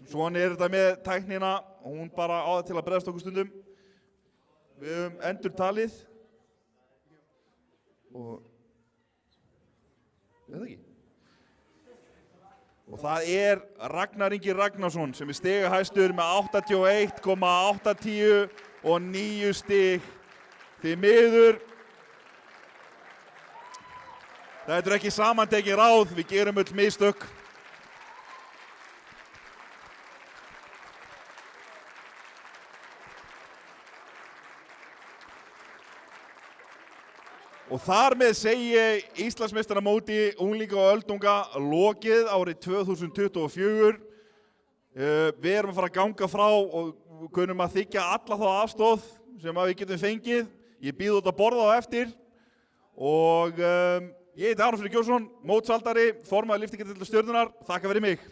A: Svona þetta með tæknina, hún bara á það til að bregðast okkur stundum. Við höfum endur talið. Og ekki. Og það Ragnar Ingi Ragnarsson sem stigahæstur með 81,810 og 9 stig. Því miður. Þetta ekki samantekið ráð, við gerum öll mistök. Og þar með segi ég Íslandsmeistaramóti unglinga og öldunga lokið árið 2024. Við erum að fara að ganga frá og kunum að þykja alla þá aðstoð sem við getum fengið. Ég býð út að borða á eftir og ég heiti Aron Freyr Gjórsson, mótshaldari, formaður lyftingadeildar Stjörnunnar. Þakka fyrir mig.